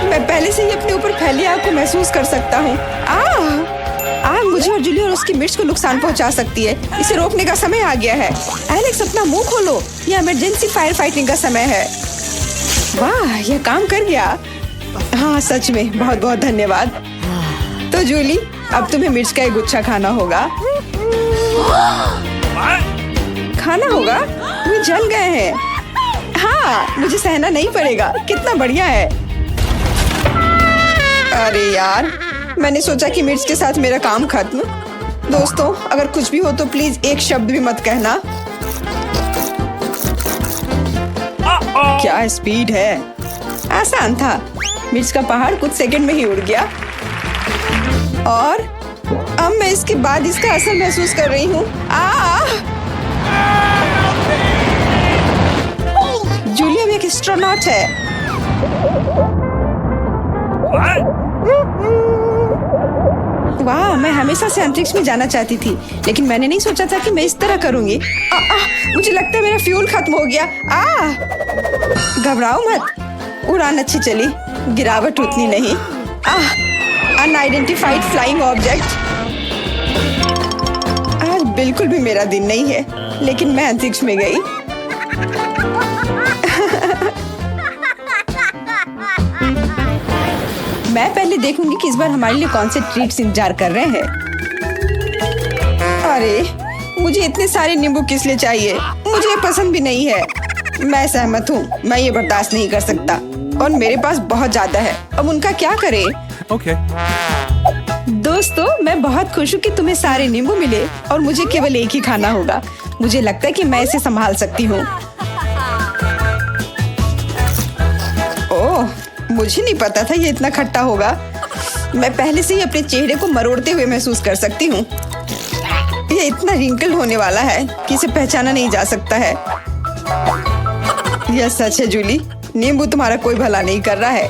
A: मैं पहले से ही अपने ऊपर फैली आग को महसूस कर सकता हूँ। आग मुझे और जूली और उसकी मिर्च को नुकसान पहुँचा सकती है। इसे रोकने का समय आ गया है। एलेक्स, अपना मुंह खोलो, यह इमरजेंसी फायर फाइटिंग का समय है। वाह, यह काम कर गया। हाँ, सच में बहुत बहुत धन्यवाद। तो जूली, अब तुम्हें मिर्च का एक गुच्छा खाना होगा। वे जल गए हैं। हाँ, मुझे सहना नहीं पड़ेगा। कितना बढ़िया है। अरे यार, मैंने सोचा कि मिर्च के साथ मेरा काम खत्म। दोस्तों, अगर कुछ भी हो तो प्लीज एक शब्द भी मत कहना। क्या स्पीड है। आसान था। मिर्च का पहाड़ कुछ सेकंड में ही उड़ गया और अब मैं इसके बाद इसका असर महसूस कर रही हूँ। जूलियम एक एस्ट्रोनॉट है। वाह, मैं हमेशा से अंतरिक्ष में जाना चाहती थी, लेकिन मैंने नहीं सोचा था कि मैं इस तरह करूंगी। मुझे लगता है मेरा फ्यूल खत्म हो गया। घबराओ मत, उड़ान अच्छी चली, गिरावट उतनी नहीं। Unidentified flying object. आज बिल्कुल भी मेरा दिन नहीं है, लेकिन मैं अंतरिक्ष में गई। मैं पहले देखूंगी कि इस बार हमारे लिए कौन से ट्रीट्स इंतजार कर रहे हैं। अरे, मुझे इतने सारे नींबू किस लिए चाहिए? मुझे ये पसंद भी नहीं है। मैं सहमत हूँ, मैं ये बर्दाश्त नहीं कर सकता और मेरे पास बहुत ज्यादा है। अब उनका क्या करें?
I: Okay.
A: दोस्तों, मैं बहुत खुश हूँ कि तुम्हें सारे नींबू मिले और मुझे केवल एक ही खाना होगा। मुझे लगता है कि मैं इसे संभाल सकती हूँ। ओह, मुझे नहीं पता था ये इतना खट्टा होगा। मैं पहले से ही अपने चेहरे को मरोड़ते हुए महसूस कर सकती हूँ। ये इतना रिंकल होने वाला है कि इसे पहचाना नहीं जा सकता है। यह सच है जूली, नींबू तुम्हारा कोई भला नहीं कर रहा है,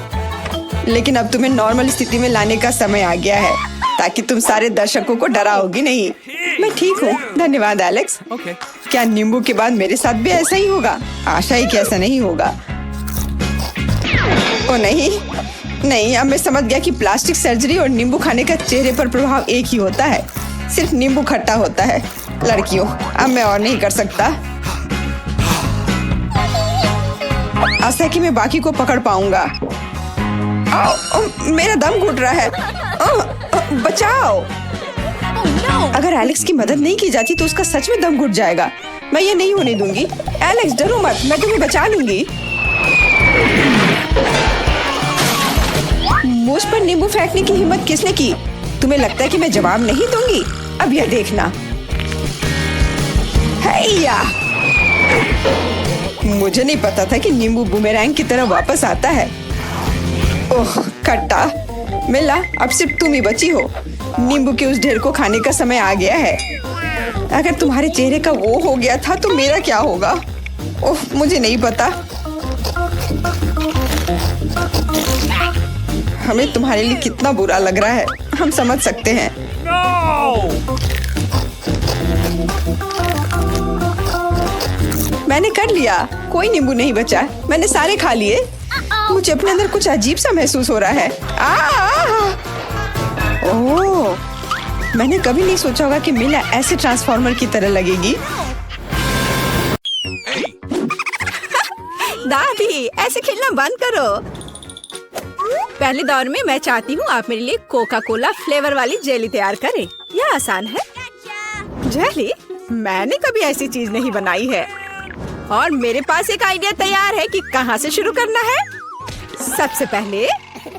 A: लेकिन अब तुम्हें नॉर्मल स्थिति में लाने का समय आ गया है ताकि तुम सारे दर्शकों को डराओगी नहीं। मैं ठीक हूँ, धन्यवाद एलेक्स।
I: Okay.
A: क्या नींबू के बाद मेरे साथ भी ऐसा ही होगा? आशा ही कि ऐसा नहीं होगा। ओ नहीं, अब मैं समझ गया कि प्लास्टिक सर्जरी और नींबू खाने का चेहरे पर प्रभाव एक ही होता है। सिर्फ नींबू खट्टा होता है। लड़कियों, अब मैं और नहीं कर सकता। आशा कि मैं बाकी को पकड़ पाऊंगा। मेरा दम घुट रहा है। बचाओ। अगर एलेक्स की मदद नहीं की जाती तो उसका सच में दम घुट जाएगा। मैं ये नहीं होने दूंगी। एलेक्स, डरो मत, मैं तुम्हें बचा लूंगी। मुझ पर नींबू फेंकने की हिम्मत किसने की? तुम्हें लगता है कि मैं जवाब नहीं दूंगी? अब यह देखना। हैया! मुझे नहीं पता था कि नींबू बूमेरैंग की तरह वापस आता है। ओह, खट्टा। मिला, अब सिर्फ तुम ही बची हो। नींबू के उस ढेर को खाने का समय आ गया है। अगर तुम्हारे चेहरे का वो हो गया था तो मेरा क्या होगा? ओह, मुझे नहीं पता। हमें तुम्हारे लिए कितना बुरा लग रहा है, हम समझ सकते हैं। मैंने कर लिया, कोई नींबू नहीं बचा। मैंने सारे खा लिए। मुझे अपने अंदर कुछ अजीब सा महसूस हो रहा है। ओह, मैंने कभी नहीं सोचा होगा कि मिला ऐसे ट्रांसफॉर्मर की तरह लगेगी। दादी, ऐसे खेलना बंद करो। पहले दौर में मैं चाहती हूँ आप मेरे लिए कोका कोला फ्लेवर वाली जेली तैयार करें। यह आसान है। जेली? मैंने कभी ऐसी चीज नहीं बनाई है। और मेरे पास एक आइडिया तैयार है कि कहाँ से शुरू करना है। सबसे पहले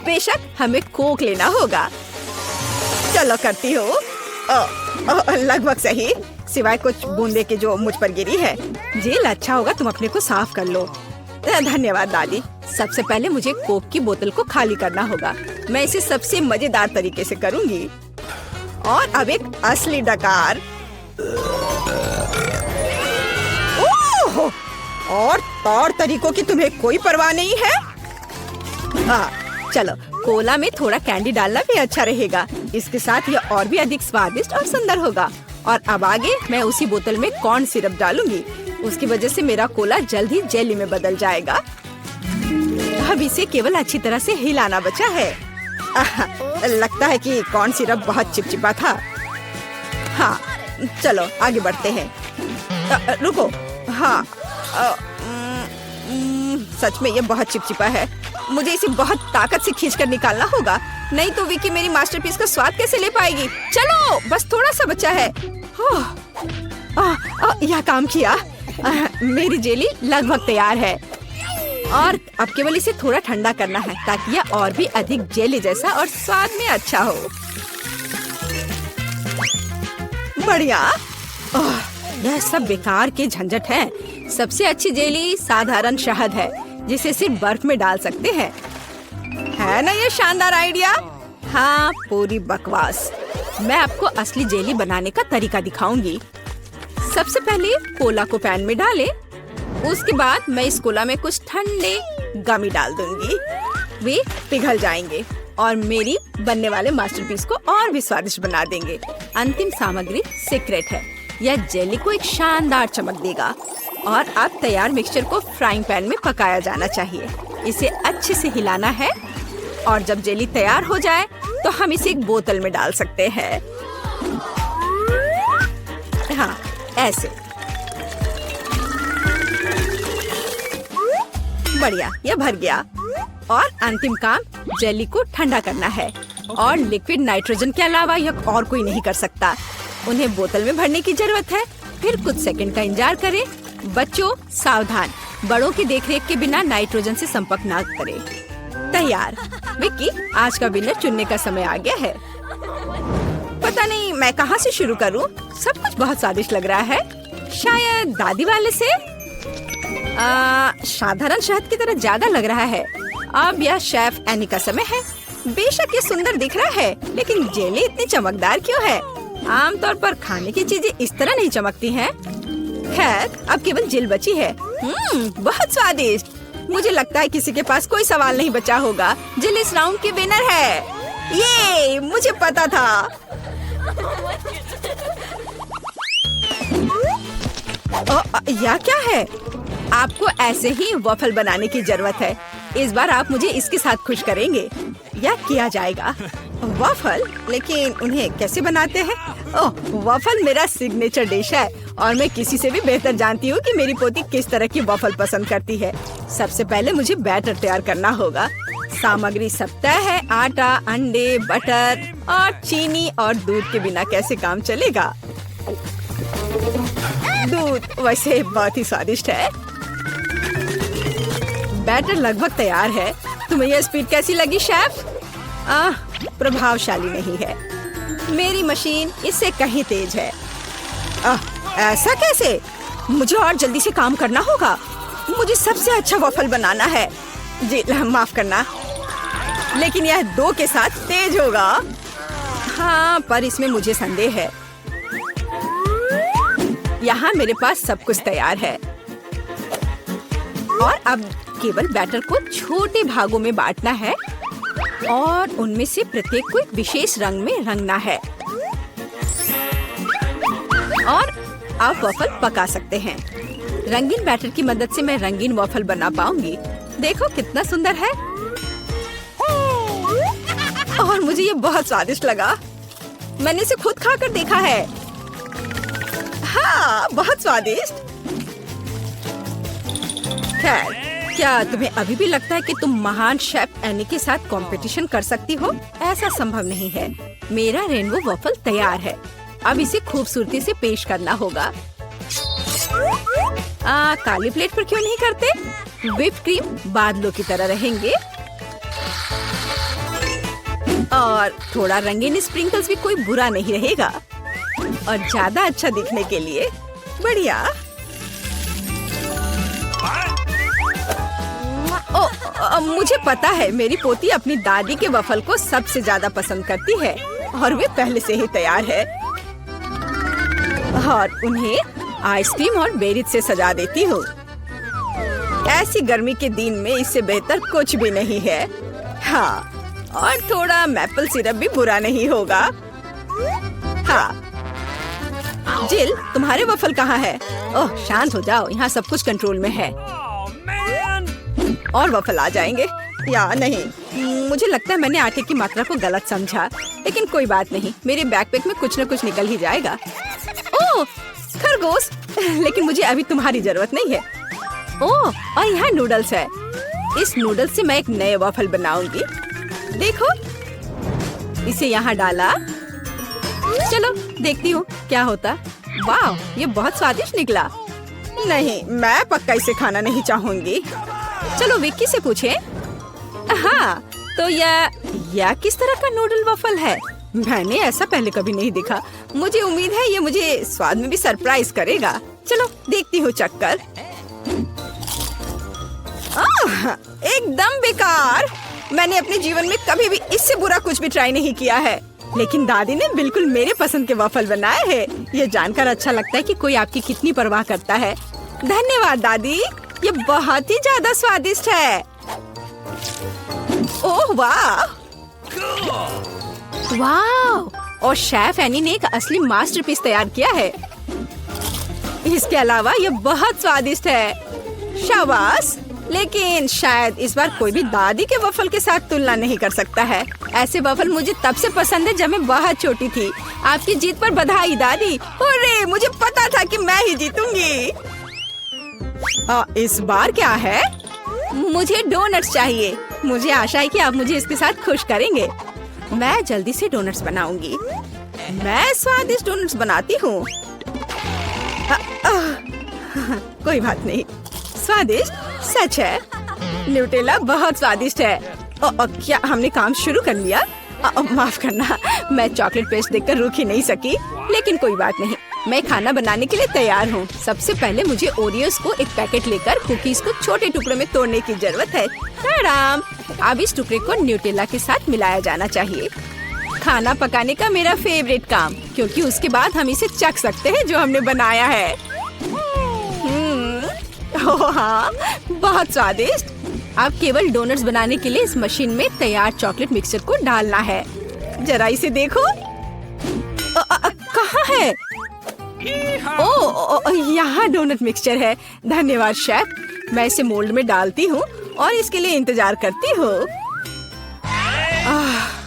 A: बेशक हमें कोक लेना होगा। चलो करती हूँ। लगभग सही, सिवाय कुछ बूंदे के जो मुझ पर गिरी है। जेल अच्छा होगा, तुम अपने को साफ कर लो। धन्यवाद दादी। सबसे पहले मुझे कोक की बोतल को खाली करना होगा। मैं इसे सबसे मजेदार तरीके से करूंगी। और अब एक असली डकार। ओह! और तौर तरीकों की तुम्हें कोई परवाह नहीं है? चलो, कोला में थोड़ा कैंडी डालना भी अच्छा रहेगा। इसके साथ यह और भी अधिक स्वादिष्ट और सुंदर होगा। और अब आगे मैं उसी बोतल में कॉर्न सिरप डालूंगी। उसकी वजह से मेरा कोला जल्द ही जेली में बदल जाएगा। अब इसे केवल अच्छी तरह से हिलाना बचा है। लगता है कि कॉर्न सिरप बहुत चिपचिपा था। हाँ, चलो आगे बढ़ते हैं। रुको, हाँ, सच में ये बहुत चिपचिपा है। मुझे इसे बहुत ताकत से खींचकर निकालना होगा, नहीं तो विकी मेरी मास्टरपीस का स्वाद कैसे ले पाएगी। चलो, बस थोड़ा सा बचा है। यह काम किया। मेरी जेली लगभग तैयार है। और अब केवल इसे थोड़ा ठंडा करना है ताकि यह और भी अधिक जेली जैसा और स्वाद में अच्छा हो। बढ़िया। यह सब बेकार के झंझट है। सबसे अच्छी जेली साधारण शहद है जिसे सिर्फ बर्फ में डाल सकते हैं। है ना ये शानदार आइडिया? हाँ, पूरी बकवास। मैं आपको असली जेली बनाने का तरीका दिखाऊंगी। सबसे पहले कोला को पैन में डालें। उसके बाद मैं इस कोला में कुछ ठंडे गमी डाल दूंगी। वे पिघल जाएंगे और मेरी बनने वाले मास्टरपीस को और भी स्वादिष्ट बना देंगे। अंतिम सामग्री सीक्रेट है। यह जेली को एक शानदार चमक देगा। और अब तैयार मिक्सचर को फ्राइंग पैन में पकाया जाना चाहिए। इसे अच्छे से हिलाना है और जब जेली तैयार हो जाए तो हम इसे एक बोतल में डाल सकते हैं। हाँ, ऐसे। बढ़िया, यह भर गया। और अंतिम काम जेली को ठंडा करना है और लिक्विड नाइट्रोजन के अलावा यह और कोई नहीं कर सकता। उन्हें बोतल में भरने की जरूरत है। फिर कुछ सेकंड का इंतजार करें। बच्चों सावधान, बड़ों की देखरेख के बिना नाइट्रोजन से संपर्क न करें। तैयार। विक्की, आज का विनर चुनने का समय आ गया है। पता नहीं मैं कहाँ से शुरू करूँ। सब कुछ बहुत स्वादिष्ट लग रहा है। शायद दादी वाले से। साधारण शहद की तरह ज्यादा लग रहा है। अब यह शेफ एनी का समय है। बेशक ये सुंदर दिख रहा है, लेकिन जेली इतनी चमकदार क्यों है? आमतौर पर खाने की चीजें इस तरह नहीं चमकती हैं। खैर, अब केवल जेल बची है। बहुत स्वादिष्ट। मुझे लगता है किसी के पास कोई सवाल नहीं बचा होगा। जेल इस राउंड की विनर है। ये मुझे पता था। यह क्या है? आपको ऐसे ही वॉफल बनाने की जरूरत है। इस बार आप मुझे इसके साथ खुश करेंगे। यह किया जाएगा। वॉफल? लेकिन उन्हें कैसे बनाते हैं? ओह, वॉफल मेरा सिग्नेचर डिश है और मैं किसी से भी बेहतर जानती हूँ कि मेरी पोती किस तरह की वॉफल पसंद करती है। सबसे पहले मुझे बैटर तैयार करना होगा। सामग्री सब तय है। आटा, अंडे, बटर और चीनी और दूध के बिना कैसे काम चलेगा? दूध वैसे बहुत ही स्वादिष्ट है। बैटर लगभग तैयार है। तुम्हें यह स्पीड कैसी लगी शेफ? प्रभावशाली नहीं है। मेरी मशीन इससे कहीं तेज है। ऐसा कैसे? मुझे और जल्दी से काम करना होगा। मुझे सबसे अच्छा वॉफल बनाना है। जी माफ करना, लेकिन यह 2 के साथ तेज होगा। हाँ, पर इसमें मुझे संदेह है। यहाँ मेरे पास सब कुछ तैयार है और अब केवल बैटर को छोटे भागों में बांटना है और उनमें से प्रत्येक को एक विशेष रंग में रंगना है। और आप वॉफल पका सकते हैं। रंगीन बैटर की मदद से मैं रंगीन वॉफल बना पाऊंगी। देखो कितना सुंदर है। और मुझे ये बहुत स्वादिष्ट लगा। मैंने इसे खुद खाकर देखा है। हाँ, बहुत स्वादिष्ट। खैर, क्या तुम्हें अभी भी लगता है कि तुम महान शेफ एनी के साथ कंपटीशन कर सकती हो? ऐसा संभव नहीं है। मेरा रेनबो वॉफल तैयार है। अब इसे खूबसूरती से पेश करना होगा। काली प्लेट पर क्यों नहीं करते? व्हिप क्रीम बादलों की तरह रहेंगे और थोड़ा रंगीन स्प्रिंकल्स भी कोई बुरा नहीं रहेगा। और ज्यादा अच्छा दिखने के लिए बढ़िया। मुझे पता है मेरी पोती अपनी दादी के वफल को सबसे ज्यादा पसंद करती है और वे पहले से ही तैयार है। और उन्हें आइसक्रीम और बेरीज से सजा देती हूँ। ऐसी गर्मी के दिन में इससे बेहतर कुछ भी नहीं है। हाँ, और थोड़ा मैपल सिरप भी बुरा नहीं होगा। हाँ, जिल, तुम्हारे वफल कहाँ है? ओह, शांत हो जाओ, यहाँ सब कुछ कंट्रोल में है। और वफल आ जाएंगे या नहीं? मुझे लगता है मैंने आटे की मात्रा को गलत समझा, लेकिन कोई बात नहीं, मेरे बैकपैक में कुछ न कुछ निकल ही जाएगा। ओह, खरगोश, लेकिन मुझे अभी तुम्हारी जरूरत नहीं है। ओह, और यहाँ नूडल्स है। इस नूडल्स से मैं एक नए वफल बनाऊंगी। देखो, इसे यहाँ डाला। चलो देखती हूँ क्या होता। वाह, ये बहुत स्वादिष्ट निकला। नहीं, मैं पक्का इसे खाना नहीं चाहूंगी। चलो विक्की से पूछे। हाँ, तो यह किस तरह का नूडल वफल है? मैंने ऐसा पहले कभी नहीं देखा। मुझे उम्मीद है ये मुझे स्वाद में भी सरप्राइज करेगा। चलो देखती हूँ चक्कर। एकदम बेकार। मैंने अपने जीवन में कभी भी इससे बुरा कुछ भी ट्राई नहीं किया है, लेकिन दादी ने बिल्कुल मेरे पसंद के वफल बनाए हैं। ये जानकर अच्छा लगता है कि कोई आपकी कितनी परवाह करता है। धन्यवाद दादी, ये बहुत ही ज्यादा स्वादिष्ट है। ओह वाह, वाह! और शेफ एनी ने एक असली मास्टरपीस तैयार किया है। इसके अलावा ये बहुत स्वादिष्ट है। शाबाश! लेकिन शायद इस बार कोई भी दादी के वफल के साथ तुलना नहीं कर सकता है। ऐसे वफल मुझे तब से पसंद है जब मैं बहुत छोटी थी। आपकी जीत पर बधाई दादी। अरे मुझे पता था कि मैं ही जीतूंगी। इस बार क्या है? मुझे डोनट्स चाहिए। मुझे आशा है कि आप मुझे इसके साथ खुश करेंगे। मैं जल्दी से डोनट्स बनाऊंगी। मैं स्वादिष्ट डोनट्स बनाती हूँ। कोई बात नहीं, स्वादिष्ट सच है। न्यूटेला बहुत स्वादिष्ट है। क्या हमने काम शुरू कर लिया? माफ करना, मैं चॉकलेट पेस्ट देखकर रुक ही नहीं सकी। लेकिन कोई बात नहीं, मैं खाना बनाने के लिए तैयार हूँ। सबसे पहले मुझे ओरियोस को एक पैकेट लेकर कुकीज को छोटे टुकड़ों में तोड़ने की जरूरत है। आराम। अब इस टुकड़े को न्यूटेला के साथ मिलाया जाना चाहिए। खाना पकाने का मेरा फेवरेट काम, क्योंकि उसके बाद हम इसे चख सकते हैं जो हमने बनाया है। ओह हाँ, बहुत स्वादिष्ट। अब केवल डोनट्स बनाने के लिए इस मशीन में तैयार चॉकलेट मिक्सचर को डालना है। जरा इसे देखो। कहाँ है? यहाँ डोनट मिक्सचर है। धन्यवाद शेफ। मैं इसे मोल्ड में डालती हूँ और इसके लिए इंतजार करती हूँ।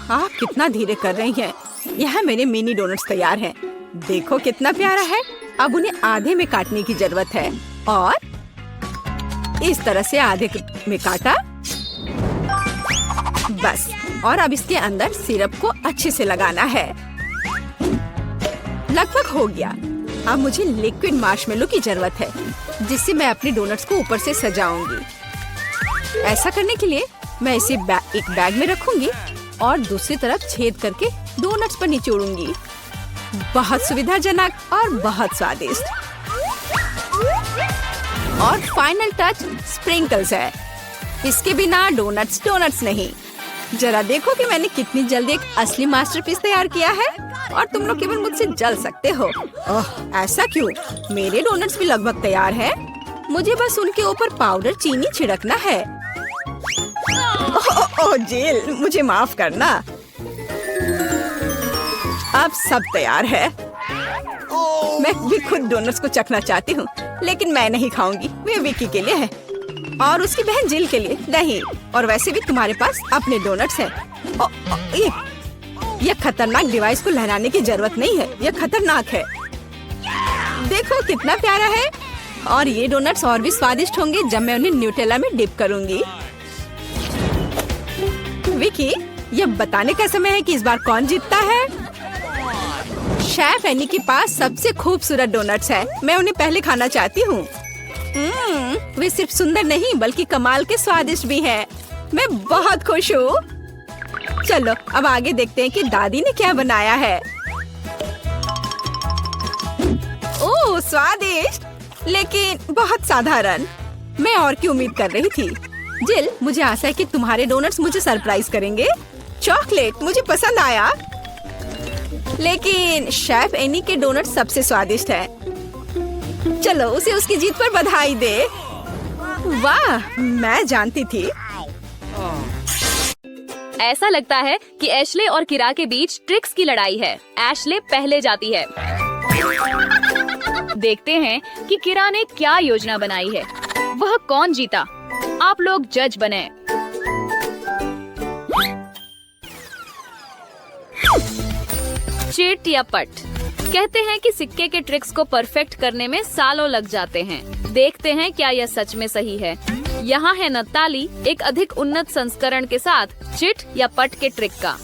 A: आप कितना धीरे कर रही हैं। यहाँ मेरे मिनी डोनट्स तैयार हैं। देखो कितना प्यारा है। अब उन्हें आधे में काटने की जरूरत है और इस तरह से आधे में काटा। बस, और अब इसके अंदर सिरप को अच्छे से लगाना है। लगभग हो गया। अब मुझे लिक्विड मार्शमेलो की जरूरत है, जिससे मैं अपने डोनट्स को ऊपर से सजाऊंगी। ऐसा करने के लिए मैं इसे एक बैग में रखूंगी और दूसरी तरफ छेद करके डोनट्स पर निचोड़ूंगी। बहुत सुविधाजनक और बहुत स्वादिष्ट। और फाइनल टच स्प्रिंकल्स है। इसके बिना डोनट्स डोनट्स नहीं। जरा देखो कि मैंने कितनी जल्दी एक असली मास्टरपीस तैयार किया है और तुम लोग केवल मुझसे जल सकते हो। ओह, ऐसा क्यों? मेरे डोनट्स भी लगभग तैयार है। मुझे बस उनके ऊपर पाउडर चीनी छिड़कना है। ओह जेल, मुझे माफ करना। अब सब तैयार है। मैं भी खुद डोनट्स को चखना चाहती हूँ, लेकिन मैं नहीं खाऊंगी। वे विक्की के लिए है और उसकी बहन जिल के लिए नहीं। और वैसे भी तुम्हारे पास अपने डोनट्स हैं। ये खतरनाक डिवाइस को लहराने की जरूरत नहीं है। यह खतरनाक है। देखो कितना प्यारा है। और ये डोनट्स और भी स्वादिष्ट होंगे जब मैं उन्हें न्यूटेला में डिप करूंगी। विक्की, यह बताने का समय है कि इस बार कौन जीतता है। शेफ एनी के पास सबसे खूबसूरत डोनट्स है। मैं उन्हें पहले खाना चाहती हूँ। वे सिर्फ सुंदर नहीं बल्कि कमाल के स्वादिष्ट भी हैं। मैं बहुत खुश हूँ। चलो अब आगे देखते हैं कि दादी ने क्या बनाया है। ओह स्वादिष्ट, लेकिन बहुत साधारण। मैं और की उम्मीद कर रही थी। जिल, मुझे आशा है कि तुम्हारे डोनट्स मुझे सरप्राइज करेंगे। चॉकलेट मुझे पसंद आया, लेकिन शेफ एनी के डोनट सबसे स्वादिष्ट है। चलो उसे उसकी जीत पर बधाई दे। वाह, मैं जानती थी।
D: ऐसा लगता है कि एशले और किरा के बीच ट्रिक्स की लड़ाई है। एशले पहले जाती है। देखते हैं कि किरा ने क्या योजना बनाई है। वह कौन जीता? आप लोग जज बने। चिट या पट। कहते हैं कि सिक्के के ट्रिक्स को परफेक्ट करने में सालों लग जाते हैं। देखते हैं क्या यह सच में सही है। यहाँ है नताली एक अधिक उन्नत संस्करण के साथ चिट या पट के ट्रिक का।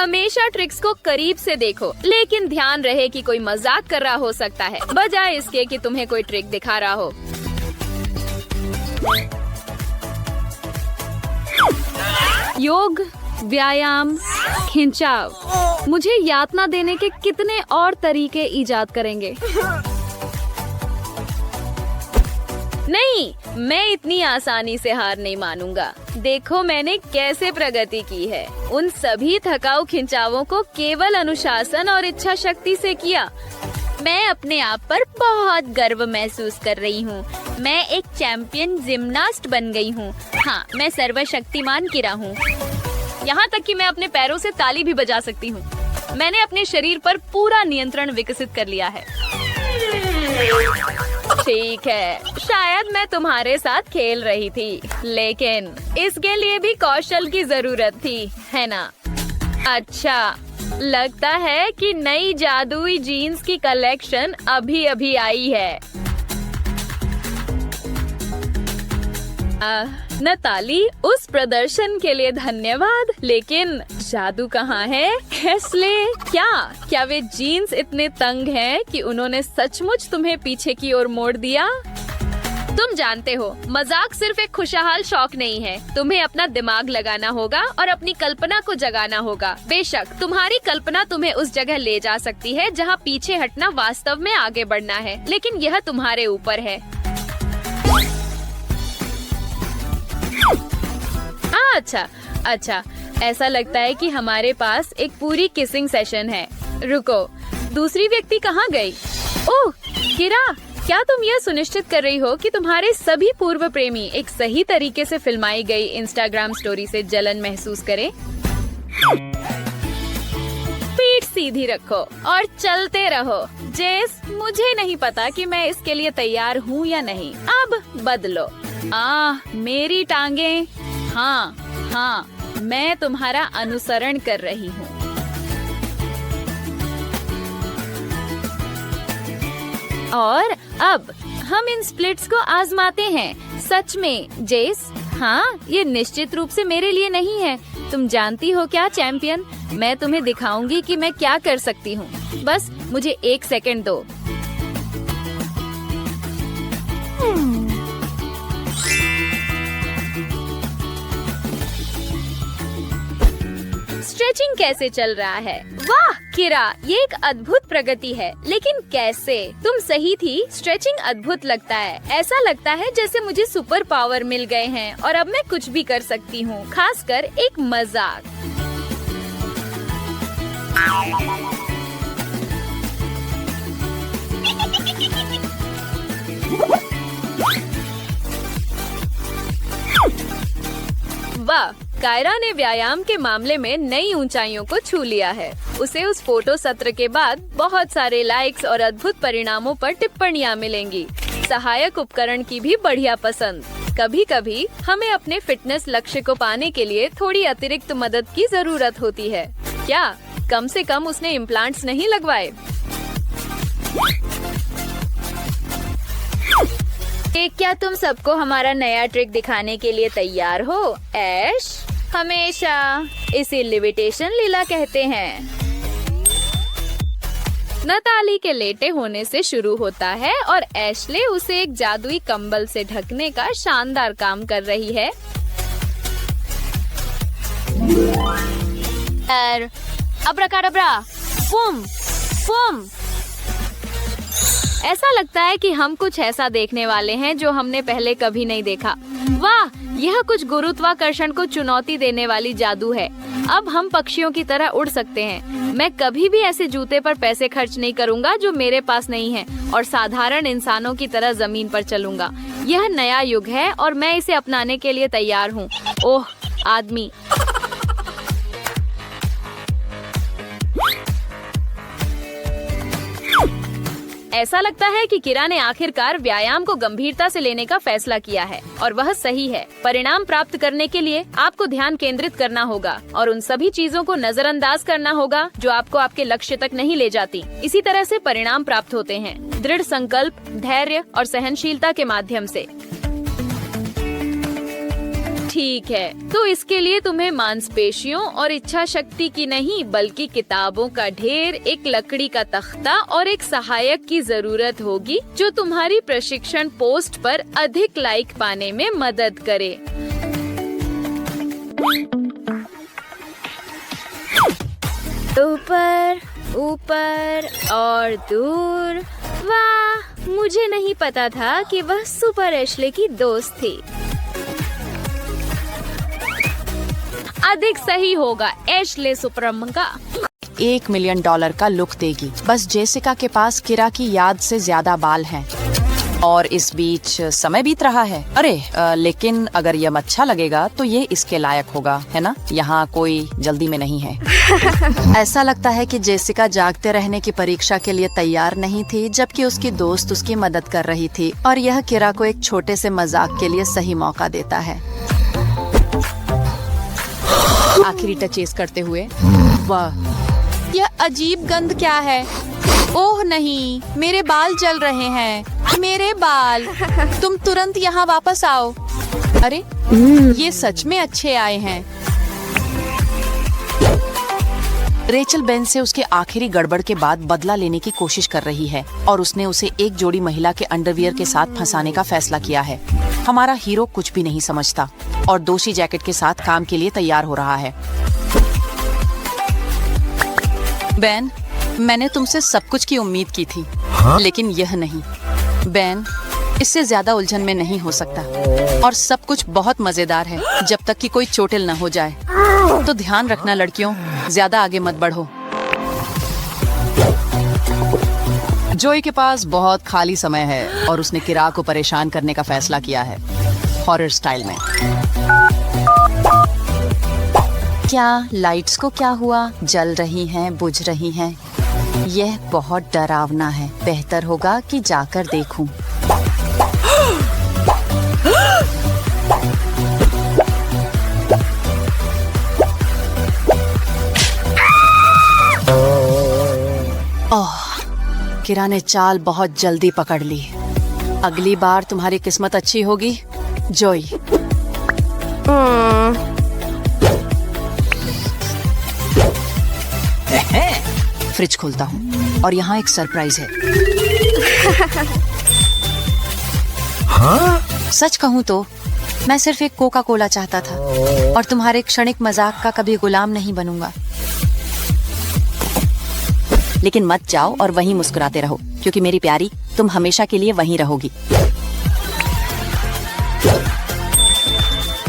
D: हमेशा ट्रिक्स को करीब से देखो, लेकिन ध्यान रहे कि कोई मजाक कर रहा हो सकता है, बजाय इसके कि तुम्हें कोई ट्रिक दिखा रहा हो। योग, व्यायाम, खिंचाव मुझे यातना देने के कितने और तरीके इजाद करेंगे। नहीं, मैं इतनी आसानी से हार नहीं मानूंगा। देखो मैंने कैसे प्रगति की है। उन सभी थकाऊ खिंचावों को केवल अनुशासन और इच्छा शक्ति से किया।
K: मैं अपने आप पर बहुत गर्व महसूस कर रही हूँ। मैं एक चैंपियन जिम्नास्ट बन गई हूँ। हाँ, मैं सर्वशक्तिमान किरा हूँ।
D: यहाँ तक कि मैं अपने पैरों से ताली भी बजा सकती हूँ। मैंने अपने शरीर पर पूरा नियंत्रण विकसित कर लिया है। ठीक है, शायद मैं तुम्हारे साथ खेल रही थी, लेकिन इसके लिए भी कौशल की जरूरत थी, है ना? अच्छा, लगता है कि नई जादुई जीन्स की कलेक्शन अभी अभी आई है। नताली, उस प्रदर्शन के लिए धन्यवाद, लेकिन जादू कहाँ है? एशले, क्या वे जीन्स इतने तंग हैं कि उन्होंने सचमुच तुम्हें पीछे की ओर मोड़ दिया? तुम जानते हो, मजाक सिर्फ एक खुशहाल शौक नहीं है। तुम्हें अपना दिमाग लगाना होगा और अपनी कल्पना को जगाना होगा। बेशक तुम्हारी कल्पना तुम्हें उस जगह ले जा सकती है जहाँ पीछे हटना वास्तव में आगे बढ़ना है, लेकिन यह तुम्हारे ऊपर है। अच्छा, ऐसा लगता है कि हमारे पास एक पूरी किसिंग सेशन है। रुको, दूसरी व्यक्ति कहाँ गई? ओह, किरा, क्या तुम यह सुनिश्चित कर रही हो कि तुम्हारे सभी पूर्व प्रेमी एक सही तरीके से फिल्माई गई इंस्टाग्राम स्टोरी से जलन महसूस करें? पीठ सीधी रखो और चलते रहो। जेस, मुझे नहीं पता कि मैं इसके लिए तैयार हूँ या नहीं। अब बदलो। मेरी टांगे। हाँ, मैं तुम्हारा अनुसरण कर रही हूँ। और अब हम इन स्प्लिट्स को आजमाते हैं। सच में, जेस? हाँ, ये निश्चित रूप से मेरे लिए नहीं है। तुम जानती हो क्या चैंपियन, मैं तुम्हें दिखाऊंगी कि मैं क्या कर सकती हूँ। बस मुझे 1 सेकंड दो। स्ट्रेचिंग कैसे चल रहा है? वाह किरा, ये एक अद्भुत प्रगति है, लेकिन कैसे? तुम सही थी, स्ट्रेचिंग अद्भुत लगता है। ऐसा लगता है जैसे मुझे सुपर पावर मिल गए हैं और अब मैं कुछ भी कर सकती हूँ, खासकर एक मजाक। वाह, कायरा ने व्यायाम के मामले में नई ऊंचाइयों को छू लिया है। उसे उस फोटो सत्र के बाद बहुत सारे लाइक्स और अद्भुत परिणामों पर टिप्पणियां मिलेंगी। सहायक उपकरण की भी बढ़िया पसंद। कभी कभी हमें अपने फिटनेस लक्ष्य को पाने के लिए थोड़ी अतिरिक्त मदद की जरूरत होती है। क्या कम से कम उसने इम्प्लांट्स नहीं लगवाए?
K: क्या तुम सबको हमारा नया ट्रिक दिखाने के लिए तैयार हो? ऐश, हमेशा इसे लिविटेशन लीला कहते हैं।
D: नताली के लेटे होने से शुरू होता है और एशले उसे एक जादुई कंबल से ढकने का शानदार काम कर रही है।
K: अब्राकाडाब्रा, फुम फुम।
D: ऐसा लगता है कि हम कुछ ऐसा देखने वाले हैं जो हमने पहले कभी नहीं देखा। वाह, यह कुछ गुरुत्वाकर्षण को चुनौती देने वाली जादू है। अब हम पक्षियों की तरह उड़ सकते हैं। मैं कभी भी ऐसे जूते पर पैसे खर्च नहीं करूंगा जो मेरे पास नहीं है, और साधारण इंसानों की तरह जमीन पर चलूंगा। यह नया युग है और मैं इसे अपनाने के लिए तैयार हूँ। ओह आदमी, ऐसा लगता है कि किरा ने आखिरकार व्यायाम को गंभीरता से लेने का फैसला किया है, और वह सही है। परिणाम प्राप्त करने के लिए आपको ध्यान केंद्रित करना होगा और उन सभी चीजों को नजरअंदाज करना होगा जो आपको आपके लक्ष्य तक नहीं ले जाती। इसी तरह से परिणाम प्राप्त होते हैं, दृढ़ संकल्प, धैर्य और सहनशीलता के माध्यम से। ठीक है, तो इसके लिए तुम्हें मांसपेशियों और इच्छा शक्ति की नहीं बल्कि किताबों का ढेर, एक लकड़ी का तख्ता और एक सहायक की जरूरत होगी जो तुम्हारी प्रशिक्षण पोस्ट पर अधिक लाइक पाने में मदद करे। ऊपर, ऊपर और दूर। वाह, मुझे नहीं पता था कि वह सुपर एशले की दोस्त थी। अधिक सही होगा एशले सुपरम का।
H: $1 मिलियन का लुक देगी। बस जेसिका के पास किरा की याद से ज्यादा बाल हैं। और इस बीच समय बीत रहा है। अरे लेकिन अगर यह अच्छा लगेगा तो ये इसके लायक होगा, है ना? यहाँ कोई जल्दी में नहीं है। ऐसा लगता है कि जेसिका जागते रहने की परीक्षा के लिए तैयार नहीं थी, जबकि उसकी दोस्त उसकी मदद कर रही थी और यह किरा को एक छोटे से मजाक के लिए सही मौका देता है। आखिरी टचेस करते हुए, वाह, यह अजीब गंध क्या है? ओह नहीं, मेरे बाल जल रहे हैं, मेरे बाल। तुम तुरंत यहाँ वापस आओ। अरे ये सच में अच्छे आए हैं। रेचल बेन से उसके आखिरी गड़बड़ के बाद बदला लेने की कोशिश कर रही है और उसने उसे एक जोड़ी महिला के अंडरवियर के साथ फंसाने का फैसला किया है। हमारा हीरो कुछ भी नहीं समझता और दोषी जैकेट के साथ काम के लिए तैयार हो रहा है। बेन, मैंने तुमसे सब कुछ की उम्मीद की थी, लेकिन यह नहीं। बेन, इससे ज्यादा उलझन में नहीं हो सकता और सब कुछ बहुत मजेदार है जब तक कि कोई चोटिल न हो जाए। तो ध्यान रखना लड़कियों, ज्यादा आगे मत बढ़ो। जोई के पास बहुत खाली समय है और उसने किरा को परेशान करने का फैसला किया है, हॉरर स्टाइल में। क्या लाइट्स को क्या हुआ? जल रही हैं, बुझ रही हैं। यह बहुत डरावना है। बेहतर होगा कि जाकर देखूं। ओह, किरा ने चाल बहुत जल्दी पकड़ ली। अगली बार तुम्हारी किस्मत अच्छी होगी, जोई। फ्रिज खोलता हूँ और यहाँ एक सरप्राइज है। सच कहूँ तो मैं सिर्फ एक कोका कोला चाहता था और तुम्हारे क्षणिक मजाक का कभी गुलाम नहीं बनूंगा। लेकिन मत जाओ और वहीं मुस्कुराते रहो, क्योंकि मेरी प्यारी, तुम हमेशा के लिए वहीं रहोगी।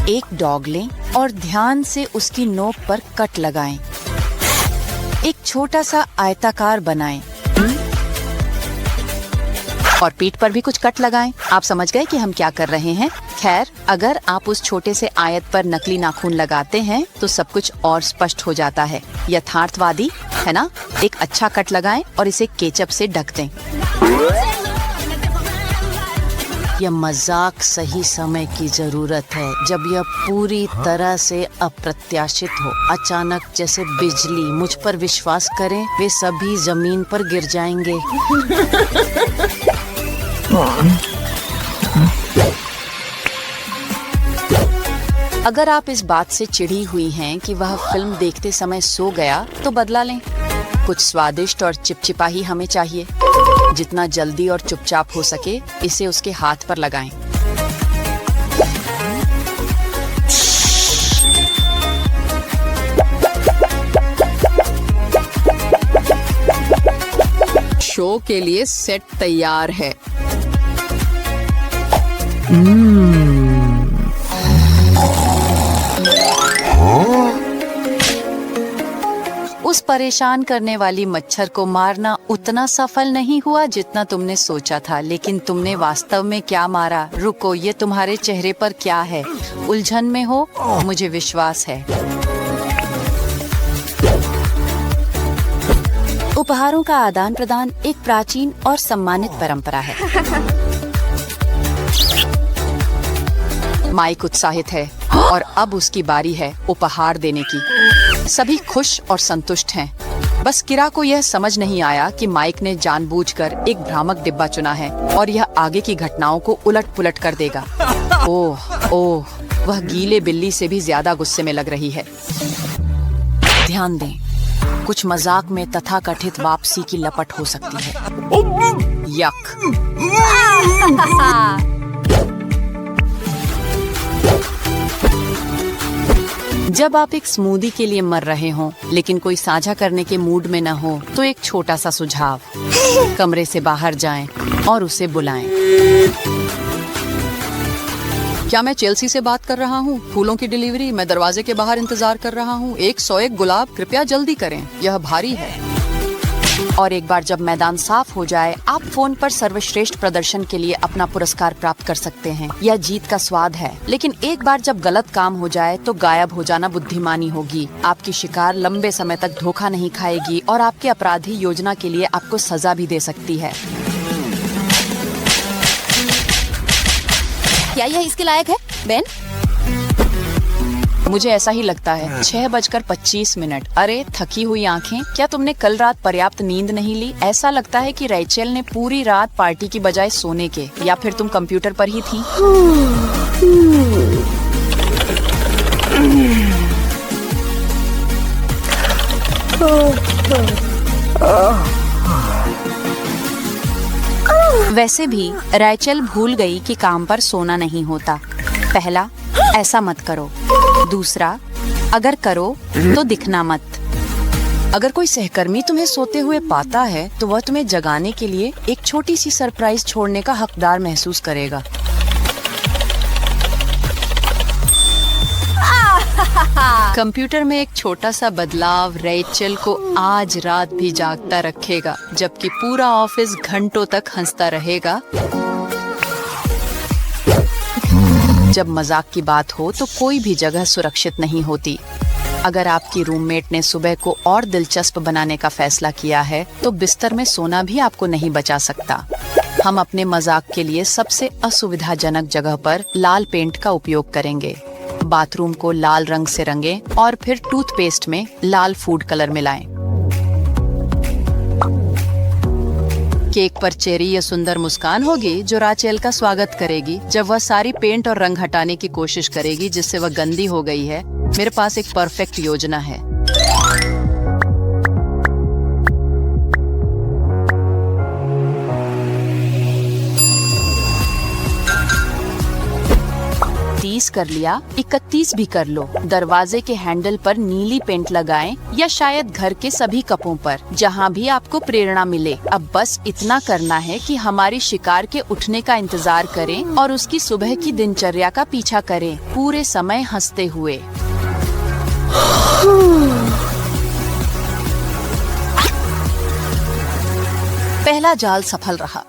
H: एक डॉग लें और ध्यान से उसकी नोक पर कट लगाएं। एक छोटा सा आयताकार बनाएं और पीठ पर भी कुछ कट लगाएं। आप समझ गए कि हम क्या कर रहे हैं? खैर, अगर आप उस छोटे से आयत पर नकली नाखून लगाते हैं तो सब कुछ और स्पष्ट हो जाता है। यथार्थवादी है ना? एक अच्छा कट लगाएं और इसे केचप से ढक दें। यह मजाक सही समय की जरूरत है, जब यह पूरी तरह से अप्रत्याशित हो। अचानक जैसे बिजली। मुझ पर विश्वास करें, वे सभी जमीन पर गिर जाएंगे। अगर आप इस बात से चिढ़ी हुई हैं कि वह फिल्म देखते समय सो गया, तो बदला लें। कुछ स्वादिष्ट और चिपचिपा ही हमें चाहिए। जितना जल्दी और चुपचाप हो सके इसे उसके हाथ पर लगाएं।
G: शो के लिए सेट तैयार है।
H: उस परेशान करने वाली मच्छर को मारना उतना सफल नहीं हुआ जितना तुमने सोचा था, लेकिन तुमने वास्तव में क्या मारा? रुको, ये तुम्हारे चेहरे पर क्या है? उलझन में हो? मुझे विश्वास है। उपहारों का आदान प्रदान एक प्राचीन और सम्मानित परंपरा है। माइक उत्साहित है और अब उसकी बारी है उपहार देने की। सभी खुश और संतुष्ट हैं। बस किरा को यह समझ नहीं आया कि माइक ने जानबूझकर एक भ्रामक डिब्बा चुना है और यह आगे की घटनाओं को उलट पुलट कर देगा। ओह,
L: वह गीले बिल्ली से भी ज्यादा गुस्से में लग रही है। ध्यान दें, कुछ मजाक में तथाकथित वापसी की लपट हो सकती है। यक। जब आप एक स्मूदी के लिए मर रहे हों लेकिन कोई साझा करने के मूड में न हो तो एक छोटा सा सुझाव, कमरे से बाहर जाएं और उसे बुलाएं। क्या मैं चेल्सी से बात कर रहा हूँ? फूलों की डिलीवरी, मैं दरवाजे के बाहर इंतजार कर रहा हूँ। 101 गुलाब, कृपया जल्दी करें, यह भारी है। और एक बार जब मैदान साफ हो जाए, आप फोन पर सर्वश्रेष्ठ प्रदर्शन के लिए अपना पुरस्कार प्राप्त कर सकते हैं। यह जीत का स्वाद है, लेकिन एक बार जब गलत काम हो जाए तो गायब हो जाना बुद्धिमानी होगी। आपकी शिकार लंबे समय तक धोखा नहीं खाएगी और आपके अपराधी योजना के लिए आपको सजा भी दे सकती है।
E: क्या यह इसके लायक है, बेन?
L: मुझे ऐसा ही लगता है। 6:25। अरे थकी हुई आंखें, क्या तुमने कल रात पर्याप्त नींद नहीं ली? ऐसा लगता है कि रैचेल ने पूरी रात पार्टी की बजाय सोने के, या फिर तुम कंप्यूटर पर ही थी। वैसे भी रैचेल भूल गई कि काम पर सोना नहीं होता। पहला, ऐसा मत करो। दूसरा, अगर करो तो दिखना मत। अगर कोई सहकर्मी तुम्हें सोते हुए पाता है तो वह तुम्हें जगाने के लिए एक छोटी सी सरप्राइज छोड़ने का हकदार महसूस करेगा। कंप्यूटर में एक छोटा सा बदलाव रैचेल को आज रात भी जागता रखेगा, जबकि पूरा ऑफिस घंटों तक हंसता रहेगा। जब मजाक की बात हो तो कोई भी जगह सुरक्षित नहीं होती। अगर आपकी रूममेट ने सुबह को और दिलचस्प बनाने का फैसला किया है तो बिस्तर में सोना भी आपको नहीं बचा सकता। हम अपने मजाक के लिए सबसे असुविधाजनक जगह पर लाल पेंट का उपयोग करेंगे। बाथरूम को लाल रंग से रंगें और फिर टूथपेस्ट में लाल फूड कलर मिलाएं। केक पर चेरी या सुंदर मुस्कान होगी जो रैचेल का स्वागत करेगी जब वह सारी पेंट और रंग हटाने की कोशिश करेगी जिससे वह गंदी हो गई है। मेरे पास एक परफेक्ट योजना है। कर लिया, 31 भी कर लो। दरवाजे के हैंडल पर नीली पेंट लगाएं या शायद घर के सभी कपों पर, जहां भी आपको प्रेरणा मिले। अब बस इतना करना है कि हमारी शिकार के उठने का इंतजार करें और उसकी सुबह की दिनचर्या का पीछा करें, पूरे समय हंसते हुए। पहला जाल सफल रहा।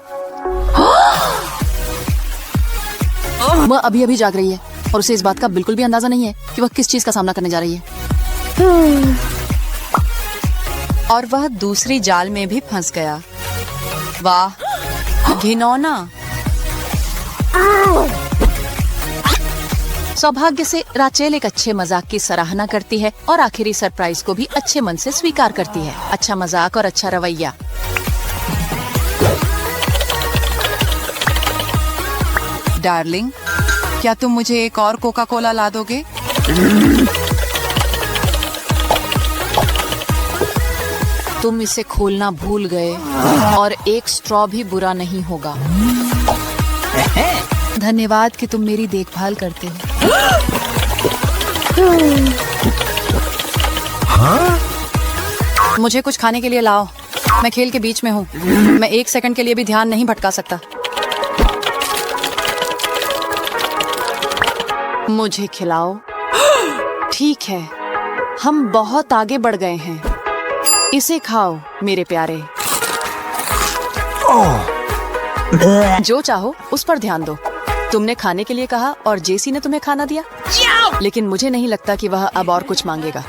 L: वह अभी अभी जाग रही है और उसे इस बात का बिल्कुल भी अंदाजा नहीं है कि वह किस चीज का सामना करने जा रही है। और वह दूसरी जाल में भी फंस गया। वाह, घिनौना। सौभाग्य से रैचेल एक अच्छे मजाक की सराहना करती है और आखिरी सरप्राइज को भी अच्छे मन से स्वीकार करती है। अच्छा मजाक और अच्छा रवैया। डार्लिंग, क्या तुम मुझे एक और कोका कोला ला दोगे? तुम इसे खोलना भूल गए और एक स्ट्रॉ भी बुरा नहीं होगा। धन्यवाद कि तुम मेरी देखभाल करते हो। मुझे कुछ खाने के लिए लाओ। मैं खेल के बीच में हूँ। मैं 1 सेकंड के लिए भी ध्यान नहीं भटका सकता। मुझे खिलाओ। ठीक है, हम बहुत आगे बढ़ गए हैं। इसे खाओ मेरे प्यारे। जो चाहो उस पर ध्यान दो। तुमने खाने के लिए कहा और जेसी ने तुम्हें खाना दिया, लेकिन मुझे नहीं लगता कि वह अब और कुछ मांगेगा।